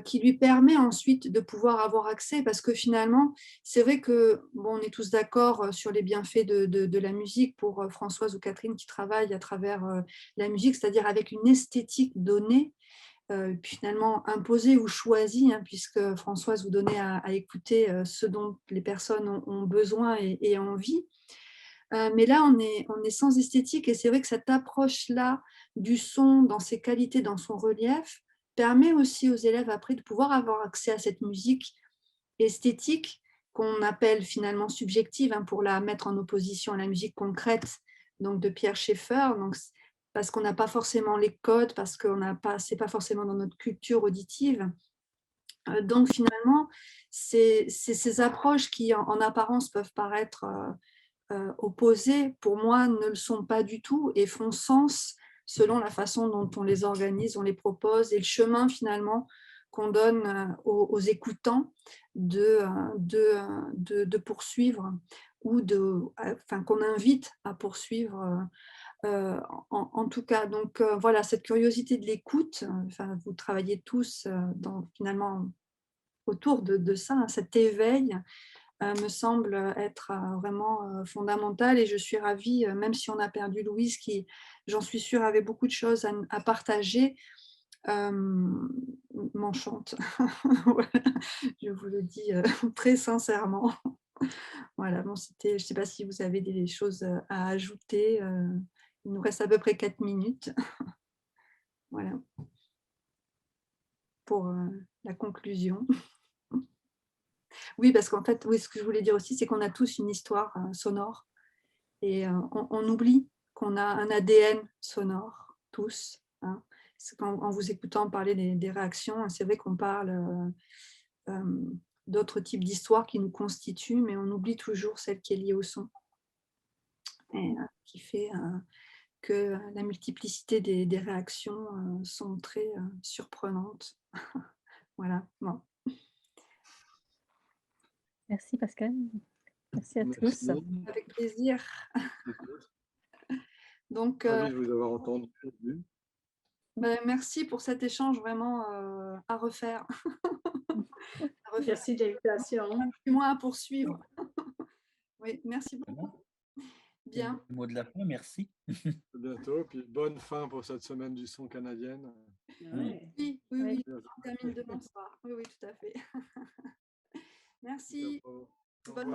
qui lui permet ensuite de pouvoir avoir accès, parce que finalement, c'est vrai que, bon, on est tous d'accord sur les bienfaits de la musique pour Françoise ou Catherine qui travaillent à travers la musique, c'est-à-dire avec une esthétique donnée, puis finalement imposée ou choisie, hein, puisque Françoise vous donnait à écouter ce dont les personnes ont besoin et envie. Mais là, on est sans esthétique et c'est vrai que cette approche-là du son, dans ses qualités, dans son relief, permet aussi aux élèves après de pouvoir avoir accès à cette musique esthétique qu'on appelle finalement subjective, hein, pour la mettre en opposition à la musique concrète, donc de Pierre Schaeffer, donc, parce qu'on n'a pas forcément les codes, parce que c'est pas forcément dans notre culture auditive. Donc finalement, c'est ces approches qui en apparence peuvent paraître opposées, pour moi, ne le sont pas du tout et font sens selon la façon dont on les organise, on les propose et le chemin finalement qu'on donne aux écoutants de poursuivre ou qu'on invite à poursuivre en tout cas. Donc voilà, cette curiosité de l'écoute, vous travaillez tous finalement autour de ça, hein, cet éveil me semble être vraiment fondamental et je suis ravie, même si on a perdu Louise qui, j'en suis sûre, avait beaucoup de choses à partager, m'enchante. Voilà, je vous le dis très sincèrement. Voilà, bon, je ne sais pas si vous avez des choses à ajouter. Il nous reste à peu près 4 minutes. Voilà, pour la conclusion. Oui, parce qu'en fait, oui, ce que je voulais dire aussi, c'est qu'on a tous une histoire sonore et on oublie qu'on a un ADN sonore, tous. Hein. En vous écoutant parler des réactions, c'est vrai qu'on parle d'autres types d'histoires qui nous constituent, mais on oublie toujours celle qui est liée au son et qui fait que la multiplicité des réactions sont très surprenantes. Voilà. Bon. Merci Pascal. Merci à tous. Avec plaisir. Donc, ravi de vous avoir entendu. merci pour cet échange vraiment à refaire. Merci de l'invitation. Moins à poursuivre. Oui, merci beaucoup. Bien. Le mot de la fin, merci. À bientôt, puis bonne fin pour cette semaine du son canadienne. Oui. On termine demain soir. Oui, tout à fait. Merci. Bonne